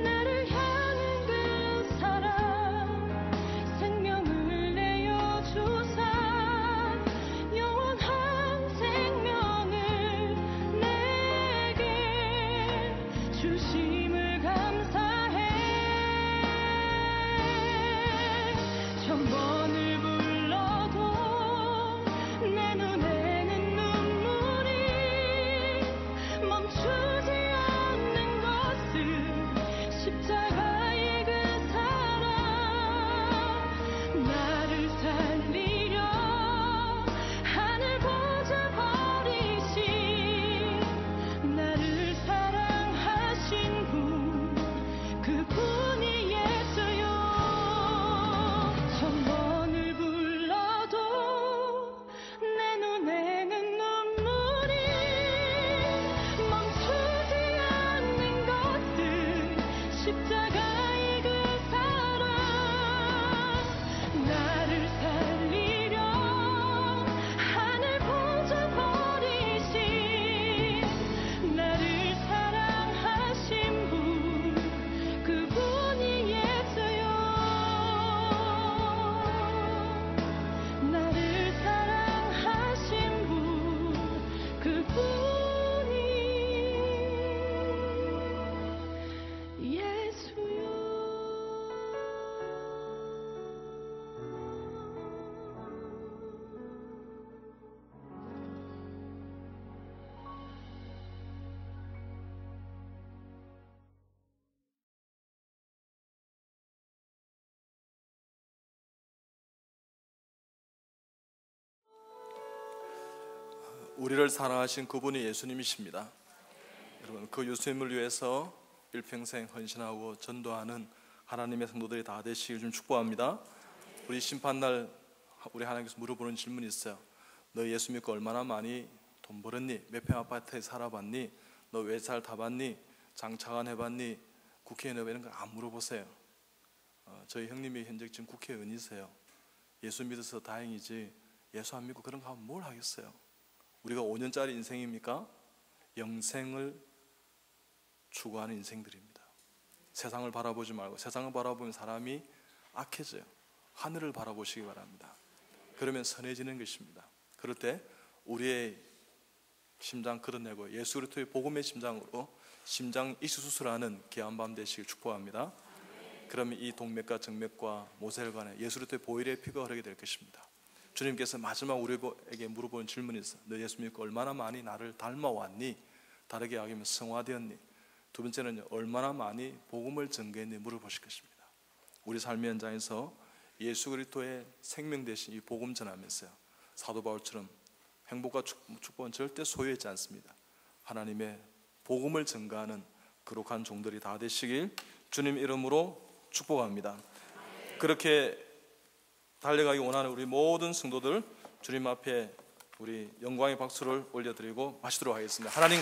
나를 향한 그 사랑 생명을 내어 주사 영원한 생명을 내게 주심을 감사해. 천번을 불러도 내 눈에는 눈물이 멈추지 않는 것은 십자가의 그 사랑. 나를 살리려 하늘 보좌 버리신 나를 사랑하신 분 그분이 예수요. 천번을 불러도 내 눈에는 눈물이 멈추지 않는 것은 십자가의 그 사랑. 나를 살리려 하늘 보좌 버리신 나를 사랑하신 분 그분이 예수요. 나를 사랑하신 분 그분이 예수요. 우리를 사랑하신 그분이 예수님이십니다. 여러분, 그 예수님을 위해서 일평생 헌신하고 전도하는 하나님의 성도들이 다 되시길 좀 축복합니다. 우리 심판날 우리 하나님께서 물어보는 질문이 있어요. 너 예수 믿고 얼마나 많이 돈 벌었니? 몇 평 아파트에 살아봤니? 너 외살 타봤니? 장차관 해봤니? 국회의원 해봤니? 이런 거 안 물어보세요. 저희 형님이 현재 지금 국회의원이세요. 예수 믿어서 다행이지 예수 안 믿고 그런 거 하면 뭘 하겠어요? 우리가 5년짜리 인생입니까? 영생을 추구하는 인생들입니다. 세상을 바라보지 말고, 세상을 바라보면 사람이 악해져요. 하늘을 바라보시기 바랍니다. 그러면 선해지는 것입니다. 그럴 때 우리의 심장 끌어내고 예수 그리스도의 복음의 심장으로 심장 이식 수술하는 귀한 밤 되시길 축복합니다. 그러면 이 동맥과 정맥과 모세혈관에 예수 그리스도의 보혈의 피가 흐르게 될 것입니다. 주님께서 마지막 우리에게 물어보는 질문이 있어요. 너 예수 믿고 얼마나 많이 나를 닮아왔니? 다르게 이야기하면 성화되었니? 두 번째는 얼마나 많이 복음을 전개했니? 물어보실 것입니다. 우리 삶의 현장에서 예수 그리스도의 생명 대신 이 복음 전하면서요, 사도 바울처럼 행복과 축복은 절대 소유하지 않습니다. 하나님의 복음을 전가하는 거룩한 종들이 다 되시길 주님 이름으로 축복합니다. 그렇게 달려가기 원하는 우리 모든 성도들 주님 앞에 우리 영광의 박수를 올려드리고 마치도록 하겠습니다. 하나님